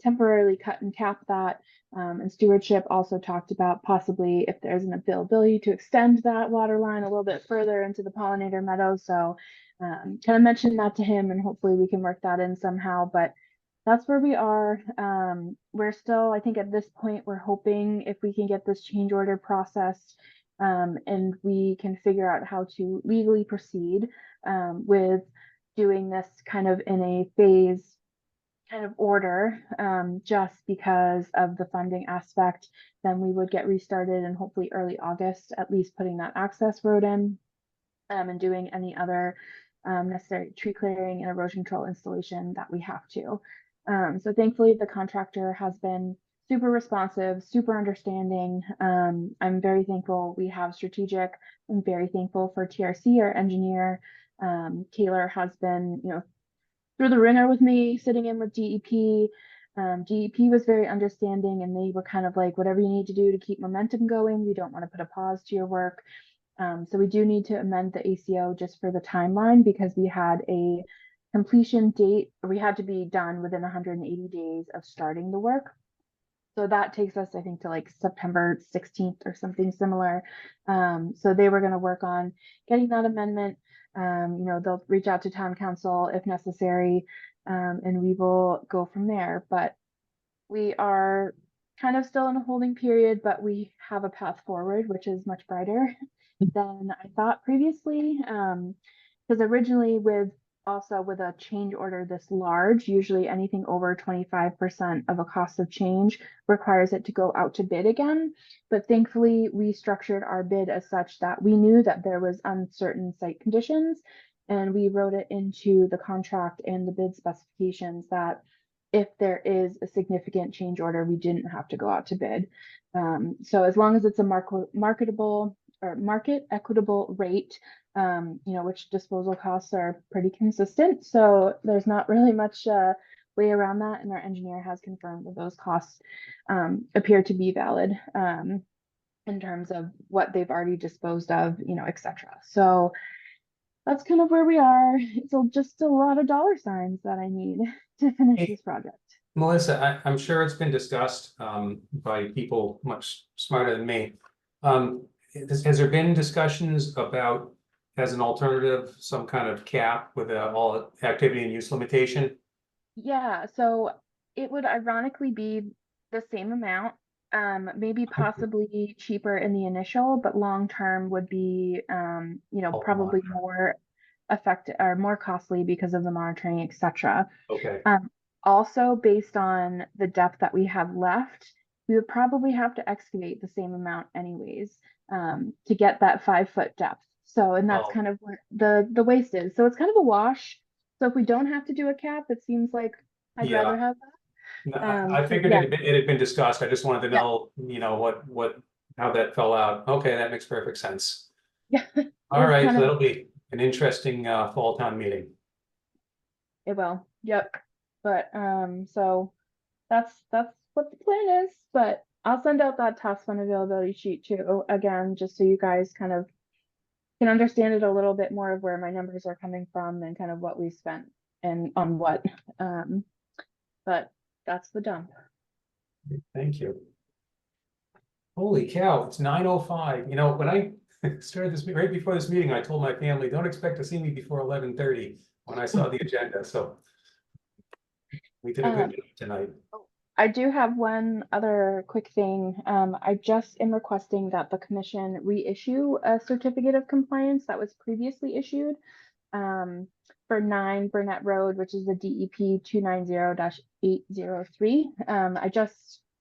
[SPEAKER 5] temporarily cut and cap that. And stewardship also talked about possibly if there's an availability to extend that water line a little bit further into the pollinator meadow. So kind of mentioned that to him, and hopefully we can work that in somehow. But that's where we are. We're still, I think at this point, we're hoping if we can get this change order processed and we can figure out how to legally proceed with doing this kind of in a phase kind of order, just because of the funding aspect, then we would get restarted in hopefully early August, at least putting that access road in and doing any other necessary tree clearing and erosion control installation that we have to. So thankfully the contractor has been super responsive, super understanding. I'm very thankful we have Strategic. I'm very thankful for TRC, our engineer. Taylor has been, you know, through the ringer with me, sitting in with DEP. DEP was very understanding, and they were kind of like, whatever you need to do to keep momentum going. We don't want to put a pause to your work. So we do need to amend the ACO just for the timeline, because we had a completion date. We had to be done within 180 days of starting the work. So that takes us, I think, to like September 16th or something similar. So they were going to work on getting that amendment. You know, they'll reach out to town council if necessary, and we will go from there. But we are kind of still in a holding period, but we have a path forward, which is much brighter than I thought previously. Because originally with a change order this large, usually anything over 25% of a cost of change requires it to go out to bid again. But thankfully, we structured our bid as such that we knew that there was uncertain site conditions, and we wrote it into the contract and the bid specifications that if there is a significant change order, we didn't have to go out to bid. So as long as it's a marketable or market equitable rate, you know, which disposal costs are pretty consistent. So there's not really much way around that. And our engineer has confirmed that those costs appear to be valid in terms of what they've already disposed of, you know, etc. So that's kind of where we are. It's just a lot of dollar signs that I need to finish this project.
[SPEAKER 1] Melissa, I'm sure it's been discussed by people much smarter than me. Has there been discussions about, as an alternative, some kind of cap with all activity and use limitation?
[SPEAKER 5] Yeah, so it would ironically be the same amount, maybe possibly cheaper in the initial, but long term would be, you know, probably more effective or more costly because of the monitoring, etc.
[SPEAKER 1] Okay.
[SPEAKER 5] Also, based on the depth that we have left, we would probably have to excavate the same amount anyways, to get that 5-foot depth. So, and that's kind of where the waste is. So it's kind of a wash. So if we don't have to do a cap, it seems like I'd rather have that.
[SPEAKER 1] I figured it had been discussed. I just wanted to know, you know, how that fell out. Okay, that makes perfect sense.
[SPEAKER 5] Yeah.
[SPEAKER 1] All right, so that'll be an interesting fall town meeting.
[SPEAKER 5] It will. Yep. But so that's what the plan is. But I'll send out that task fund availability sheet too, again, just so you guys kind of can understand it a little bit more of where my numbers are coming from and kind of what we spent and on what. But that's the dump.
[SPEAKER 1] Thank you. Holy cow, it's 9:05. You know, when I started this, right before this meeting, I told my family, don't expect to see me before 11:30 when I saw the agenda. So We did a good job tonight.
[SPEAKER 5] I do have one other quick thing. I just am requesting that the commission reissue a certificate of compliance that was previously issued for 9 Burnett Road, which is the DEP 290-803.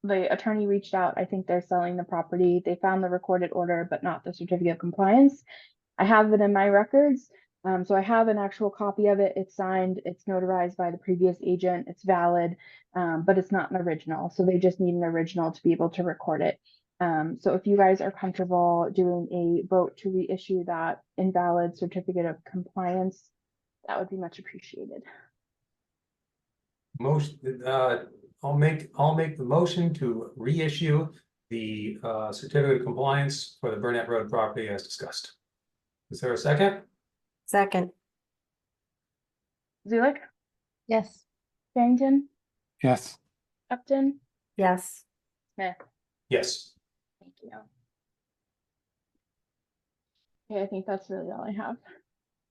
[SPEAKER 5] The attorney reached out. I think they're selling the property. They found the recorded order, but not the certificate of compliance. I have it in my records. So I have an actual copy of it. It's signed, it's notarized by the previous agent, it's valid, but it's not an original. So they just need an original to be able to record it. So if you guys are comfortable doing a vote to reissue that invalid certificate of compliance, that would be much appreciated.
[SPEAKER 1] I'll make the motion to reissue the certificate of compliance for the Burnett Road property as discussed. Is there a second?
[SPEAKER 2] Second.
[SPEAKER 5] Zulik,
[SPEAKER 4] Yes.
[SPEAKER 5] Barrington,
[SPEAKER 3] Yes.
[SPEAKER 5] Upton,
[SPEAKER 2] Yes.
[SPEAKER 5] Smith.
[SPEAKER 1] Yes.
[SPEAKER 5] Thank you. Okay, I think that's really all I have.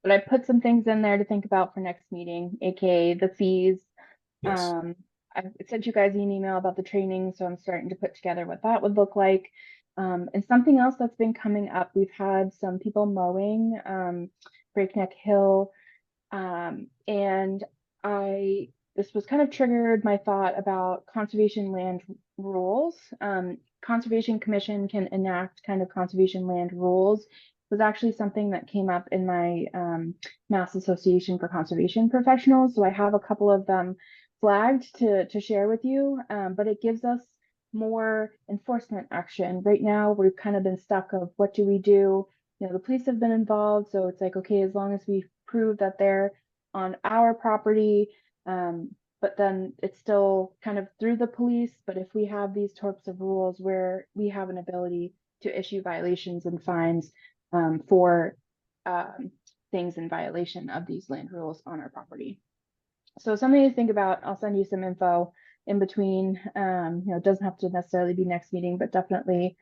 [SPEAKER 5] But I put some things in there to think about for next meeting, aka the fees.
[SPEAKER 1] Yes.
[SPEAKER 5] I sent you guys an email about the training, so I'm starting to put together what that would look like. And something else that's been coming up, we've had some people mowing Breakneck Hill, and this was kind of triggered my thought about conservation land rules. Conservation Commission can enact kind of conservation land rules. It was actually something that came up in my Mass Association for Conservation Professionals, so I have a couple of them flagged to share with you, but it gives us more enforcement action. Right now, we've kind of been stuck of what do we do? You know, the police have been involved, so it's like, okay, as long as we prove that they're on our property, but then it's still kind of through the police. But if we have these types of rules where we have an ability to issue violations and fines for things in violation of these land rules on our property. So something to think about. I'll send you some info in between. You know, it doesn't have to necessarily be next meeting, but definitely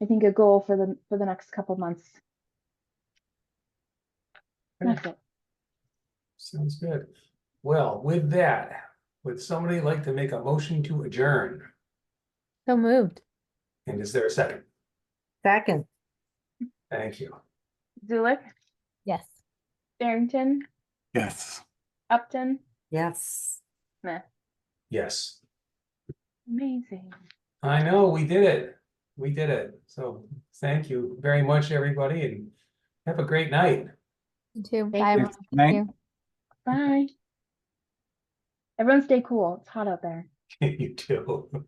[SPEAKER 5] I think a goal for the next couple months. That's it.
[SPEAKER 1] Sounds good. Well, with that, would somebody like to make a motion to adjourn?
[SPEAKER 4] So moved.
[SPEAKER 1] And is there a second?
[SPEAKER 2] Second.
[SPEAKER 1] Thank you.
[SPEAKER 5] Zulik,
[SPEAKER 4] Yes.
[SPEAKER 5] Barrington,
[SPEAKER 3] Yes.
[SPEAKER 5] Upton,
[SPEAKER 2] Yes.
[SPEAKER 5] Smith.
[SPEAKER 1] Yes.
[SPEAKER 5] Amazing.
[SPEAKER 1] I know, we did it. We did it. So thank you very much, everybody, and have a great night.
[SPEAKER 4] You too.
[SPEAKER 5] Thank
[SPEAKER 4] Bye.
[SPEAKER 5] you.
[SPEAKER 4] everyone.
[SPEAKER 3] Night.
[SPEAKER 4] Thank you.
[SPEAKER 5] Bye. Everyone stay cool. It's hot out there.
[SPEAKER 1] You too.